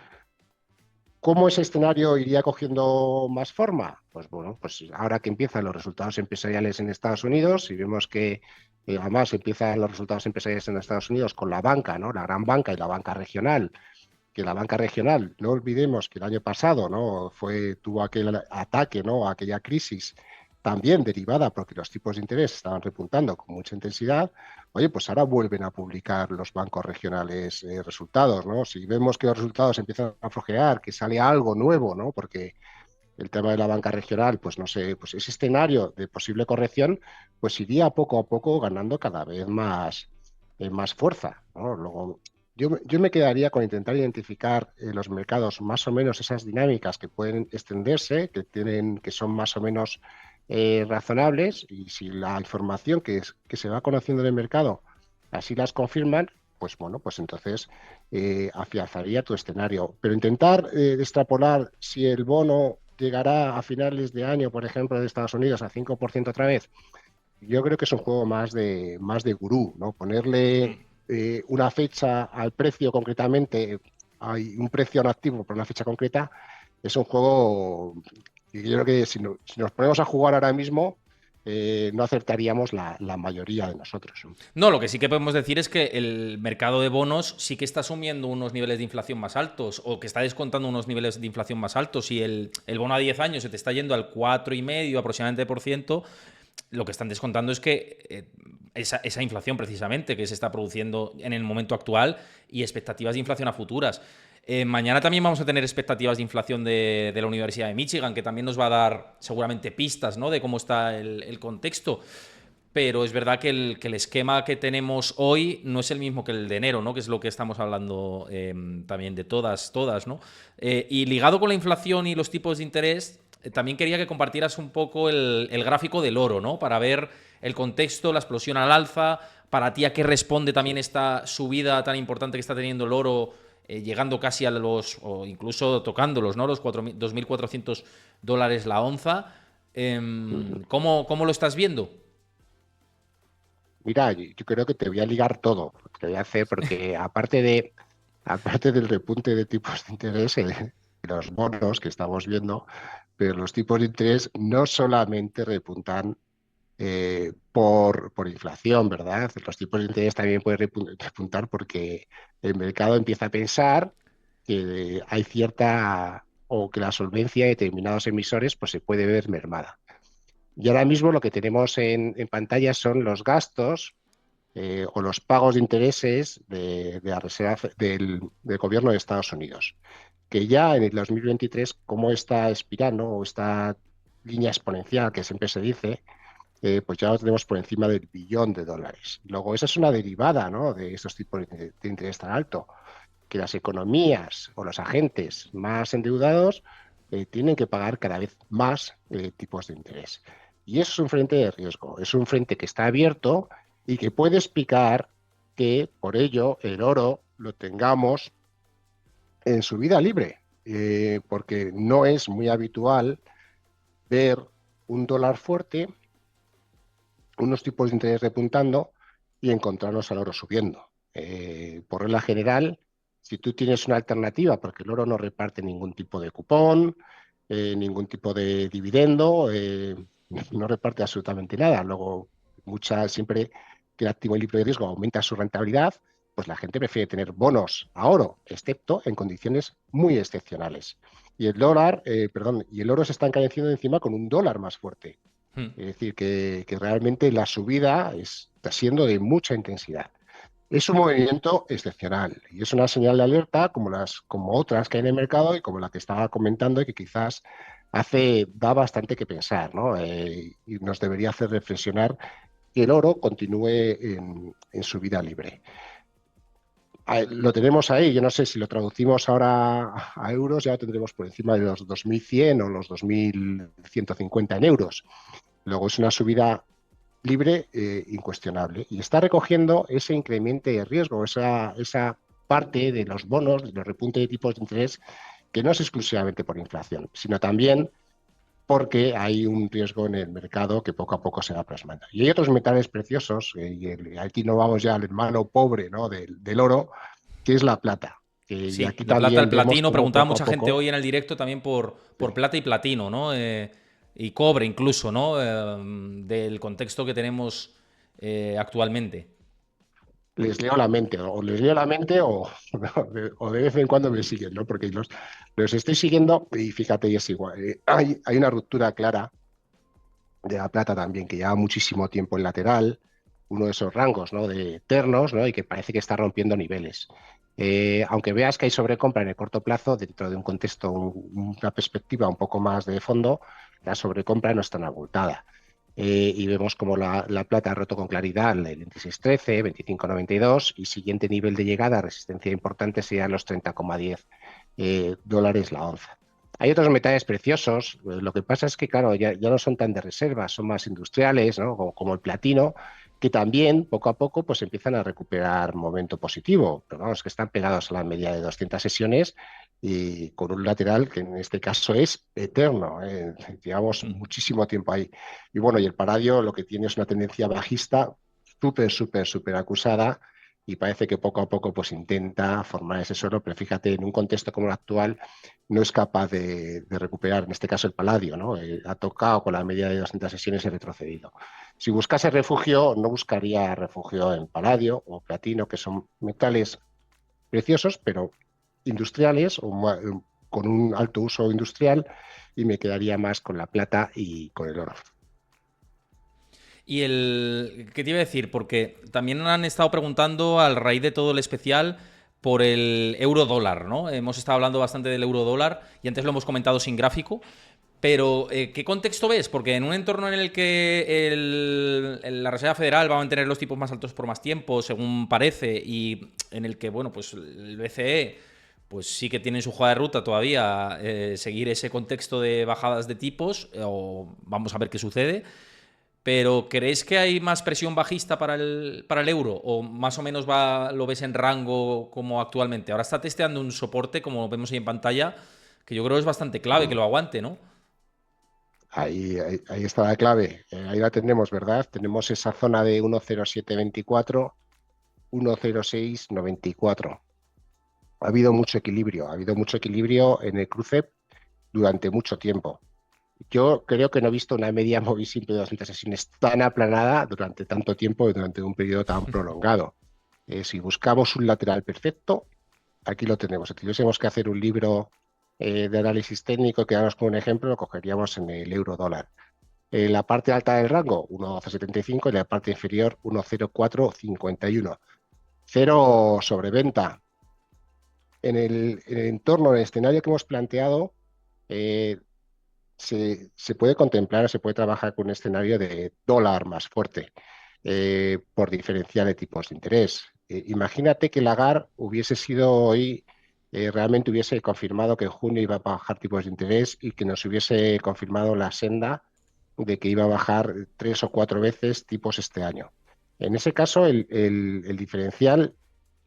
¿Cómo ese escenario iría cogiendo más forma? Pues bueno, pues ahora que empiezan los resultados empresariales en Estados Unidos y vemos que Además, empiezan los resultados empresariales en Estados Unidos con la banca, ¿no? La gran banca y la banca regional. Que la banca regional, no olvidemos que el año pasado, ¿no? Tuvo aquel ataque, ¿no? Aquella crisis también derivada porque los tipos de interés estaban repuntando con mucha intensidad. Oye, pues ahora vuelven a publicar los bancos regionales resultados, ¿no? Si vemos que los resultados empiezan a flojear, que sale algo nuevo, ¿no? Porque el tema de la banca regional, pues no sé, pues ese escenario de posible corrección, pues iría poco a poco ganando cada vez más fuerza, ¿no? Luego, yo me quedaría con intentar identificar en los mercados más o menos esas dinámicas que pueden extenderse, que son más o menos razonables, y si la información que se va conociendo en el mercado así las confirman, pues bueno, pues entonces afianzaría tu escenario. Pero intentar extrapolar si el bono llegará a finales de año, por ejemplo, de Estados Unidos a 5% otra vez, yo creo que es un juego más de gurú, ¿no? Ponerle una fecha al precio concretamente, hay un precio a un activo por una fecha concreta, es un juego que yo creo que si nos ponemos a jugar ahora mismo, no acertaríamos la mayoría de nosotros, ¿no? No, lo que sí que podemos decir es que el mercado de bonos sí que está asumiendo unos niveles de inflación más altos o que está descontando unos niveles de inflación más altos. Si el bono a 10 años se te está yendo al 4,5 aproximadamente por ciento, lo que están descontando es que esa inflación precisamente que se está produciendo en el momento actual y expectativas de inflación a futuras. Mañana también vamos a tener expectativas de inflación de la Universidad de Michigan, que también nos va a dar seguramente pistas, ¿no?, de cómo está el contexto. Pero es verdad que el esquema que tenemos hoy no es el mismo que el de enero, ¿no?, que es lo que estamos hablando también de todas, ¿no? Y ligado con la inflación y los tipos de interés, también quería que compartieras un poco el gráfico del oro, ¿no?, para ver el contexto, la explosión al alza, para ti a qué responde también esta subida tan importante que está teniendo el oro, llegando casi a o incluso tocándolos, ¿no?, los 2.400 dólares la onza. ¿Cómo lo estás viendo? Mira, yo creo que te voy a ligar todo, te voy a hacer porque aparte del repunte de tipos de interés, los bonos que estamos viendo, pero los tipos de interés no solamente repuntan por inflación, ¿verdad? Los tipos de interés también pueden repuntar porque el mercado empieza a pensar que hay cierta o que la solvencia de determinados emisores pues se puede ver mermada. Y ahora mismo lo que tenemos en pantalla son los gastos o los pagos de intereses de la Reserva del gobierno de Estados Unidos, que ya en el 2023, como esta espiral, ¿no?, o esta línea exponencial que siempre se dice, pues ya lo tenemos por encima del billón de dólares. Luego, esa es una derivada, ¿no?, de estos tipos de interés tan alto, que las economías o los agentes más endeudados tienen que pagar cada vez más tipos de interés. Y eso es un frente de riesgo, es un frente que está abierto y que puede explicar que por ello el oro lo tengamos en su vida libre, porque no es muy habitual ver un dólar fuerte, unos tipos de interés repuntando y encontrarnos al oro subiendo. Por regla general, si tú tienes una alternativa, porque el oro no reparte ningún tipo de cupón, ningún tipo de dividendo, no reparte absolutamente nada. Luego, siempre que el activo libre de riesgo aumenta su rentabilidad, pues la gente prefiere tener bonos a oro, excepto en condiciones muy excepcionales. Y el oro se está encareciendo encima con un dólar más fuerte. Es decir, que realmente la subida está siendo de mucha intensidad. Es un movimiento excepcional y es una señal de alerta como otras que hay en el mercado y como la que estaba comentando y que quizás da bastante que pensar, ¿no? Y nos debería hacer reflexionar que el oro continúe en su vida libre. Lo tenemos ahí, yo no sé si lo traducimos ahora a euros, ya lo tendremos por encima de los 2.100 o los 2.150 en euros. Luego es una subida libre incuestionable y está recogiendo ese incremento de riesgo, esa parte de los bonos, de los repuntes de tipos de interés, que no es exclusivamente por inflación, sino también porque hay un riesgo en el mercado que poco a poco se va plasmando. Y hay otros metales preciosos, y aquí no vamos ya al hermano pobre, ¿no?, del oro, que es la plata. Y Sí, aquí la plata, el también vemos platino. cómo Preguntaba poco a mucha gente poco. hoy en el directo también por Sí. plata y platino, ¿no? Y cobre incluso, ¿no? Del contexto que tenemos actualmente. Les leo la mente, o les leo la mente o de vez en cuando me siguen, ¿no? Porque los estoy siguiendo y fíjate, y es igual. Hay una ruptura clara de la plata también, que lleva muchísimo tiempo en lateral, uno de esos rangos, ¿no? De eternos, ¿no? Y que parece que está rompiendo niveles. Aunque veas que hay sobrecompra en el corto plazo, dentro de un contexto, una perspectiva un poco más de fondo, la sobrecompra no es tan abultada. Y vemos como la plata ha roto con claridad el 26.13, 25.92 y siguiente nivel de llegada, resistencia importante, serían los 30,10 dólares la onza. Hay otros metales preciosos, lo que pasa es que, claro, ya no son tan de reserva, son más industriales, ¿no? Como el platino, que también poco a poco pues empiezan a recuperar momento positivo, pero vamos, que están pegados a la media de 200 sesiones y con un lateral que en este caso es eterno, llevamos muchísimo tiempo ahí. Y bueno, y el paladio lo que tiene es una tendencia bajista súper acusada y parece que poco a poco pues intenta formar ese suelo, pero fíjate, en un contexto como el actual no es capaz de recuperar, en este caso el paladio, ¿no? Ha tocado con la media de 200 sesiones y ha retrocedido. Si buscase refugio, no buscaría refugio en paladio o platino, que son metales preciosos, pero industriales o con un alto uso industrial, y me quedaría más con la plata y con el oro. Y ¿qué te iba a decir? Porque también han estado preguntando a raíz de todo el especial por el euro dólar, ¿no? Hemos estado hablando bastante del euro dólar y antes lo hemos comentado sin gráfico. Pero, ¿qué contexto ves? Porque en un entorno en el que la Reserva Federal va a mantener los tipos más altos por más tiempo, según parece, y en el que, bueno, pues el BCE, pues sí que tiene en su jugada de ruta todavía seguir ese contexto de bajadas de tipos, o vamos a ver qué sucede. Pero ¿creéis que hay más presión bajista para el euro? ¿O más o menos lo ves en rango como actualmente? Ahora está testeando un soporte, como vemos ahí en pantalla, que yo creo es bastante clave que lo aguante, ¿no? Ahí está la clave. Ahí la tenemos, ¿verdad? Tenemos esa zona de 1,0724, 1,0694. Ha habido mucho equilibrio en el cruce durante mucho tiempo. Yo creo que no he visto una media móvil simple de 200 sesiones tan aplanada durante tanto tiempo y durante un periodo tan prolongado. Si buscamos un lateral perfecto, aquí lo tenemos. Si tuviésemos que hacer un libro de análisis técnico, que damos como un ejemplo, lo cogeríamos en el euro dólar. En la parte alta del rango, 1,1275, y en la parte inferior, 1,0451. Cero sobreventa. En el entorno, en el escenario que hemos planteado, eh, se puede contemplar o se puede trabajar con un escenario de dólar más fuerte por diferencial de tipos de interés. Imagínate que Lagarde hubiese sido hoy, realmente hubiese confirmado que en junio iba a bajar tipos de interés y que nos hubiese confirmado la senda de que iba a bajar 3 o 4 veces tipos este año. En ese caso, el diferencial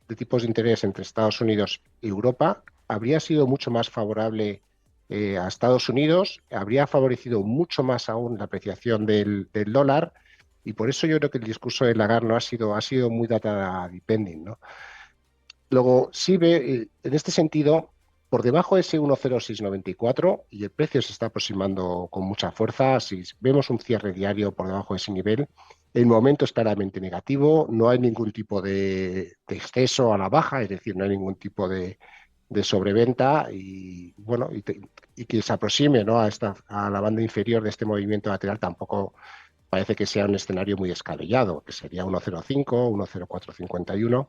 de tipos de interés entre Estados Unidos y Europa habría sido mucho más favorable a Estados Unidos, habría favorecido mucho más aún la apreciación del dólar, y por eso yo creo que el discurso de Lagarde no ha sido muy data depending, ¿no? Luego, sí ve, en este sentido, por debajo de ese 1,0694 y el precio se está aproximando con mucha fuerza. Si vemos un cierre diario por debajo de ese nivel, el momento es claramente negativo, no hay ningún tipo de exceso a la baja, es decir, no hay ningún tipo de sobreventa y bueno, y que se aproxime, ¿no? a la banda inferior de este movimiento lateral tampoco parece que sea un escenario muy descabellado, que sería 1,05, 1,0451.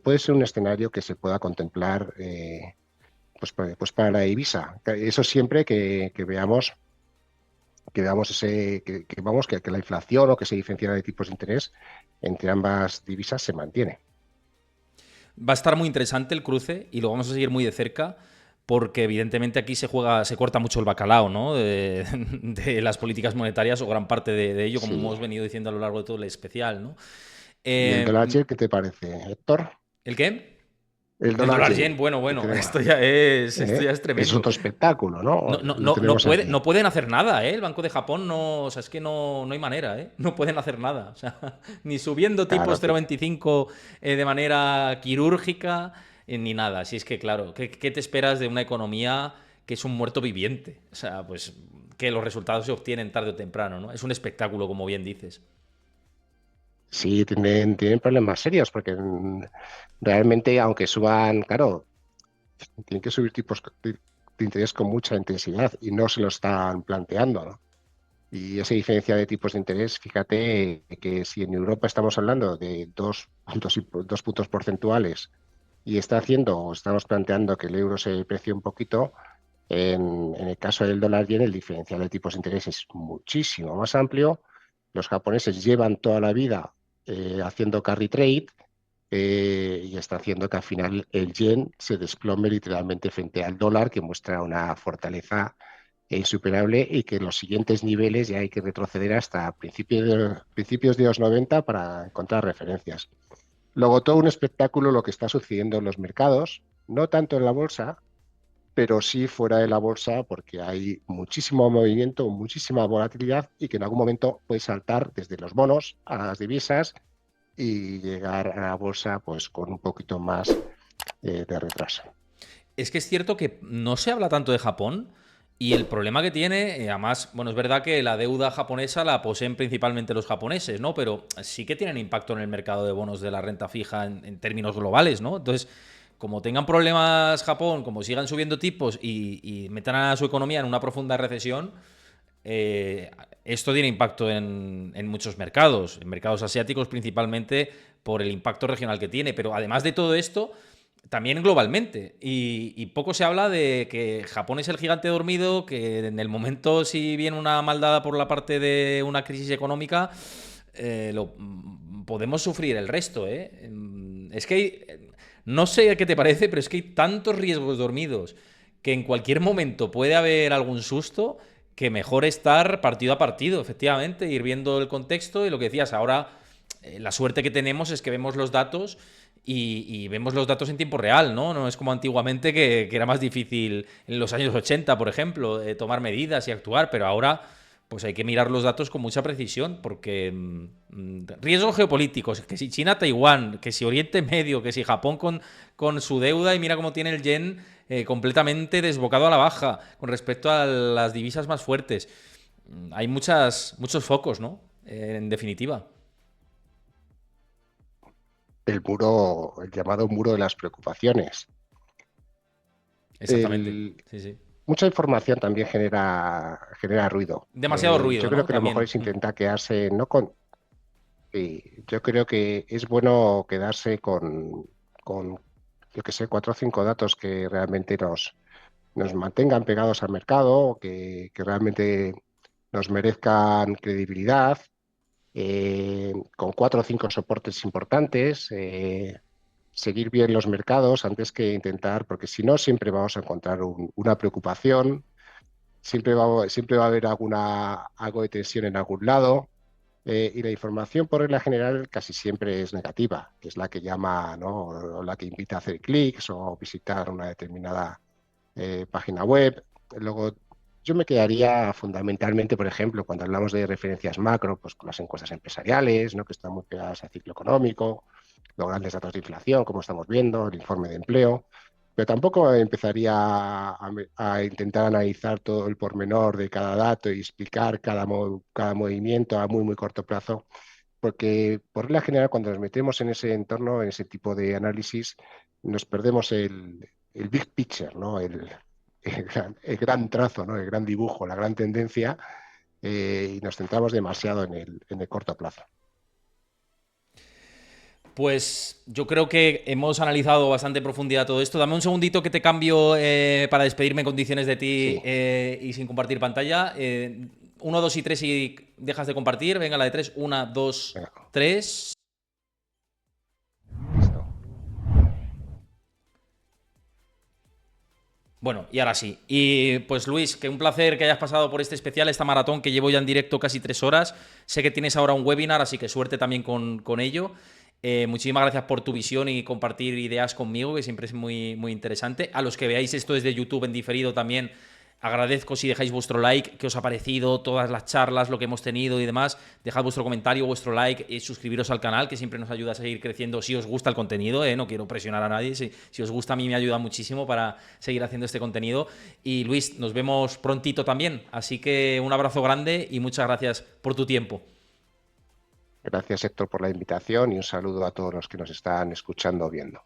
Puede ser un escenario que se pueda contemplar pues para la divisa. Eso siempre que veamos que la inflación o que se diferencia de tipos de interés entre ambas divisas se mantiene. Va a estar muy interesante el cruce y lo vamos a seguir muy de cerca porque evidentemente aquí se corta mucho el bacalao, ¿no? De las políticas monetarias o gran parte de ello, como Sí. hemos venido diciendo a lo largo de todo el especial, ¿no? ¿Y el dólar yen qué te parece, Héctor? ¿El qué? El El dólar dólar yen, yen que bueno, tenemos, esto ya es es tremendo. otro espectáculo, ¿no? No, no, Lo no, tenemos aquí. no pueden hacer nada, ¿eh? El Banco de Japón no, o sea, es que no hay manera, ¿eh? No pueden hacer nada. O sea, ni subiendo tipos Claro, 0,25 de manera quirúrgica, ni nada. Así es que, claro, ¿qué te esperas de una economía que es un muerto viviente? O sea, pues que los resultados se obtienen tarde o temprano, ¿no? Es un espectáculo, como bien dices. Sí, tienen problemas serios porque realmente, aunque suban, claro, tienen que subir tipos de interés con mucha intensidad y no se lo están planteando, ¿no? Y esa diferencia de tipos de interés, fíjate que si en Europa estamos hablando de 2 puntos porcentuales y está haciendo o estamos planteando que el euro se precie un poquito, en el caso del dólar yen el diferencial de tipos de interés es muchísimo más amplio. Los japoneses llevan toda la vida haciendo carry trade y está haciendo que al final el yen se desplome literalmente frente al dólar, que muestra una fortaleza insuperable y que en los siguientes niveles ya hay que retroceder hasta principios de los 90 para encontrar referencias. Luego, todo un espectáculo lo que está sucediendo en los mercados, no tanto en la bolsa, pero sí fuera de la bolsa, porque hay muchísimo movimiento, muchísima volatilidad y que en algún momento puede saltar desde los bonos a las divisas y llegar a la bolsa pues con un poquito más de retraso. Es que es cierto que no se habla tanto de Japón y el problema que tiene, además, bueno, es verdad que la deuda japonesa la poseen principalmente los japoneses, ¿no? Pero sí que tienen impacto en el mercado de bonos de la renta fija en términos globales, ¿no? Entonces, como tengan problemas Japón, como sigan subiendo tipos y metan a su economía en una profunda recesión, esto tiene impacto en muchos mercados, en mercados asiáticos principalmente por el impacto regional que tiene. Pero además de todo esto, también globalmente. Y poco se habla de que Japón es el gigante dormido, que en el momento si viene una maldada por la parte de una crisis económica, podemos sufrir el resto, ¿eh? Es que no sé qué te parece, pero es que hay tantos riesgos dormidos que en cualquier momento puede haber algún susto que mejor estar partido a partido, efectivamente, ir viendo el contexto y lo que decías, ahora la suerte que tenemos es que vemos los datos y vemos los datos en tiempo real, ¿no? No es como antiguamente que era más difícil en los años 80, por ejemplo, tomar medidas y actuar, pero ahora pues hay que mirar los datos con mucha precisión porque riesgos geopolíticos, que si China-Taiwán, que si Oriente Medio, que si Japón con su deuda y mira cómo tiene el yen completamente desbocado a la baja con respecto a las divisas más fuertes. Hay muchos focos, ¿no? En definitiva. El llamado muro de las preocupaciones. Exactamente. El, Sí, sí. Mucha información también genera ruido. Demasiado Yo ruido, creo ¿no? que lo mejor También. es intentar quedarse, no con... yo creo que es bueno quedarse con, yo que sé, 4 o 5 datos que realmente nos mantengan pegados al mercado, que realmente nos merezcan credibilidad, con 4 o 5 soportes importantes, seguir bien los mercados antes que intentar, porque si no, siempre vamos a encontrar una preocupación, siempre va a haber algo de tensión en algún lado. Y la información, por regla general, casi siempre es negativa, que es la que llama, ¿no? O la que invita a hacer clics o visitar una determinada página web. Luego, yo me quedaría fundamentalmente, por ejemplo, cuando hablamos de referencias macro, pues con las encuestas empresariales, ¿no? Que están muy pegadas al ciclo económico, los grandes datos de inflación, como estamos viendo, el informe de empleo. Pero tampoco empezaría a intentar analizar todo el pormenor de cada dato y explicar cada movimiento a muy corto plazo, porque por regla general cuando nos metemos en ese entorno, en ese tipo de análisis, nos perdemos el big picture, ¿no? El gran trazo, ¿no? El gran dibujo, la gran tendencia, y nos centramos demasiado en el corto plazo. Pues yo creo que hemos analizado bastante en profundidad todo esto. Dame un segundito que te cambio para despedirme en condiciones de ti Sí, y sin compartir pantalla. 1, 2 y 3 y dejas de compartir. Venga, la de 3. 1, 2, venga, 3. listo. Bueno, y ahora sí. Y pues Luis, que un placer que hayas pasado por este especial, esta maratón que llevo ya en directo casi 3 horas. Sé que tienes ahora un webinar, así que suerte también con ello. Muchísimas gracias por tu visión y compartir ideas conmigo, que siempre es muy interesante. A los que veáis esto desde YouTube en diferido también, agradezco si dejáis vuestro like, qué os ha parecido, todas las charlas, lo que hemos tenido y demás. Dejad vuestro comentario, vuestro like y suscribiros al canal, que siempre nos ayuda a seguir creciendo si os gusta el contenido, no quiero presionar a nadie. Si os gusta, a mí me ayuda muchísimo para seguir haciendo este contenido. Y Luis, nos vemos prontito también. Así que un abrazo grande y muchas gracias por tu tiempo. Gracias, Héctor, por la invitación y un saludo a todos los que nos están escuchando o viendo.